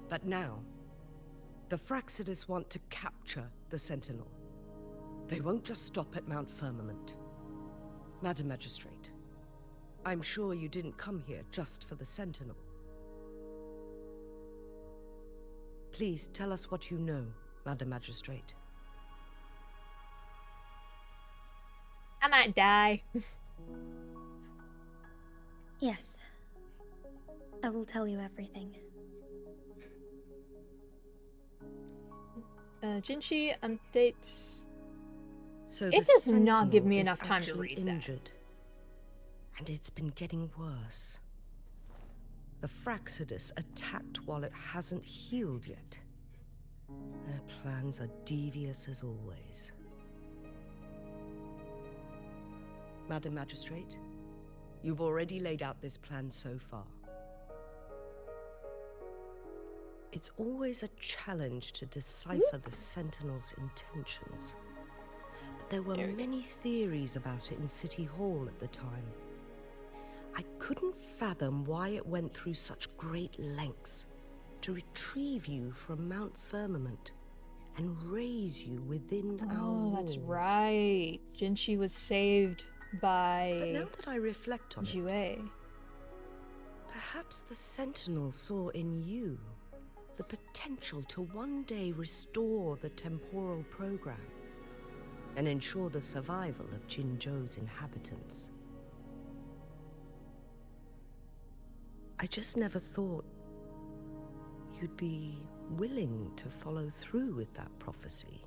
But now, the Fraxidus want to capture the Sentinel. They won't just stop at Mount Firmament. Madam Magistrate, I'm sure you didn't come here just for the Sentinel. Please tell us what you know, Madam Magistrate. I might die. Yes. I will tell you everything. Jinshi updates. So It the does not give Sentinel me is enough time to actually read that. injured. And it's been getting worse. The Fraxidus attacked while it hasn't healed yet. Their plans are devious as always. Madam Magistrate, you've already laid out this plan so far. It's always a challenge to decipher the Sentinel's intentions. But there were many theories about it in City Hall at the time. I couldn't fathom why it went through such great lengths to retrieve you from Mount Firmament and raise you within our walls. That's right. Jinshi was saved by But now that I reflect on Jue. it, perhaps the Sentinel saw in you the potential to one day restore the temporal program and ensure the survival of Jinzhou's inhabitants. I just never thought you'd be willing to follow through with that prophecy.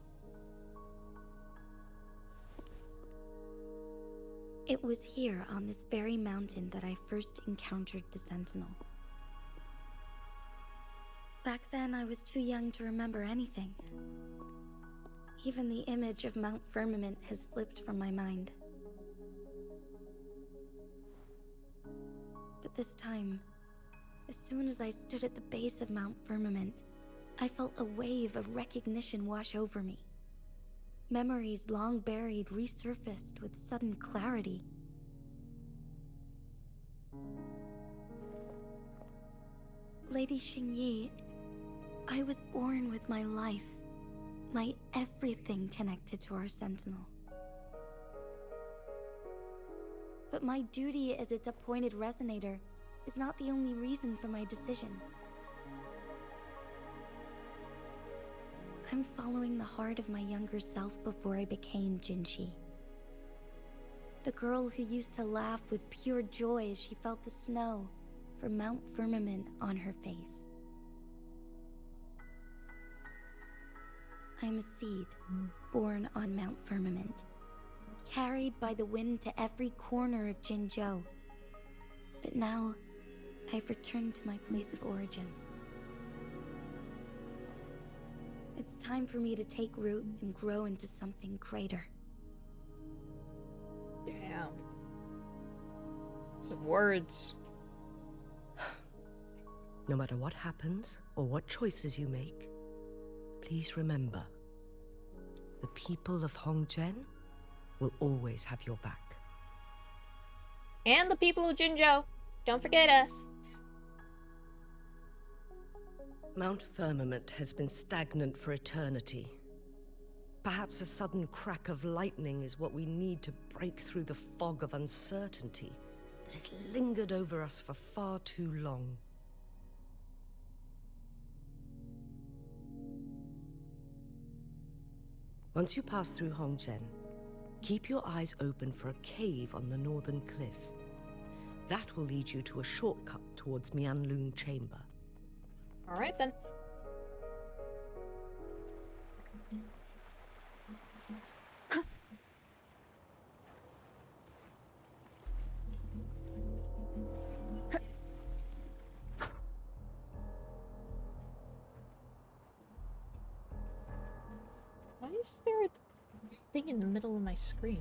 It was here on this very mountain that I first encountered the Sentinel. Back then, I was too young to remember anything. Even the image of Mount Firmament has slipped from my mind. But this time, as soon as I stood at the base of Mount Firmament, I felt a wave of recognition wash over me. Memories long buried resurfaced with sudden clarity. Lady Xingyi, I was born with my life, my everything connected to our sentinel. But my duty as its appointed resonator is not the only reason for my decision. I'm following the heart of my younger self before I became Jinshi. The girl who used to laugh with pure joy as she felt the snow from Mount Firmament on her face. I'm a seed, born on Mount Firmament, carried by the wind to every corner of Jinzhou. But now, I've returned to my place of origin. It's time for me to take root and grow into something greater. Damn. Some words. No matter what happens or what choices you make, please remember, the people of Hongzhen will always have your back. And the people of Jinzhou. Don't forget us. Mount Firmament has been stagnant for eternity. Perhaps a sudden crack of lightning is what we need to break through the fog of uncertainty that has lingered over us for far too long. Once you pass through Hongzhen, keep your eyes open for a cave on the northern cliff. That will lead you to a shortcut towards Mianlun Chamber. Alright then. Why is there a thing in the middle of my screen?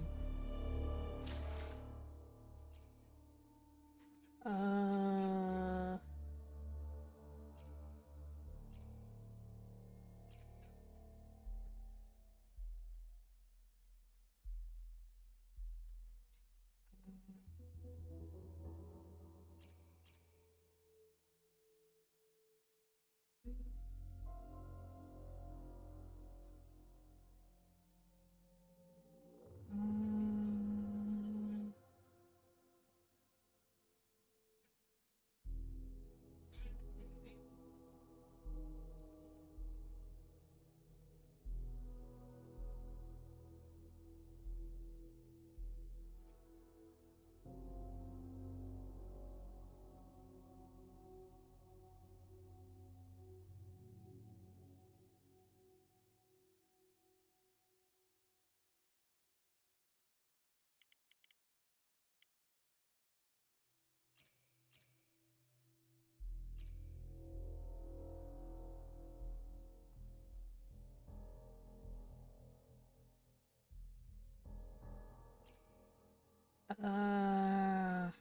I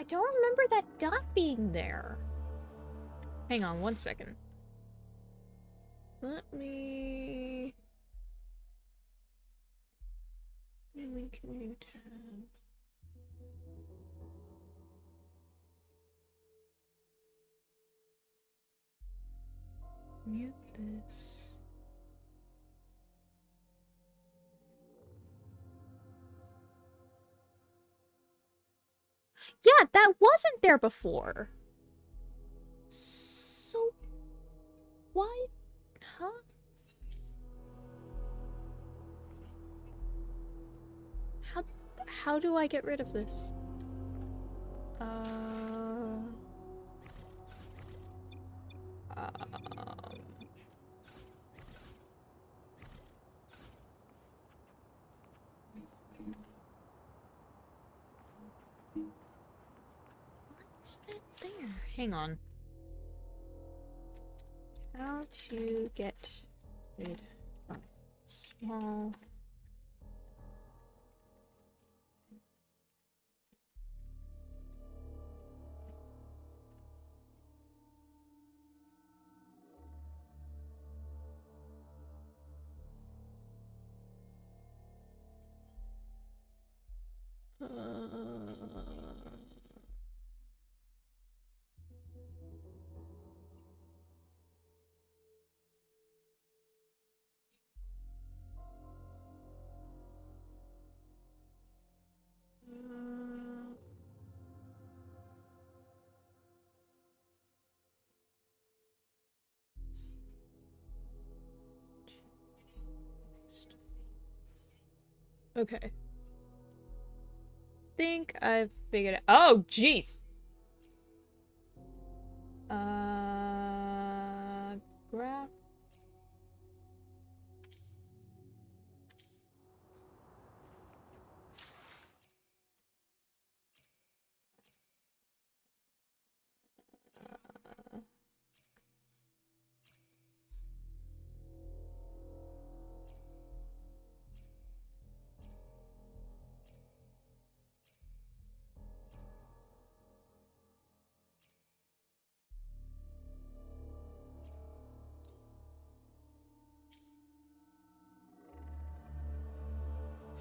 don't remember that dot being there. Hang on one second. Let me... link new tab. Mute this. Yeah, that wasn't there before. So... why... huh? How do I get rid of this? What's that there? Hang on. How to get rid of small... Okay. Think I've figured it. Oh, jeez. Graph.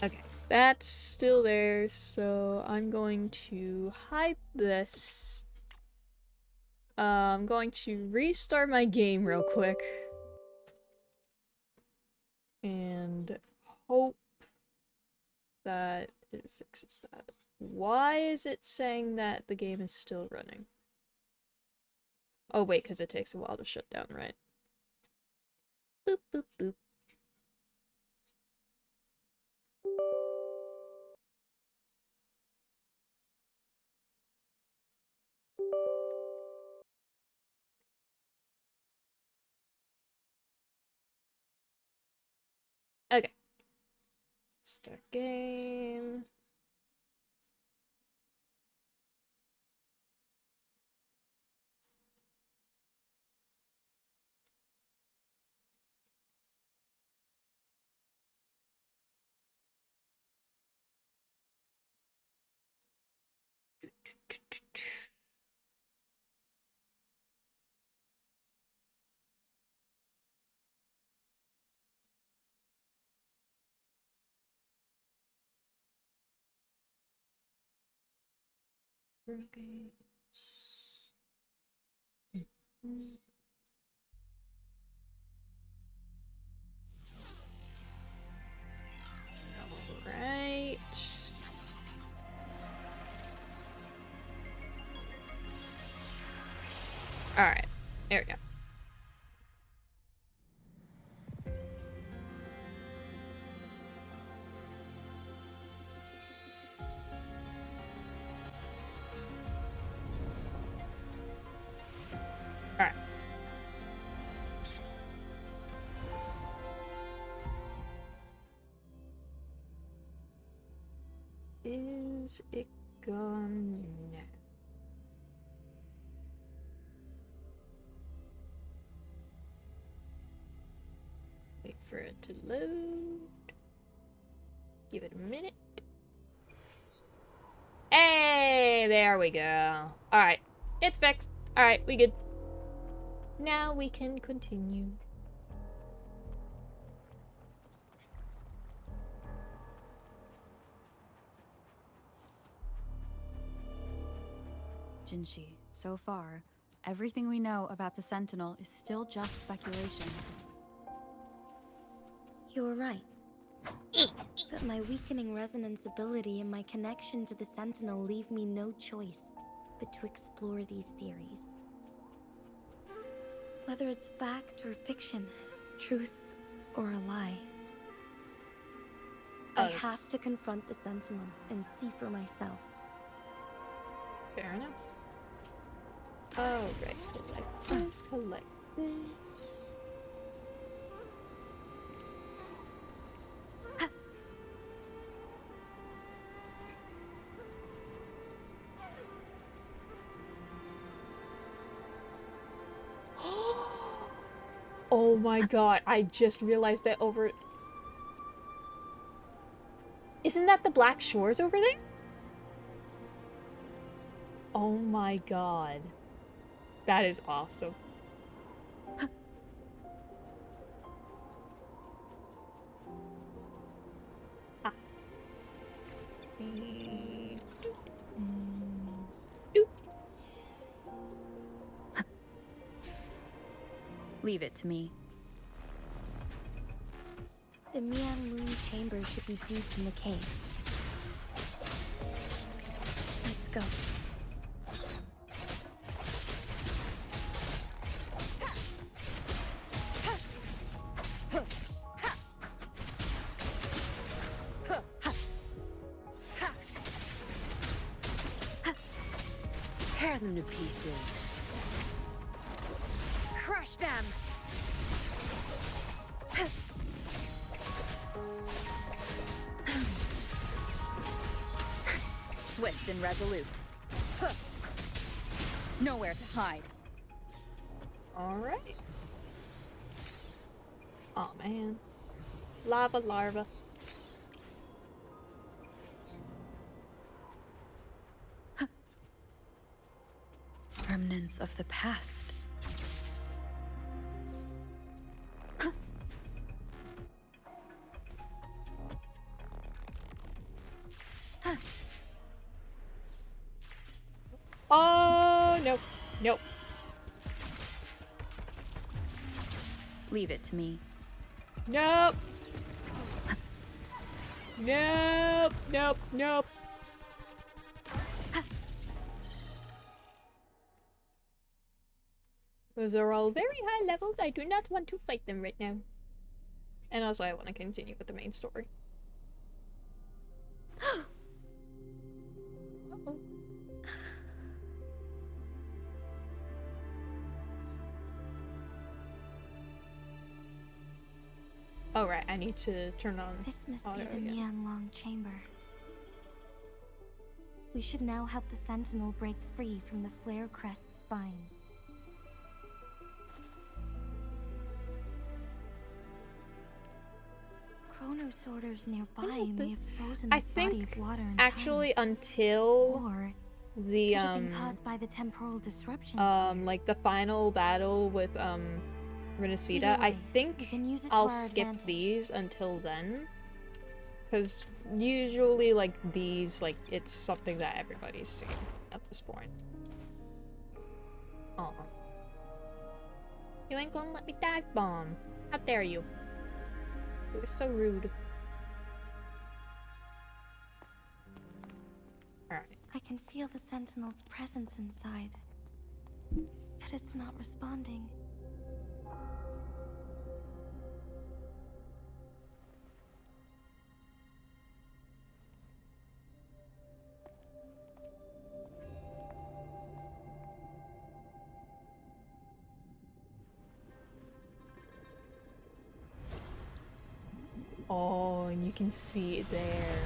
Okay, that's still there, so I'm going to hide this. I'm going to restart my game real quick. And hope that it fixes that. Why is it saying that the game is still running? Oh wait, because it takes a while to shut down, right? Boop, boop, boop. Okay. Start game. Games. Right. Alright. There we go. Alright. Is it gone now? Wait for it to load. Give it a minute. Hey, there we go. Alright, it's fixed. Alright, we good. Now we can continue. Jinshi, so far, everything we know about the Sentinel is still just speculation. You were right. But my weakening resonance ability and my connection to the Sentinel leave me no choice but to explore these theories. Whether it's fact or fiction, truth or a lie. I have to confront the Sentinel and see for myself. Fair enough. Alright, collect this, collect this. Oh my god, I just realized that over... Isn't that the Black Shores over there? Oh my god. That is awesome. Ah. Leave it to me. The Mian Loon chamber should be deep in the cave. Let's go. them to pieces. Crush them! Swift and resolute. Huh. Nowhere to hide. Alright. Oh man. Lava larva. Remnants of the past. Oh, nope. Nope. Leave it to me. Nope. Nope. Nope. Nope. Those are all very high levels. I do not want to fight them right now. And also, I want to continue with the main story. Uh-oh. Oh, right. I need to turn on This must auto be the again. Mianlong chamber. We should now help the Sentinel break free from the Flare Crest's binds. Chronos orders nearby may have frozen I this body think of water in actually time. until Or the could have been caused by the temporal disruptions here. like the final battle with Renacida, Either I way, we think can use it to I'll our skip advantage. these until then. Cause usually like these, like it's something that everybody's seen at this point. Aw. You ain't gonna let me dive bomb. How dare you? It was so rude. Alright. I can feel the Sentinel's presence inside, but it's not responding. Oh, and you can see it there.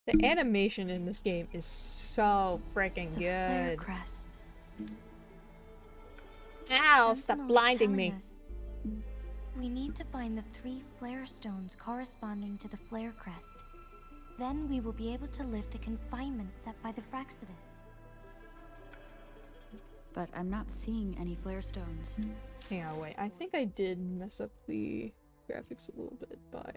The animation in this game is so freaking The Flare good. Crest. Ow, stop Sentinel is blinding me. telling us we need to find the 3 flare stones corresponding to the Flare Crest. Then we will be able to lift the confinement set by the Fraxidus. But I'm not seeing any flare stones. Hang on, wait. I think I did mess up the graphics a little bit by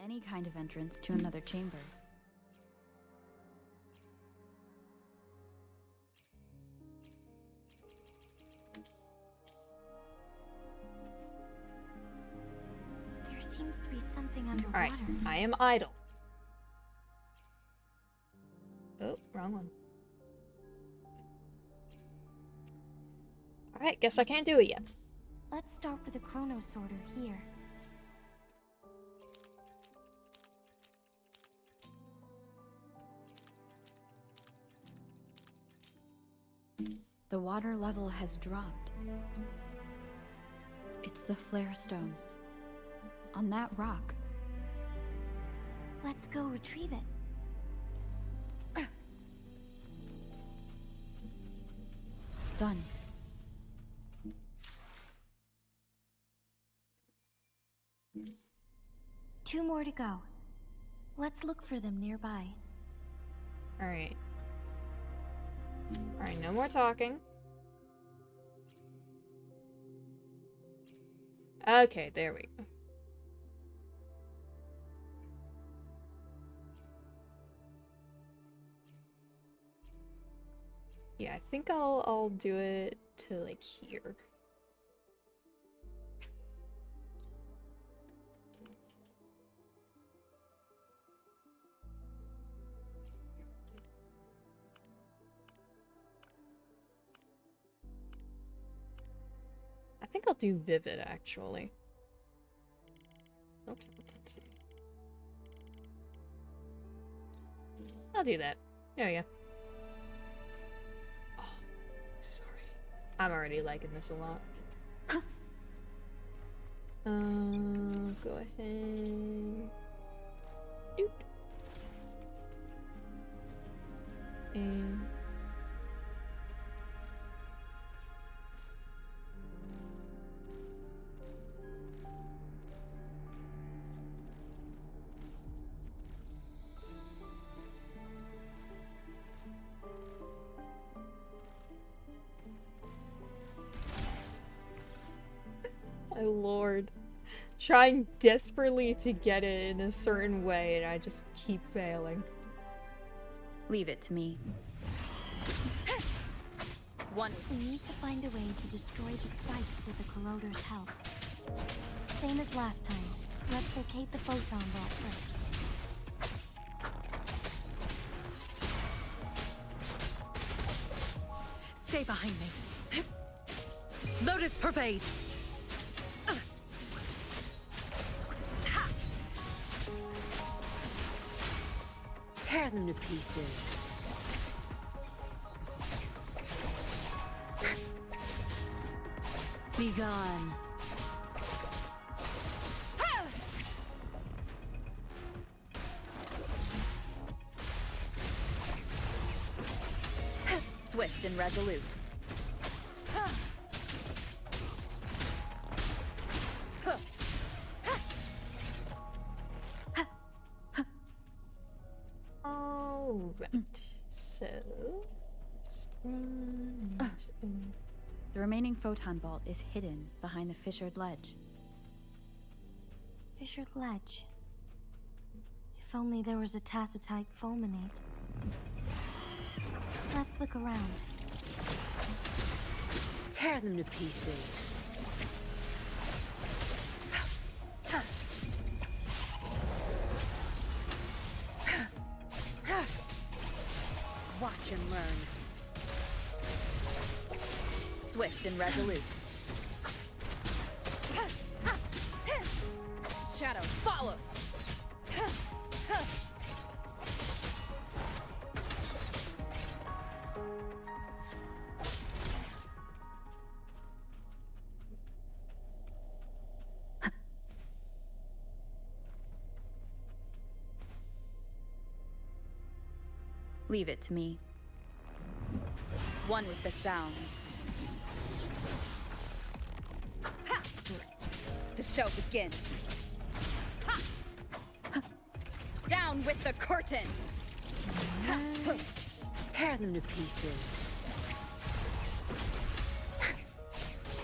Any kind of entrance to another chamber. There seems to be something underwater. Alright, I am idle. Oh, wrong one. Alright, guess I can't do it yet. Let's start with the Chronos Order here. The water level has dropped. It's the flare stone. On that rock. Let's go retrieve it. Done. Two more to go. Let's look for them nearby. Alright. Alright, no more talking. Okay, there we go. Yeah, I think I'll do it to like here. I think I'll do Vivid actually. Let's see. I'll do that. There we go. Oh, this is already. I'm already liking this a lot. Go ahead. Doot. And my lord. Trying desperately to get it in a certain way, and I just keep failing. Leave it to me. One. We need to find a way to destroy the spikes with the corroder's help. Same as last time. Let's locate the photon vault first. Stay behind me. Lotus Pervade! Tear them to pieces. Be gone. Swift and resolute. Alright, so... The remaining photon vault is hidden behind the fissured ledge. Fissured ledge. If only there was a tacitite fulminate. Let's look around. Tear them to pieces. Watch and learn. Swift and resolute. Shadow follows. Leave it to me. One with the sounds. Ha! The show begins. Ha! Down with the curtain! Tear them to pieces.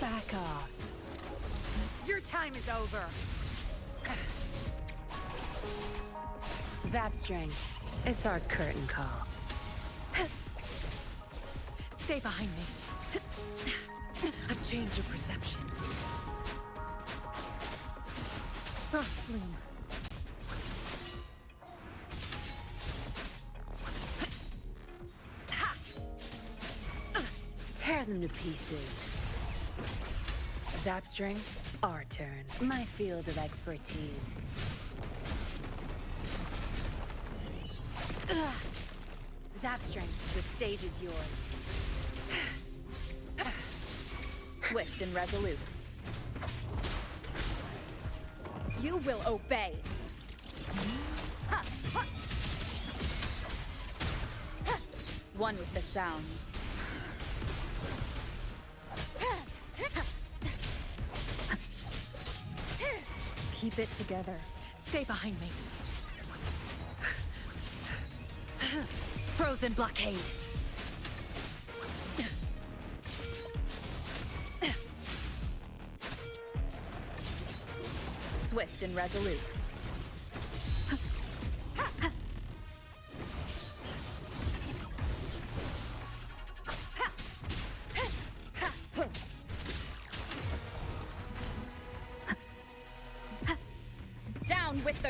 Back off. Your time is over. Zapstring, it's our curtain call. Stay behind me. I've changed your perception. Frost Bloom. Tear them to pieces. Zapstring, our turn. My field of expertise. Zapstring, the stage is yours. Swift and resolute. You will obey. One with the sounds. Keep it together. Stay behind me. Frozen blockade. Swift and resolute.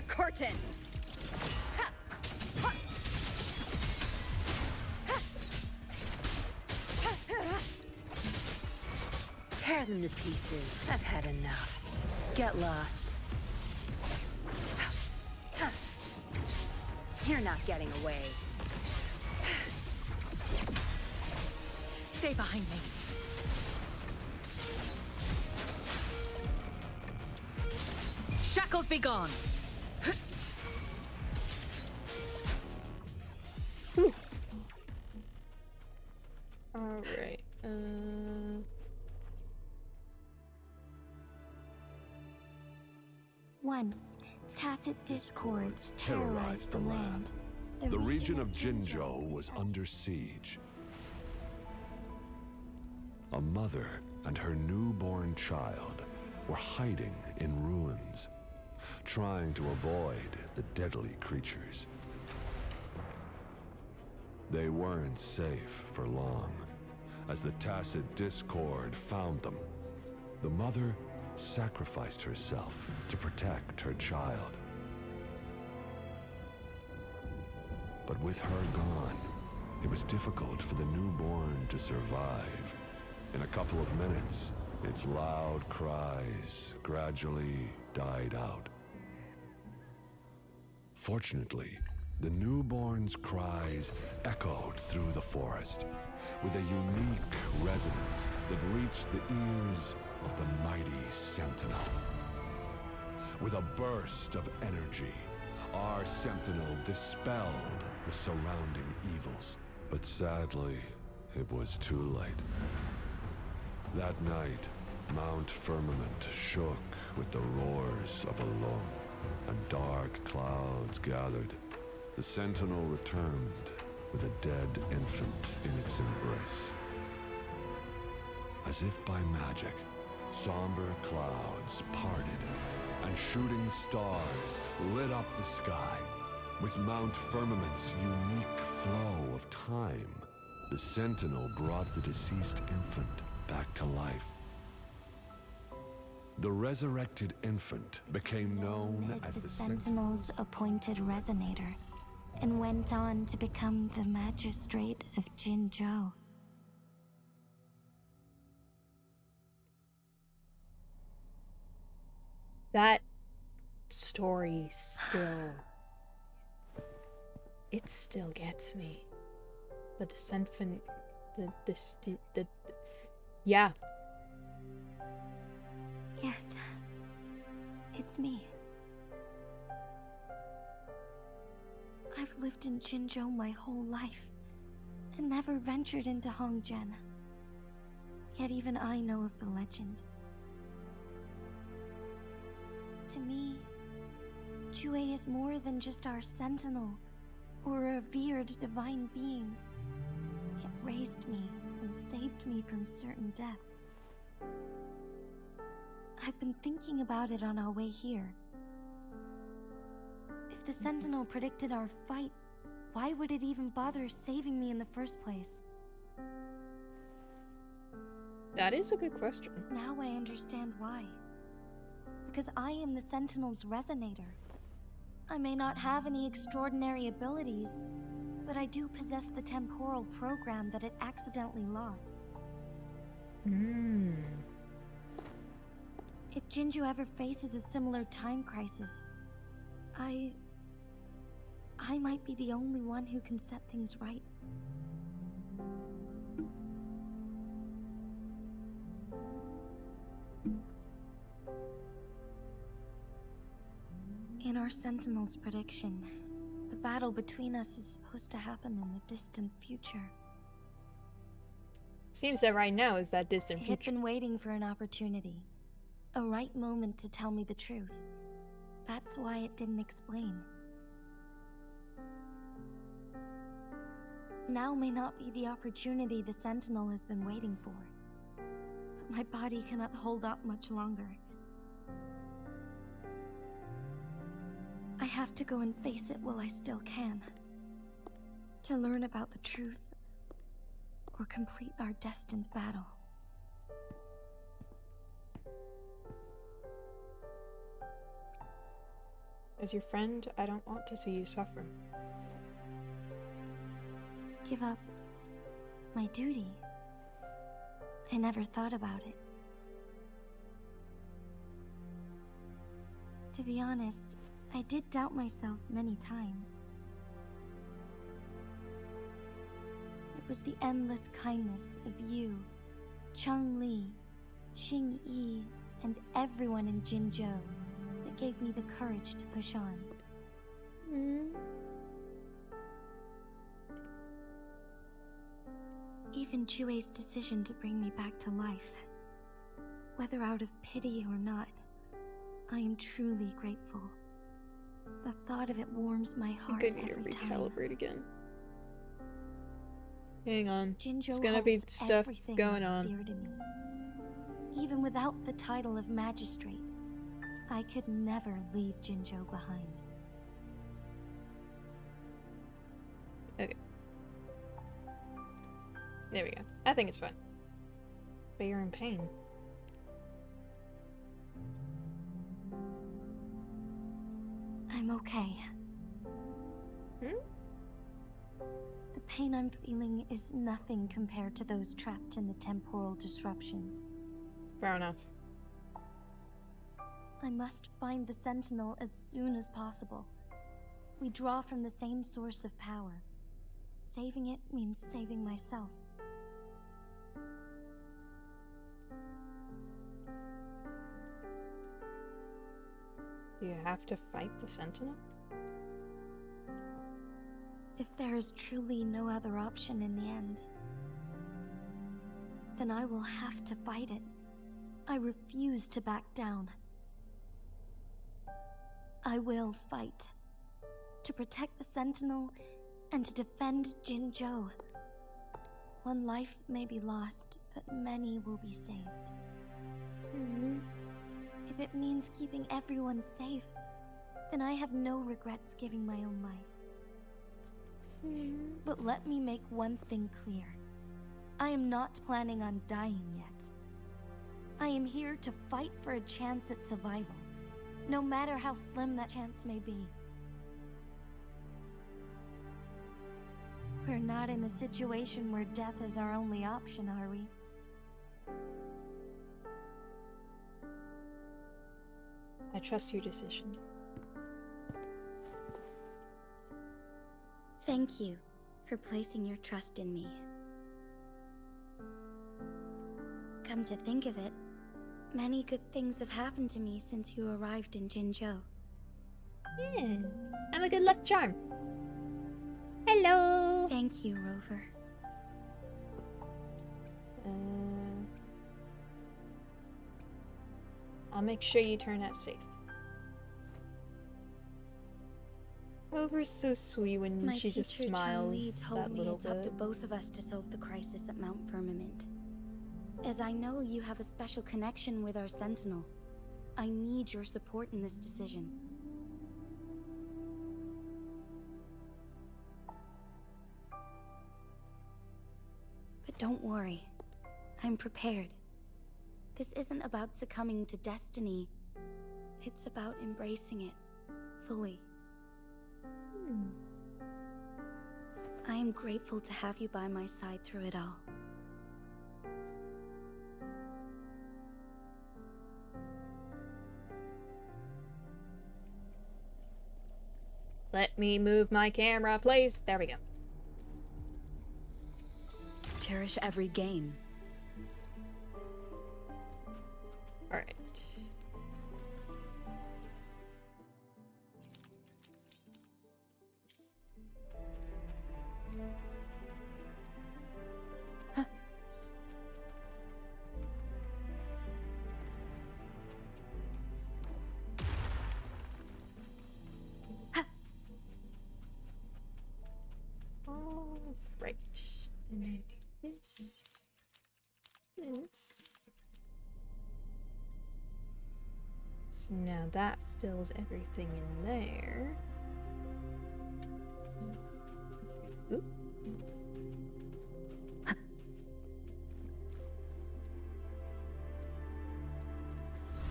the curtain! Tear them to pieces. I've had enough. Get lost. You're not getting away. Stay behind me. Shackles be gone! Alright, Once, tacit discords terrorized the land. The region of Jinzhou was under siege. A mother and her newborn child were hiding in ruins, trying to avoid the deadly creatures. They weren't safe for long, as the tacit discord found them. The mother sacrificed herself to protect her child. But with her gone, it was difficult for the newborn to survive. In a couple of minutes, its loud cries gradually died out. Fortunately, the newborn's cries echoed through the forest with a unique resonance that reached the ears of the mighty Sentinel. With a burst of energy, our Sentinel dispelled the surrounding evils. But sadly, it was too late. That night, Mount Firmament shook with the roars of a lung, and dark clouds gathered. The Sentinel returned with a dead infant in its embrace. As if by magic, somber clouds parted, and shooting stars lit up the sky. With Mount Firmament's unique flow of time, the Sentinel brought the deceased infant back to life. The resurrected infant became known as the Sentinel's appointed resonator, and went on to become the magistrate of Jinzhou. that story still... it still gets me. The descent fin... yeah. Yes, it's me. I've lived in Jinzhou my whole life, and never ventured into Hongjian. Yet even I know of the legend. To me, Jue is more than just our sentinel, or a revered divine being. It raised me and saved me from certain death. I've been thinking about it on our way here. If the Sentinel predicted our fight, why would it even bother saving me in the first place? That is a good question. Now I understand why. Because I am the Sentinel's resonator. I may not have any extraordinary abilities, but I do possess the temporal program that it accidentally lost. If Jinzhou ever faces a similar time crisis, I might be the only one who can set things right. In our Sentinel's prediction, the battle between us is supposed to happen in the distant future. Seems that right now is that distant It had future. been waiting for an opportunity, a right moment to tell me the truth. That's why it didn't explain. Now may not be the opportunity the Sentinel has been waiting for, but my body cannot hold up much longer. I have to go and face it while I still can. To learn about the truth, or complete our destined battle. As your friend, I don't want to see you suffer. Give up my duty. I never thought about it. To be honest, I did doubt myself many times. It was the endless kindness of you, Cheng Li, Xing Yi, and everyone in Jinzhou that gave me the courage to push on. Even Jue's decision to bring me back to life, whether out of pity or not, I am truly grateful. The thought of it warms my heart I think I need every to time. recalibrate again. Hang on. Jinzhou There's gonna be holds stuff everything going that's on. dear to me. Even without the title of magistrate, I could never leave Jinzhou behind. Okay. There we go. I think it's fine. But you're in pain. I'm okay. Hmm? The pain I'm feeling is nothing compared to those trapped in the temporal disruptions. Fair enough. I must find the Sentinel as soon as possible. We draw from the same source of power. Saving it means saving myself. Do you have to fight the Sentinel? If there is truly no other option in the end, then I will have to fight it. I refuse to back down. I will fight. To protect the Sentinel and to defend Jinzhou. One life may be lost, but many will be saved. If it means keeping everyone safe, then I have no regrets giving my own life. But let me make one thing clear. I am not planning on dying yet. I am here to fight for a chance at survival, no matter how slim that chance may be. We're not in a situation where death is our only option, are we? I trust your decision. Thank you for placing your trust in me. Come to think of it, many good things have happened to me since you arrived in Jinzhou. Yeah, I'm a good luck charm. Hello! Thank you, Rover. I'll make sure you turn out safe. Rover's so sweet when My she just teacher Cheng Li smiles told that me little it's bit. up to both of us to solve the crisis at Mount Firmament. As I know you have a special connection with our Sentinel, I need your support in this decision. But don't worry, I'm prepared. This isn't about succumbing to destiny. It's about embracing it fully. I am grateful to have you by my side through it all. Let me move my camera, please. There we go. Cherish every gain. Alright. Alright. And I do this. This. So now that fills everything in there. Oop.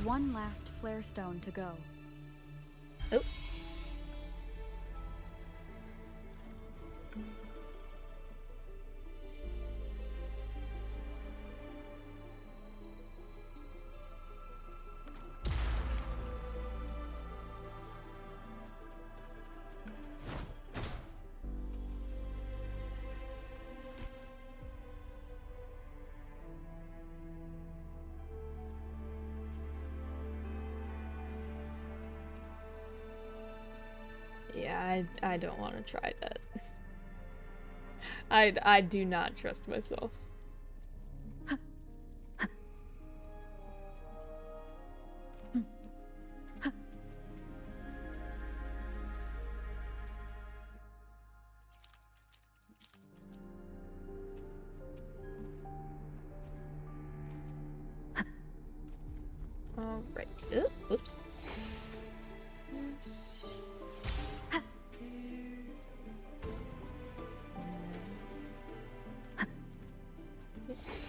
One last flare stone to go. Oh. I don't want to try that. I do not trust myself. All right. Oops.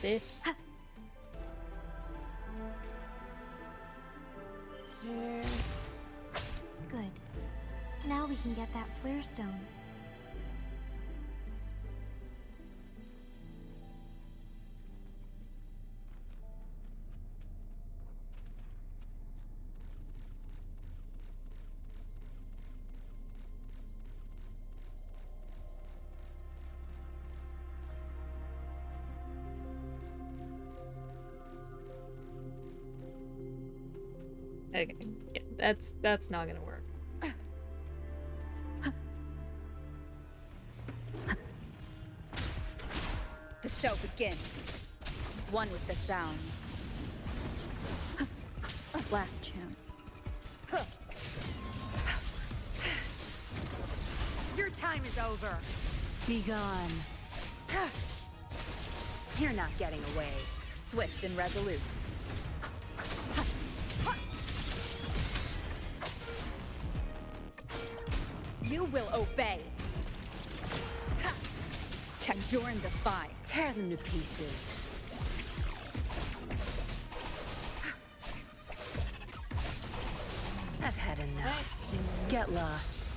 This. There. Good. Now we can get that flare stone. Okay. Yeah, that's not gonna work. The show begins. One with the sounds. Last chance. Your time is over. Be gone. You're not getting away. Swift and resolute. You will obey. Endure and defy. Tear them to pieces. I've had enough. Get lost.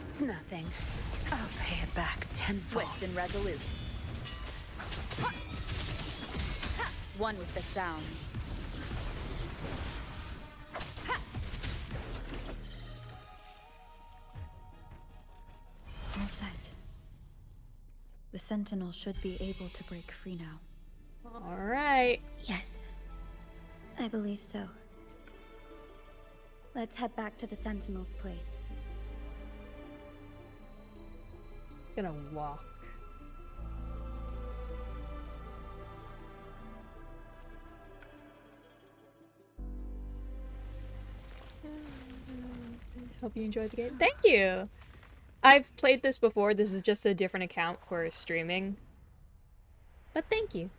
It's nothing. I'll pay it back tenfold. Swift and resolute. One with the sounds. All set. The Sentinel should be able to break free now. All right. Yes. I believe so. Let's head back to the Sentinel's place. Gonna walk. Hope you enjoyed the game. Thank you! I've played this before. This is just a different account for streaming. But thank you.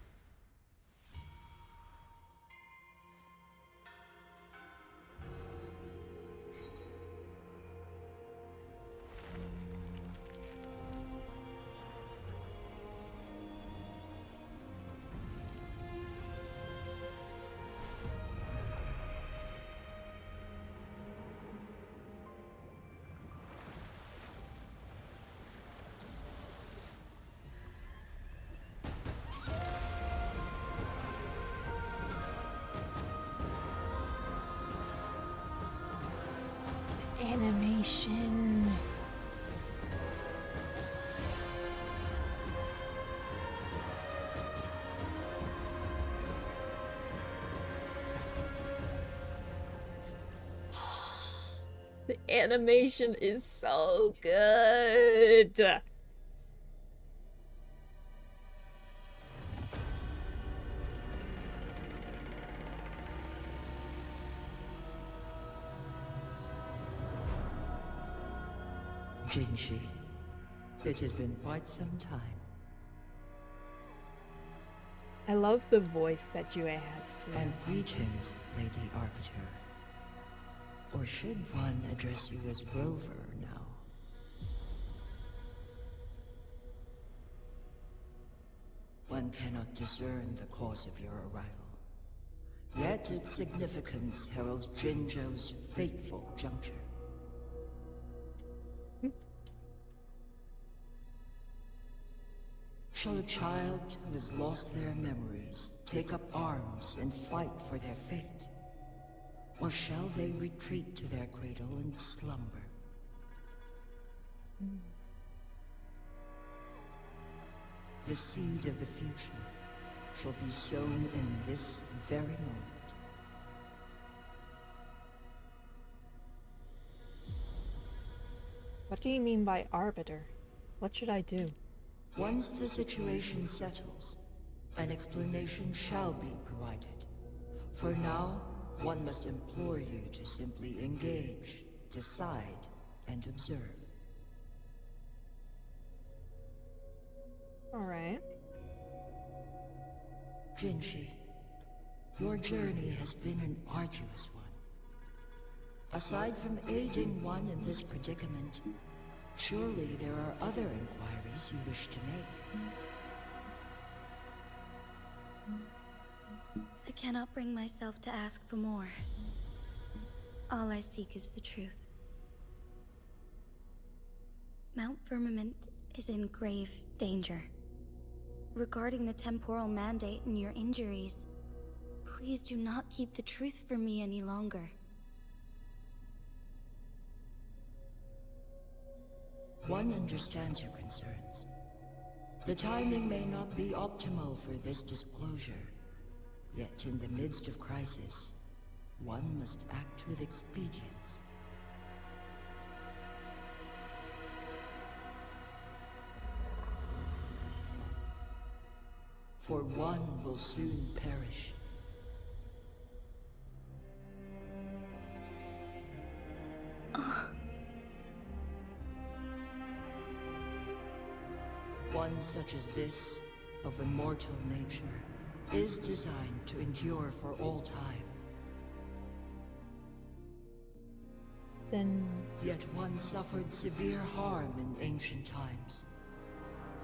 Animation. The animation is so good. Jinshi, it has been quite some time. I love the voice that Jue has too. And greetings, Lady Arbiter. Or should one address you as Rover now? One cannot discern the cause of your arrival. Yet its significance heralds Jinzhou's fateful juncture. Shall a child who has lost their memories take up arms and fight for their fate? Or shall they retreat to their cradle and slumber? The seed of the future, shall be sown in this very moment. What do you mean by arbiter? What should I do? Once the situation settles, an explanation shall be provided. For now, one must implore you to simply engage, decide, and observe. Alright. Jinji, your journey has been an arduous one. Aside from aiding one in this predicament, surely there are other inquiries you wish to make. I cannot bring myself to ask for more. All I seek is the truth. Mount Firmament is in grave danger. Regarding the temporal mandate and your injuries, please do not keep the truth from me any longer. One understands your concerns. The timing may not be optimal for this disclosure. Yet in the midst of crisis, one must act with expedience. For one will soon perish. One such as this, of immortal nature, is designed to endure for all time. Then... Yet one suffered severe harm in ancient times,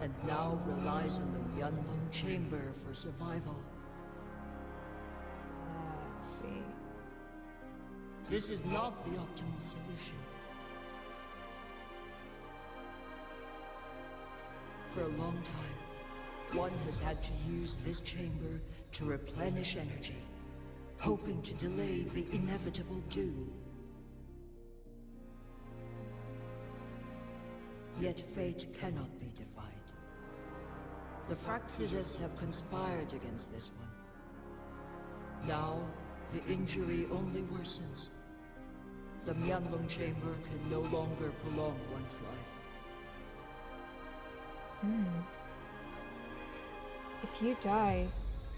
and now relies on the Myeonlung Chamber for survival. let's see. This is not the optimal solution. For a long time, one has had to use this chamber to replenish energy, hoping to delay the inevitable doom. Yet fate cannot be defied. The Fraxidas have conspired against this one. Now, the injury only worsens. The Myeonlung Chamber can no longer prolong one's life. If you die,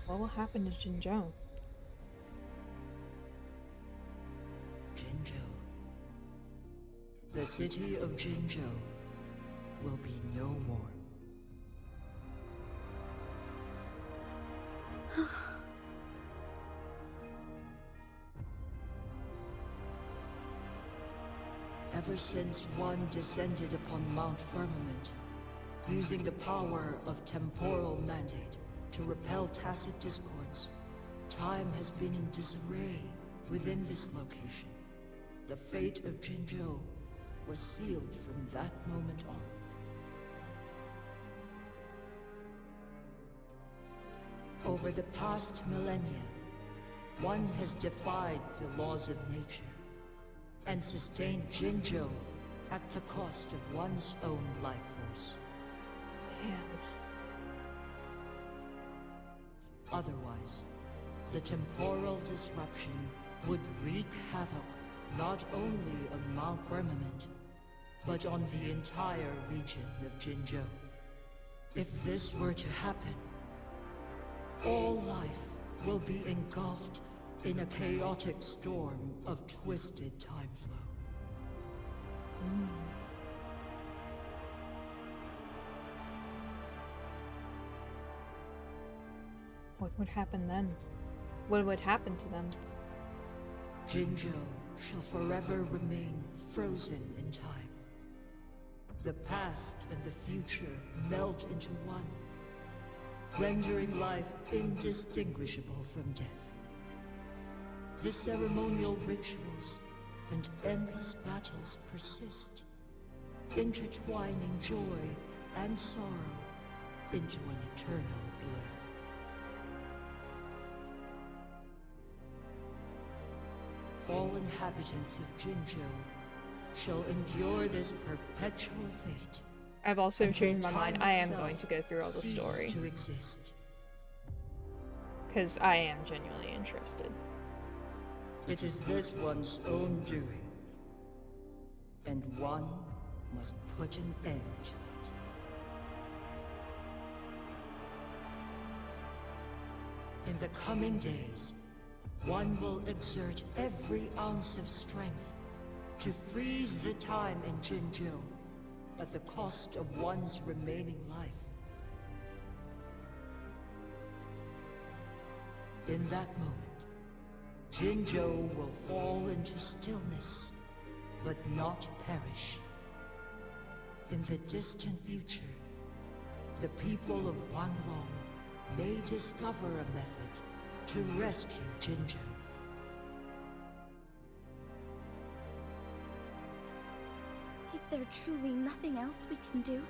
what will happen to Jinzhou? Jinzhou. The city of Jinzhou will be no more. Ever since one descended upon Mount Firmament, using the power of temporal mandate to repel tacit discords, time has been in disarray within this location. The fate of Jinzhou was sealed from that moment on. Over the past millennia, one has defied the laws of nature and sustained Jinzhou at the cost of one's own life force. Damn. Otherwise, the temporal disruption would wreak havoc not only on Mount Firmament, but on the entire region of Jinzhou. If this were to happen, all life will be engulfed in a chaotic storm of twisted time flow. What would happen then? What would happen to them? Jinzhou shall forever remain frozen in time. The past and the future melt into one, rendering life indistinguishable from death. The ceremonial rituals and endless battles persist, intertwining joy and sorrow into an eternal blur. All inhabitants of Jinzhou shall endure this perpetual fate. I've also until changed my mind. time I am itself going to go through all the ceases story. to exist. Because I am genuinely interested. It is this one's own doing, and one must put an end to it. In the coming days, one will exert every ounce of strength to freeze the time in Jinzhou at the cost of one's remaining life. In that moment, Jinzhou will fall into stillness, but not perish. In the distant future, the people of Wanlong may discover a method to rescue Jinzhou. Is there truly nothing else we can do?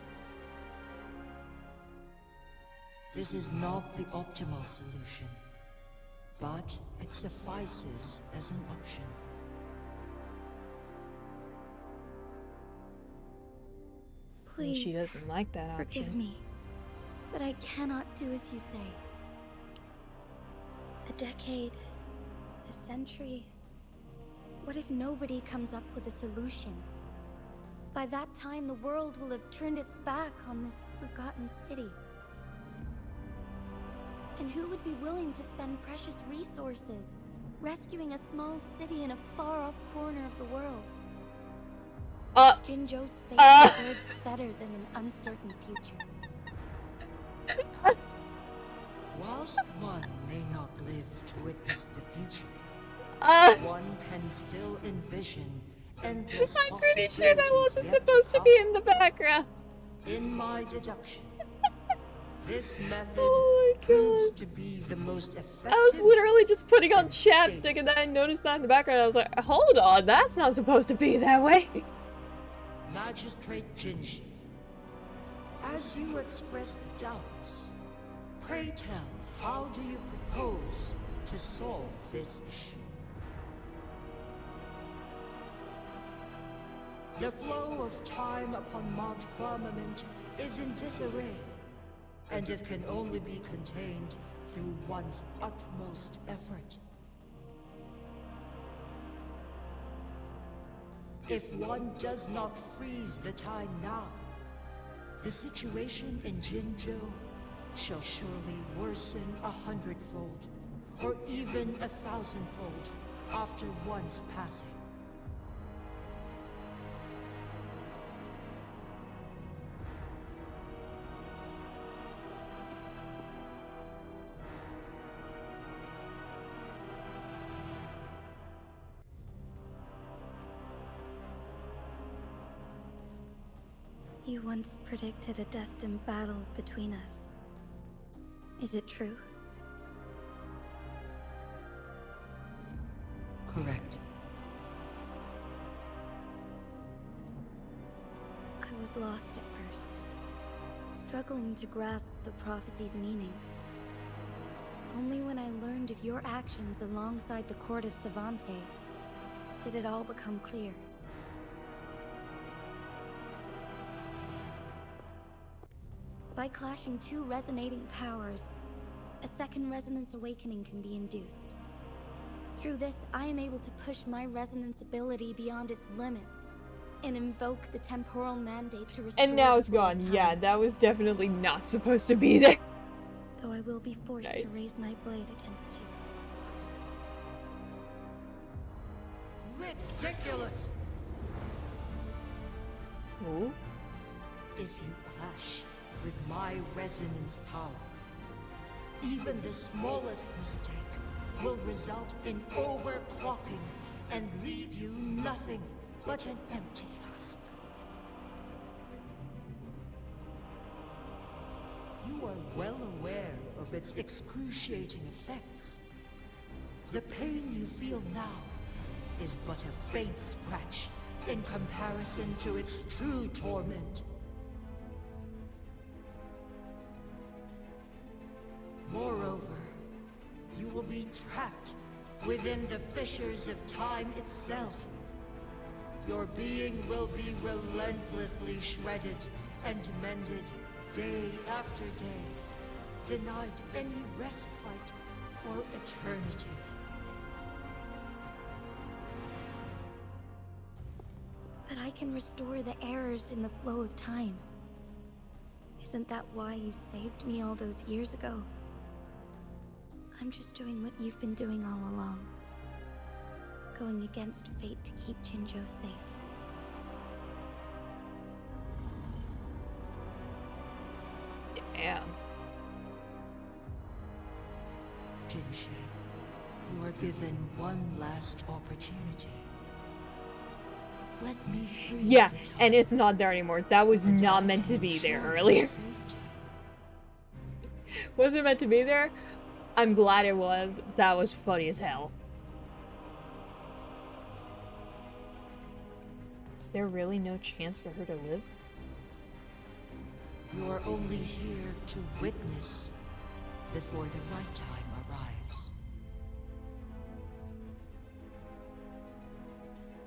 This is not the optimal solution, but it suffices as an option. Please, She doesn't like that option. forgive me, but I cannot do as you say. A decade, a century. What if nobody comes up with a solution? By that time, the world will have turned its back on this forgotten city. And who would be willing to spend precious resources rescuing a small city in a far-off corner of the world? Jinzhou's fate deserves better than an uncertain future. Whilst one may not live to witness the future, one can still envision endless I'm pretty sure that possibilities wasn't yet supposed to come. be in the background. In my deduction, this method Oh my proves God. to be the most effective. I was literally just putting on and stable. chapstick and then I noticed that in the background. I was like, hold on, that's not supposed to be that way. Magistrate Jinji, as you express doubts, pray tell, how do you propose to solve this issue? The flow of time upon Mount Firmament is in disarray, and it can only be contained through one's utmost effort. If one does not freeze the time now, the situation in Jinzhou shall surely worsen 100-fold, or even 1,000-fold, after one's passing. You once predicted a destined battle between us. Is it true? Correct. I was lost at first, struggling to grasp the prophecy's meaning. Only when I learned of your actions alongside the court of Savante did it all become clear. By clashing two resonating powers, a second resonance awakening can be induced. Through this, I am able to push my resonance ability beyond its limits and invoke the temporal mandate to restore And now the it's flow of gone. time. Yeah, that was definitely not supposed to be there. Though I will be forced to Nice. raise my blade against you. Ridiculous! Ooh. If you clash with my resonance power, even the smallest mistake will result in overclocking and leave you nothing but an empty husk. You are well aware of its excruciating effects. The pain you feel now is but a faint scratch in comparison to its true torment. Moreover, you will be trapped within the fissures of time itself. Your being will be relentlessly shredded and mended day after day, denied any respite for eternity. But I can restore the errors in the flow of time. Isn't that why you saved me all those years ago? I'm just doing what you've been doing all along. Going against fate to keep Jinzhou safe. Yeah. Jinshi, you are given one last opportunity. Let me freeze Yeah, the time and it's not there anymore. That was and not I meant can to be there ensure your earlier. safety. Was it meant to be there? I'm glad it was. That was funny as hell. Is there really no chance for her to live? You are only here to witness before the right time arrives.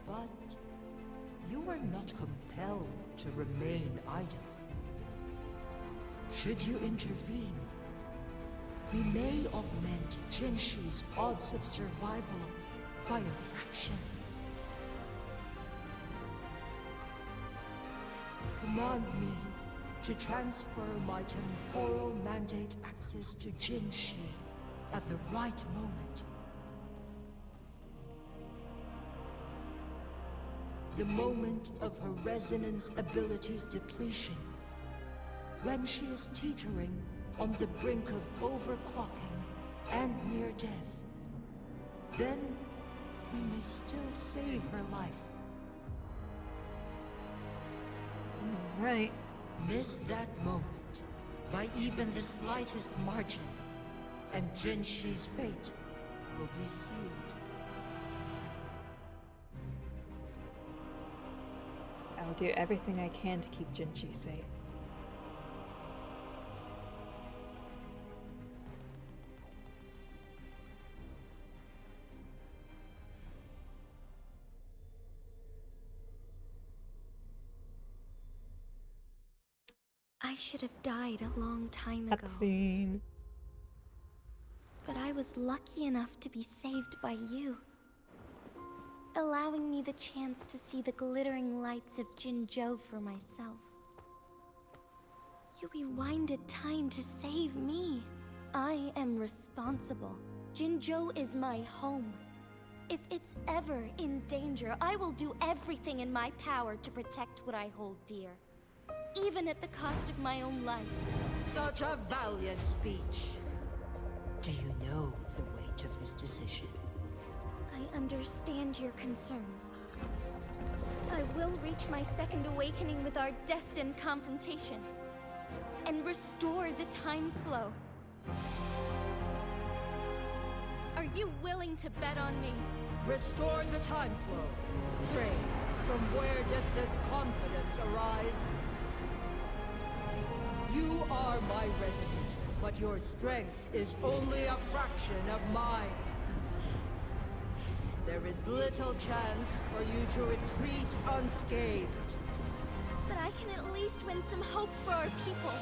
But you are not compelled to remain idle. Should you intervene, we may augment Jinshi's odds of survival by a fraction. Command me to transfer my temporal mandate access to Jinshi at the right moment. The moment of her resonance ability's depletion, when she is teetering on the brink of overclocking and near death. Then we may still save her life. Right. Miss that moment by even the slightest margin, and Jinshi's fate will be sealed. I'll do everything I can to keep Jinshi safe. I should have died a long time ago. Cutscene. But I was lucky enough to be saved by you, allowing me the chance to see the glittering lights of Jinzhou for myself. You rewinded time to save me. I am responsible. Jinzhou is my home. If it's ever in danger, I will do everything in my power to protect what I hold dear, even at the cost of my own life. Such a valiant speech. Do you know the weight of this decision? I understand your concerns. I will reach my second awakening with our destined confrontation, and restore the time flow. Are you willing to bet on me? Restore the time flow. Pray, from where does this confidence arise? You are my resident, but your strength is only a fraction of mine. There is little chance for you to retreat unscathed. But I can at least win some hope for our people.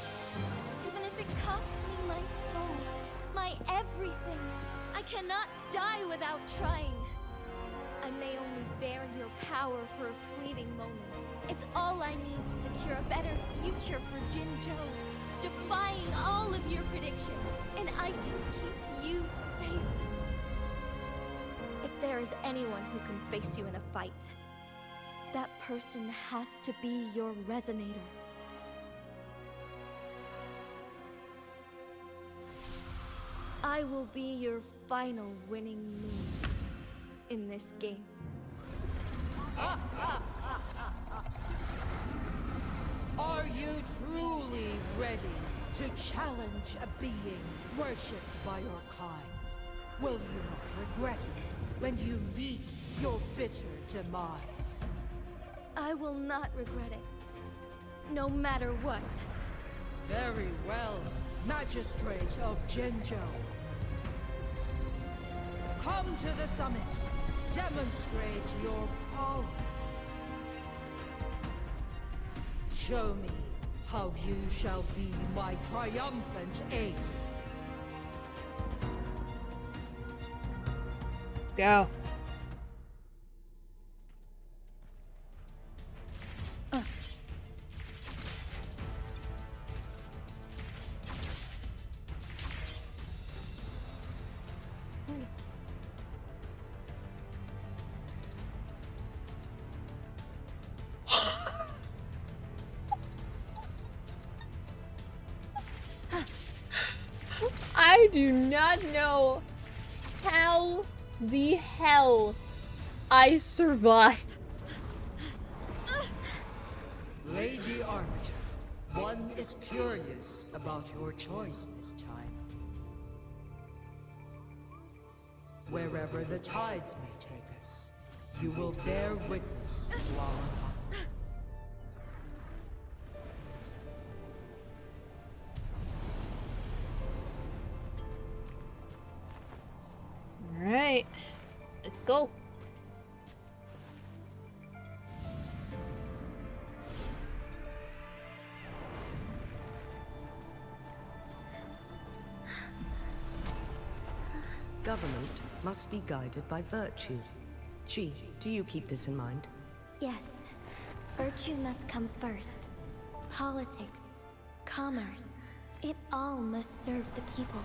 Even if it costs me my soul, my everything. I cannot die without trying. I may only bear your power for a fleeting moment. It's all I need to secure a better future for Jinzhou, defying all of your predictions, and I can keep you safe. If there is anyone who can face you in a fight, that person has to be your resonator. I will be your final winning move in this game. Are you truly ready to challenge a being worshipped by your kind? Will you not regret it when you meet your bitter demise? I will not regret it, no matter what. Very well, Magistrate of Jinzhou. Come to the summit. Demonstrate your prowess. Show me how you shall be my triumphant ace. go. I do not know how the hell I survived. Lady Arbiter, one is curious about your choice this time. Wherever the tides may take us, you will bear witness to our fight. Alright, let's go. Government must be guided by virtue. Chi, do you keep this in mind? Yes, virtue must come first. Politics, commerce, it all must serve the people.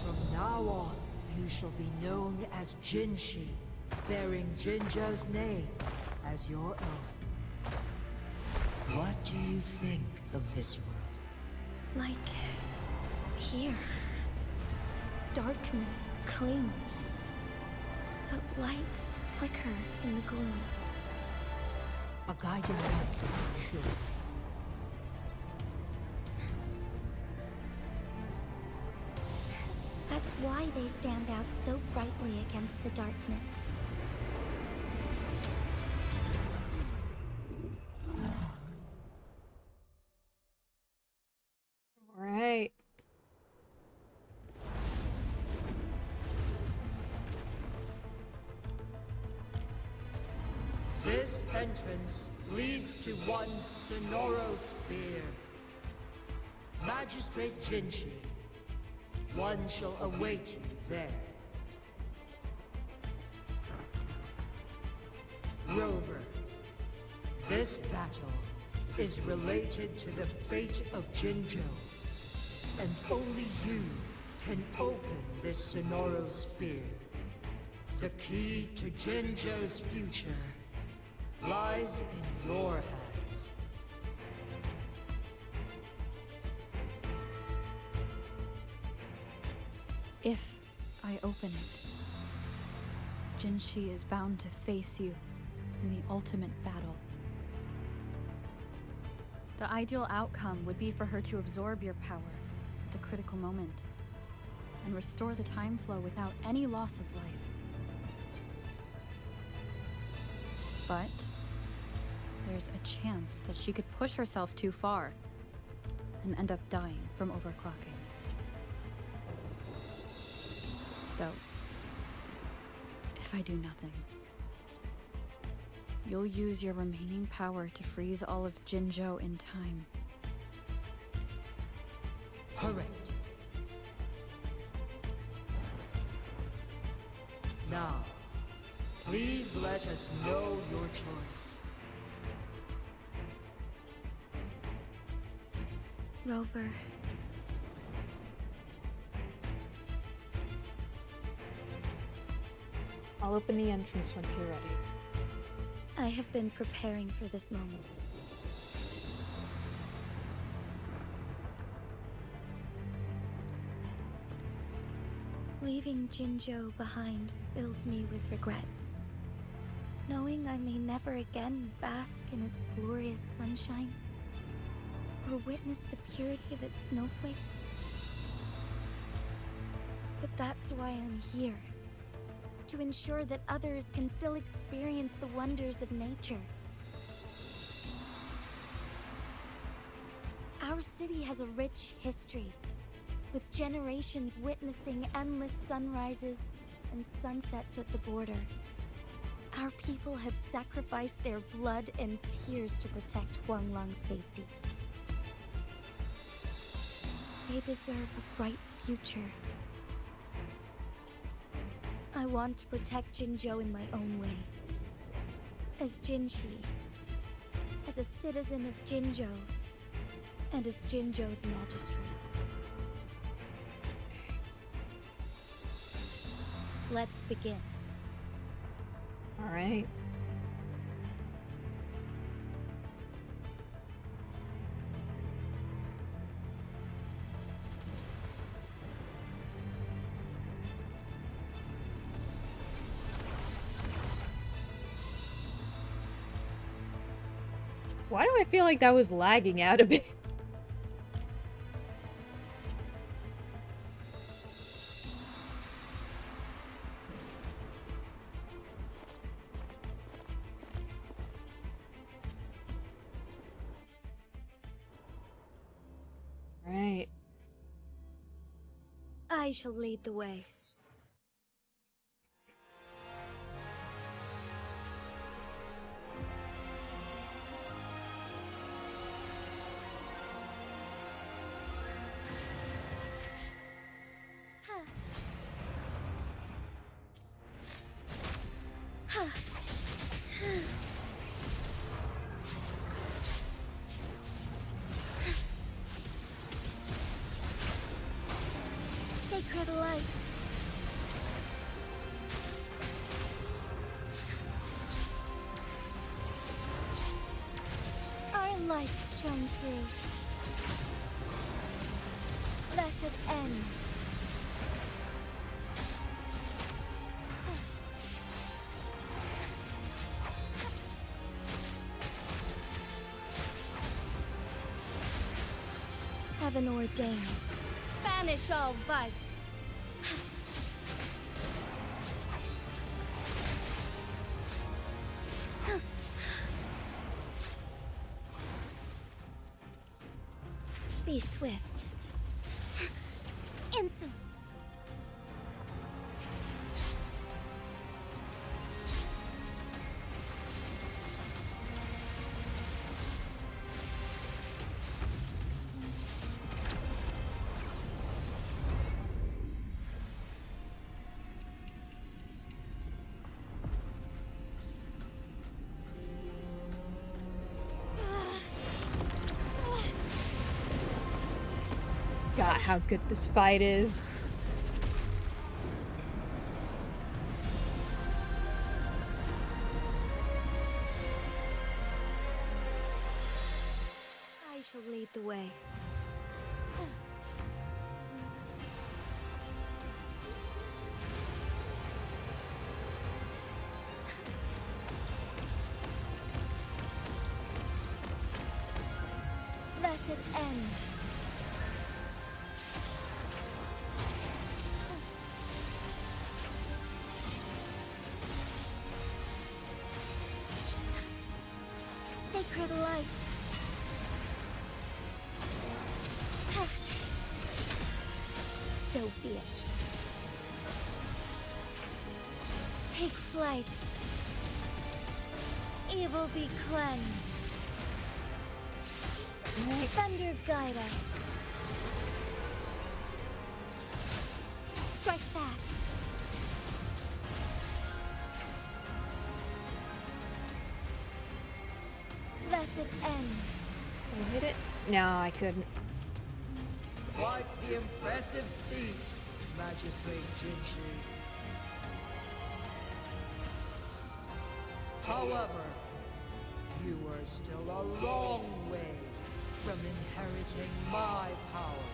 From now on, you shall be known as Jinshi, bearing Jinzhou's name as your own. What do you think of this world? Like here. Darkness clings, but lights flicker in the gloom. A guiding light, Silver. That's why they stand out so brightly against the darkness. Alright. This entrance leads to one Sonoro Sphere. Magistrate Jinshi, one shall await you there. Rover, this battle is related to the fate of Jinzhou, and only you can open this Sonoro Sphere. The key to Jinzhou's future lies in your hands. If I open it, Jinshi is bound to face you in the ultimate battle. The ideal outcome would be for her to absorb your power at the critical moment and restore the time flow without any loss of life. But there's a chance that she could push herself too far and end up dying from overclocking. Though, if I do nothing, you'll use your remaining power to freeze all of Jinzhou in time. Correct. Now, please let us know your choice. Rover. I'll open the entrance once you're ready. I have been preparing for this moment. Leaving Jinzhou behind fills me with regret. Knowing I may never again bask in its glorious sunshine, or witness the purity of its snowflakes. But that's why I'm here. To ensure that others can still experience the wonders of nature. Our city has a rich history, with generations witnessing endless sunrises and sunsets at the border. Our people have sacrificed their blood and tears to protect Huanglang's safety. They deserve a bright future. I want to protect Jinzhou in my own way. As Jinshi, as a citizen of Jinzhou, and as Jinzhou's magistrate. Let's begin. All right. Why do I feel like that was lagging out a bit? Right. I shall lead the way. Sacred light. Our lights shine through. Blessed end. Heaven ordains. Banish all vice. Be swift. Insolence. God, how good this fight is. I shall lead the way. Blessed end. Sacred light. So be it. Take flight. Evil be cleansed. Thunder guide us. Strike fast. Blessed ends. Can I hit it? No, I couldn't. Quite the impressive feat, Magistrate Jinshi. However, you are still a long way from inheriting my power.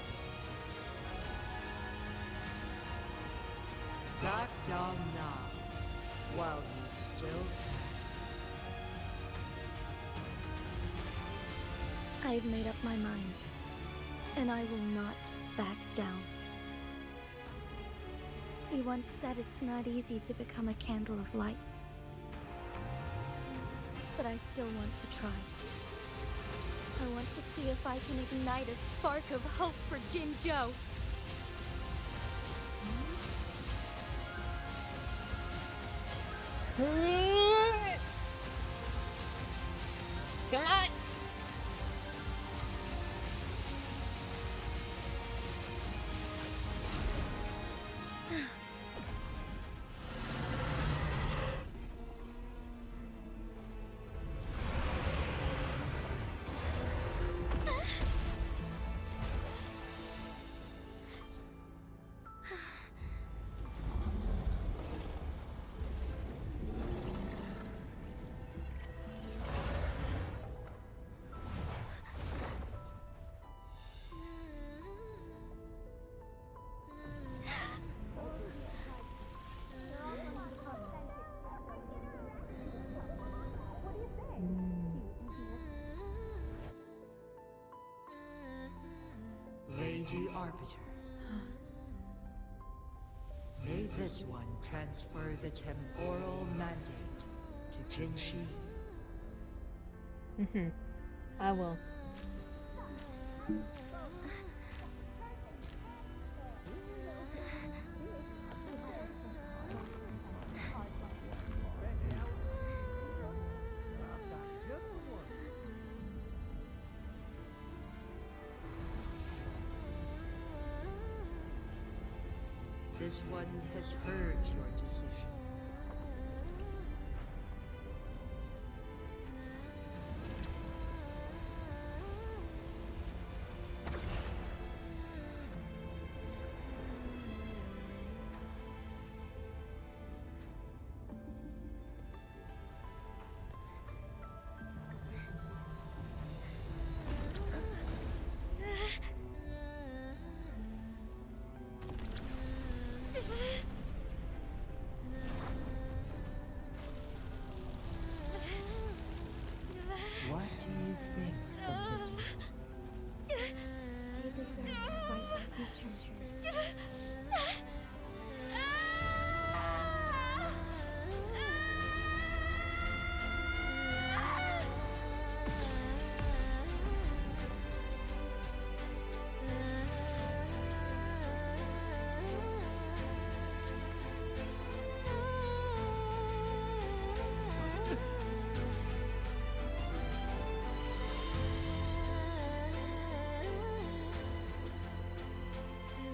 Back down now, while you still I've made up my mind, and I will not back down. You once said it's not easy to become a candle of light. But I still want to try. I want to see if I can ignite a spark of hope for Jinzhou. Come on! Lady Arbiter. May this one transfer the temporal mandate to Jinshi. I will. This one has heard your decision. What do you think of this one?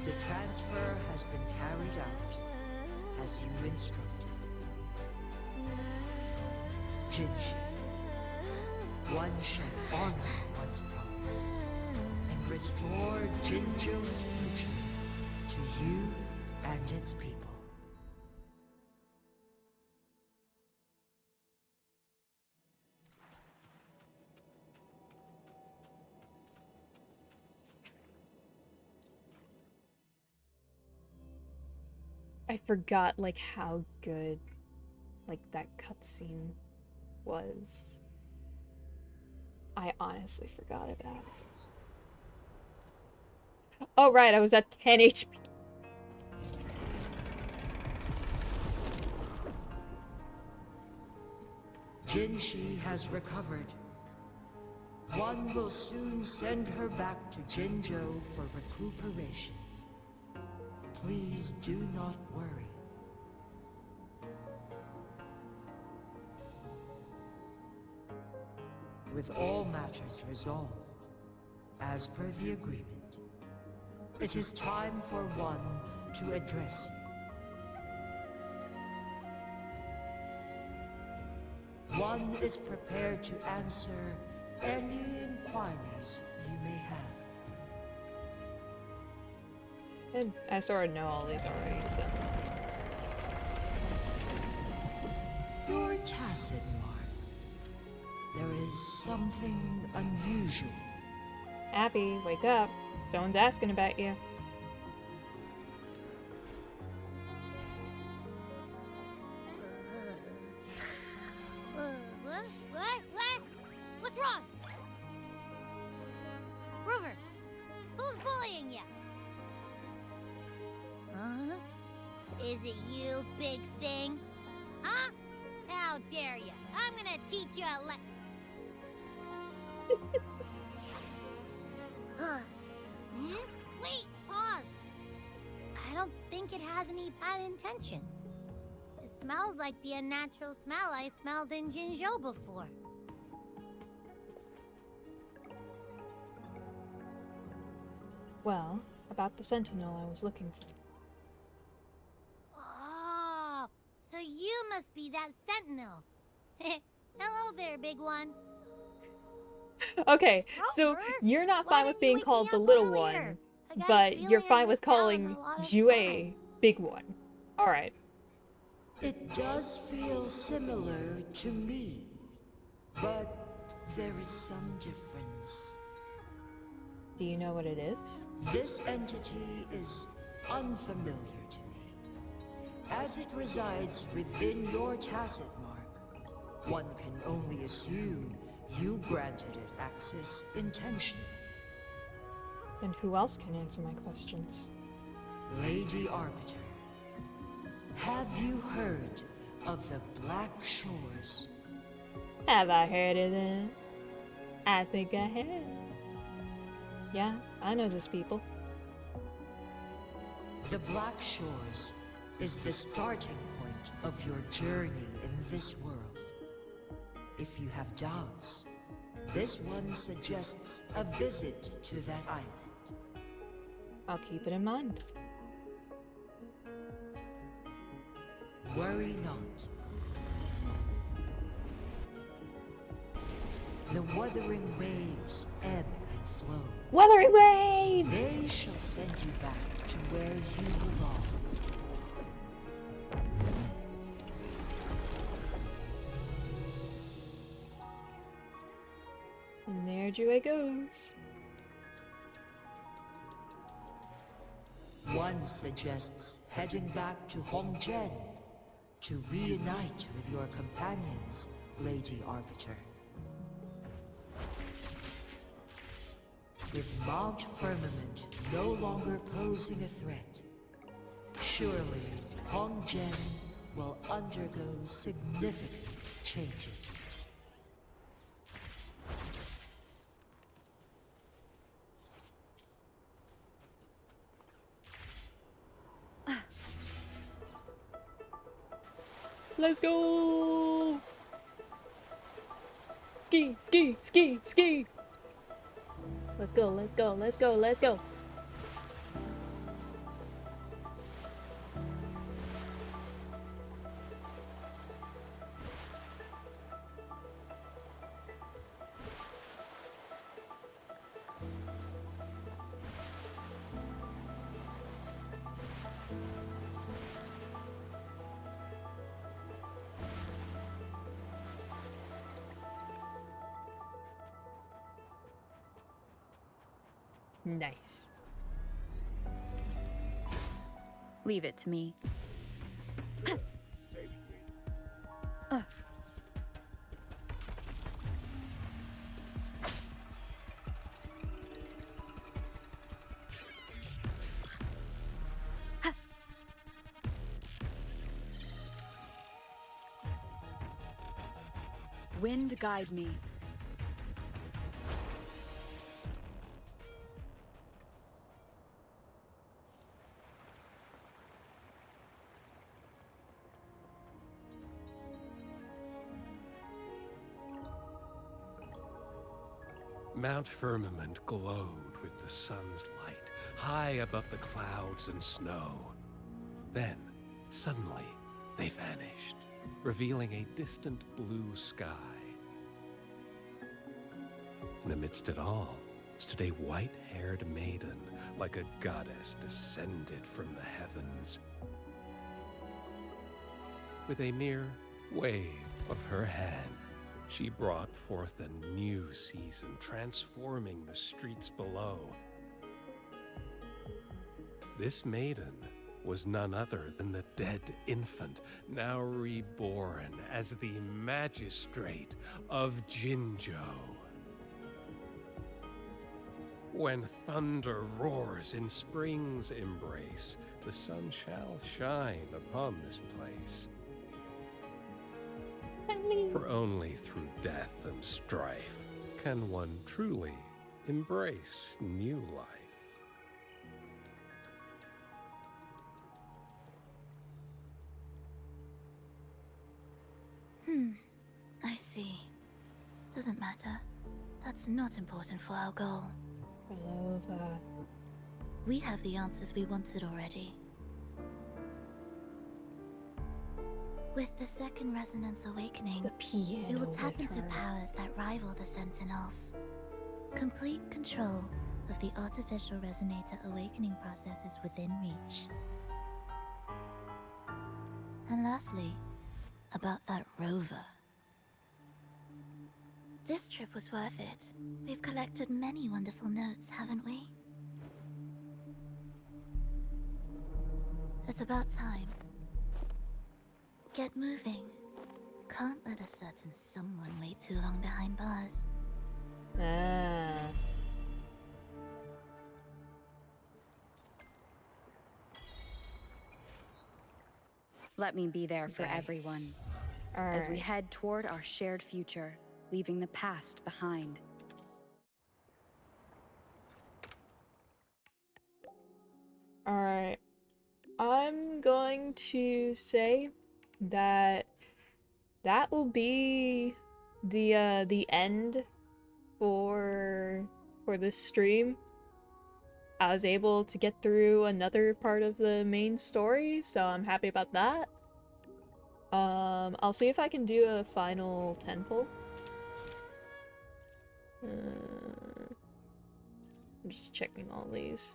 The transfer has been carried out as you instructed. Jinshi, one shall honor one's promise and restore Jinzhou's future to you and its people. I forgot, like, how good, like, that cutscene was. I honestly forgot about it. Oh, right, I was at 10 HP. Jinshi has recovered. One will soon send her back to Jinzhou for recuperation. Please do not worry. With all matters resolved, as per the agreement, it is time for one to address you. One is prepared to answer any inquiries you may have. And I sort of know all these already, so... Your tacit mark. There is something unusual. Abby, wake up. Someone's asking about you. What? What's wrong? Rover, who's bullying you? Huh? Is it you, big thing? Huh? How dare you? I'm gonna teach you a Wait, pause. I don't think it has any bad intentions. It smells like the unnatural smell I smelled in Jinzhou before. Well, about the sentinel I was looking for. Oh, so you must be that sentinel. Hello there, big one. Okay, so Rover, you're not why fine with didn't you being wake called me the up little earlier? one, I got a but you're feeling fine I with missed out on calling a lot of Jue big one. Alright. It does feel similar to me, but there is some difference. Do you know what it is? This entity is unfamiliar to me. As it resides within your tacit mark, one can only assume you granted it access intentionally. Then who else can answer my questions? Lady Arbiter, have you heard of the Black Shores? Have I heard of them? I think I have. Yeah, I know those people. The Black Shores is the starting point of your journey in this world. If you have doubts, this one suggests a visit to that island. I'll keep it in mind. Worry not. The Wuthering waves ebb and flow. Wuthering waves! They shall send you back to where you belong. And there Jue goes. One suggests heading back to Hongzhen to reunite with your companions, Lady Arbiter. With Mount Firmament no longer posing a threat, surely Hongzhen will undergo significant changes. Let's go! Ski, ski, ski, ski! Let's go, let's go, let's go, let's go! Nice. Leave it to me. Wind guide me. Mount Firmament glowed with the sun's light, high above the clouds and snow. Then, suddenly, they vanished, revealing a distant blue sky. And amidst it all stood a white-haired maiden, like a goddess descended from the heavens. With a mere wave of her hand, she brought forth a new season, transforming the streets below. This maiden was none other than the dead infant, now reborn as the magistrate of Jinzhou. When thunder roars in spring's embrace, the sun shall shine upon this place. For only through death and strife can one truly embrace new life. I see. Doesn't matter. That's not important for our goal. I love that. We have the answers we wanted already. With the second resonance awakening, The piano we will tap with into her. powers that rival the Sentinels. Complete control of the artificial resonator awakening process is within reach. And lastly, about that rover. This trip was worth it. We've collected many wonderful notes, haven't we? It's about time. Get moving. Can't let a certain someone wait too long behind bars. Ah. Let me be there for Nice. everyone All as we right. head toward our shared future, leaving the past behind. Alright. I'm going to say that that will be the end for this stream. I was able to get through another part of the main story, so I'm happy about that. I'll see if I can do a final 10 pull. I'm just checking all these.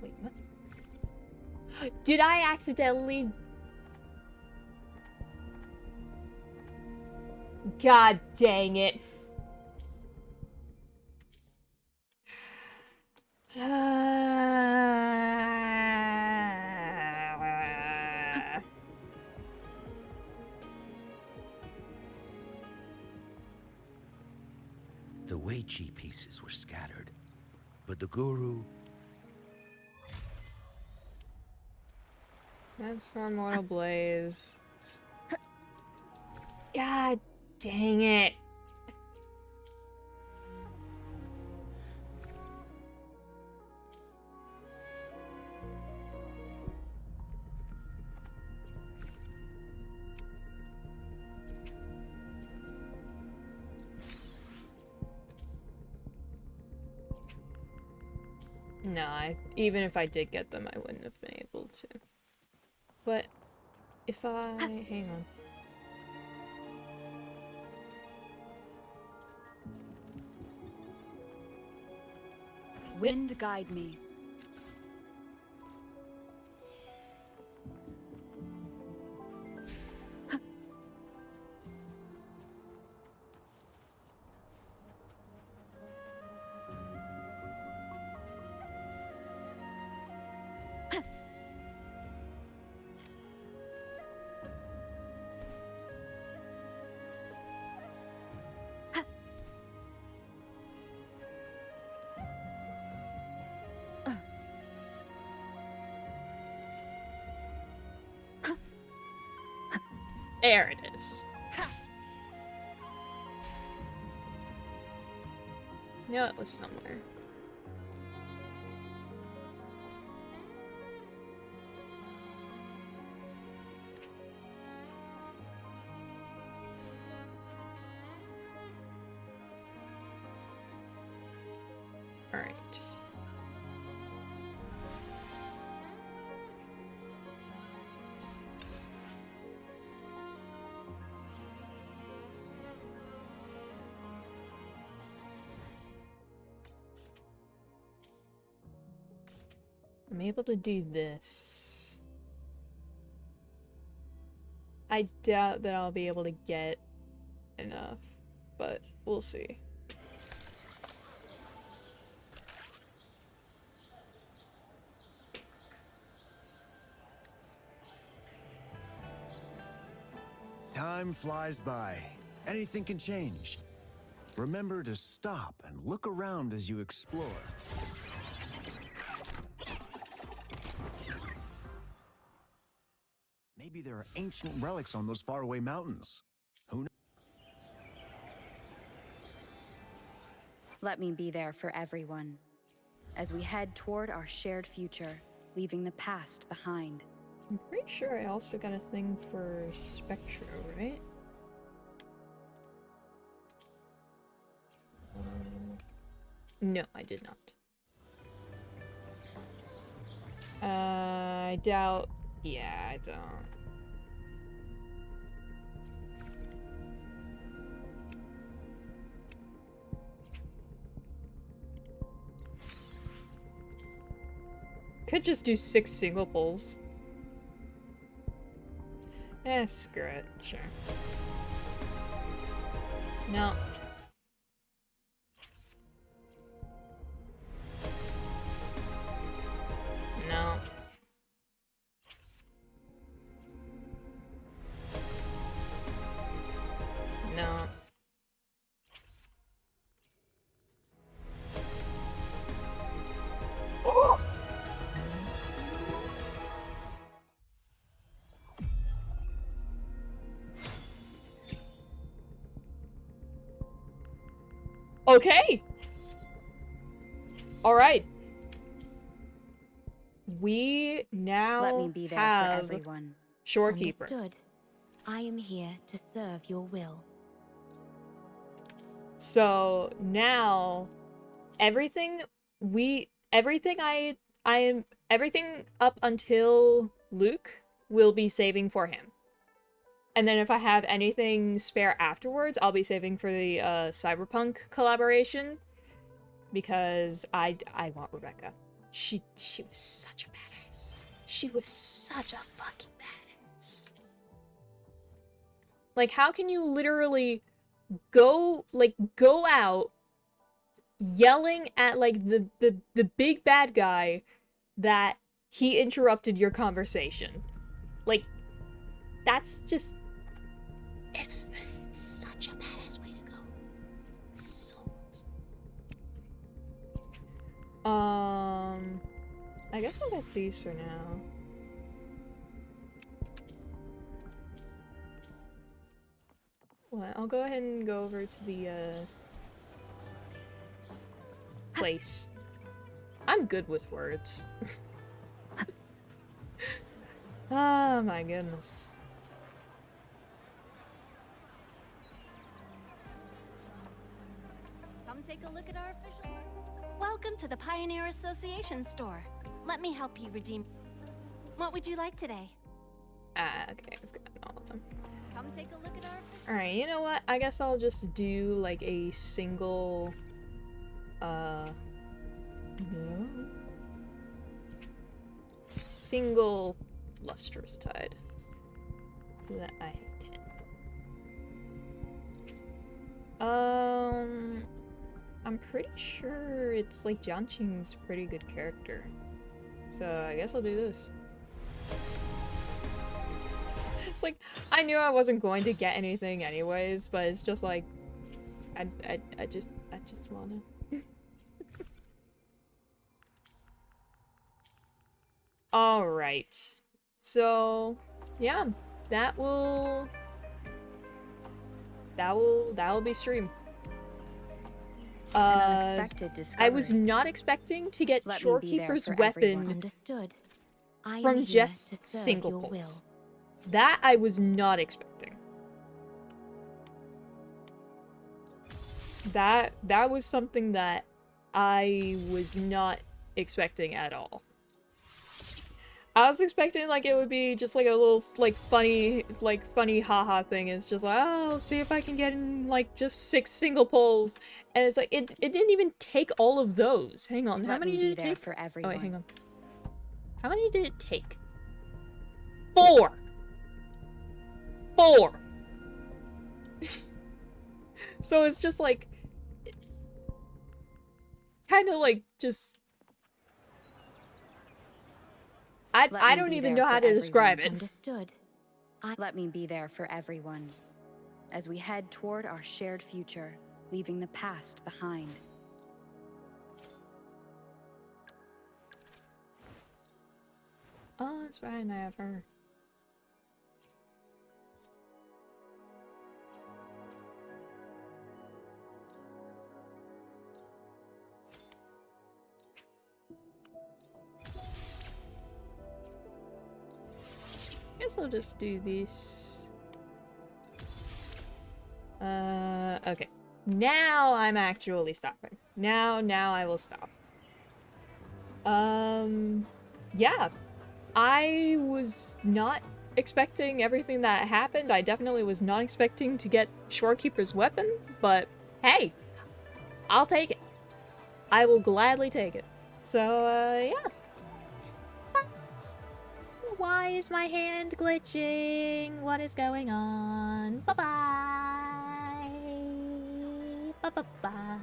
Wait, what? Did I accidentally? God dang it. The Weiqi pieces were scattered, but the Guru... Transform Mortal Blaze. God dang it. No, even if I did get them, I wouldn't have been able to. But if I... hang on. Wind guide me. There it is. No, it was somewhere. All right. I'm able to do this. I doubt that I'll be able to get enough, but we'll see. Time flies by. Anything can change. Remember to stop and look around as you explore. Maybe there are ancient relics on those faraway mountains. Who knows? Let me be there for everyone as we head toward our shared future, leaving the past behind. I'm pretty sure I also got a thing for Spectro, right? No, I did not. I doubt... yeah, I don't. Could just do 6 single pulls. Eh, screw it. Sure. No. Okay! Alright. We now Let me be there have for everyone. Shorekeeper. Understood. I am here to serve your will. So now everything up until Luke will be saving for him. And then if I have anything spare afterwards, I'll be saving for the Cyberpunk collaboration. Because I want Rebecca. She was such a badass. She was such a fucking badass. Like, how can you literally go out yelling at, like, the big bad guy that he interrupted your conversation? Like, that's just... It's such a badass way to go. So awesome. I guess I'll get these for now. Well, I'll go ahead and go over to the, place. I'm good with words. Oh my goodness. Come take a look at our official... Welcome to the Pioneer Association store. Let me help you redeem... What would you like today? Okay, I've gotten all of them. Come take a look at our... Alright, you know what? I guess I'll just do, like, a single... No. Single lustrous tide. So that I have 10. I'm pretty sure it's, like, Jianqing's pretty good character. So I guess I'll do this. It's like, I knew I wasn't going to get anything anyways, but it's just like, I just wanna. Alright. So, yeah, that'll be stream. An unexpected discovery. I was not expecting to get Shorekeeper's weapon Understood. I am from here just to serve single your pulse. will. That I was not expecting. That was something that I was not expecting at all. I was expecting, like, it would be just, like, a little, like, funny haha thing. It's just like, oh, I'll see if I can get in, like, just 6 single pulls. And it's like, it didn't even take all of those. Hang on, how many did it take? For Oh, everyone. wait, hang on. How many did it take? 4! 4! So it's just, like, it's kind of, like, just... I don't even know how to describe it. Understood. Let me be there for everyone as we head toward our shared future, leaving the past behind. Oh, that's right, I have her. Guess I'll just do this. Okay. Now I'm actually stopping. Now I will stop. Yeah. I was not expecting everything that happened. I definitely was not expecting to get Shorekeeper's weapon, but hey, I'll take it. I will gladly take it. So, yeah. Why is my hand glitching? What is going on? Bye-bye. Bye-bye-bye.